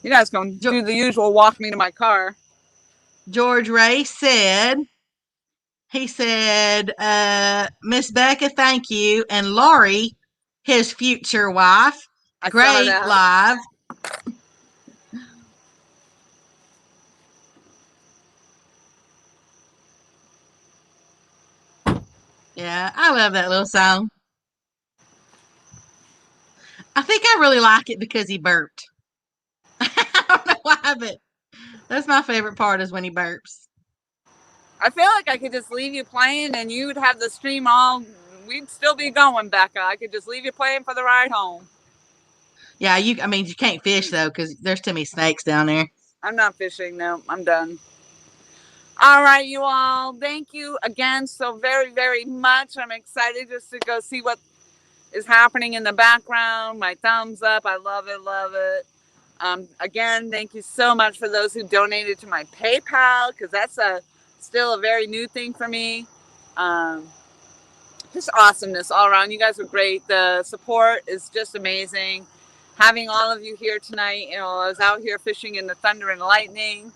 You guys can do the usual walk me to my car. George Ray said, Miss Becca, thank you. And Laurie, his future wife, great live. Yeah, I love that little song. I think I really like it because he burped. I don't know why, but that's my favorite part is when he burps. I feel like I could just leave you playing and you'd have the stream all. We'd still be going, Becca. I could just leave you playing for the ride home. Yeah, you can't fish though because there's too many snakes down there. I'm not fishing. No, I'm done. All right, you all. Thank you again so very, very much. I'm excited just to go see what is happening in the background. My thumbs up. I love it. Love it. Again, thank you so much for those who donated to my PayPal because that's still a very new thing for me. Just awesomeness all around. You guys were great. The support is just amazing. Having all of you here tonight, I was out here fishing in the thunder and lightning.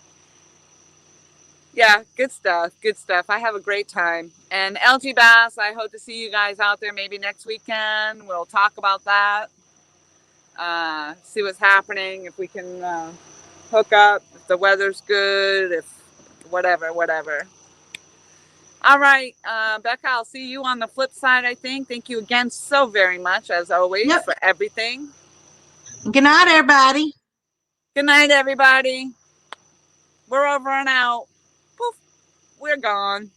Yeah, good stuff. Good stuff. I have a great time. And LG Bass, I hope to see you guys out there maybe next weekend. We'll talk about that. See what's happening. If we can hook up. If the weather's good. If whatever. All right, Becca, I'll see you on the flip side, I think. Thank you again so very much, as always, for everything. Good night, everybody. Good night, everybody. We're over and out. Poof. We're gone.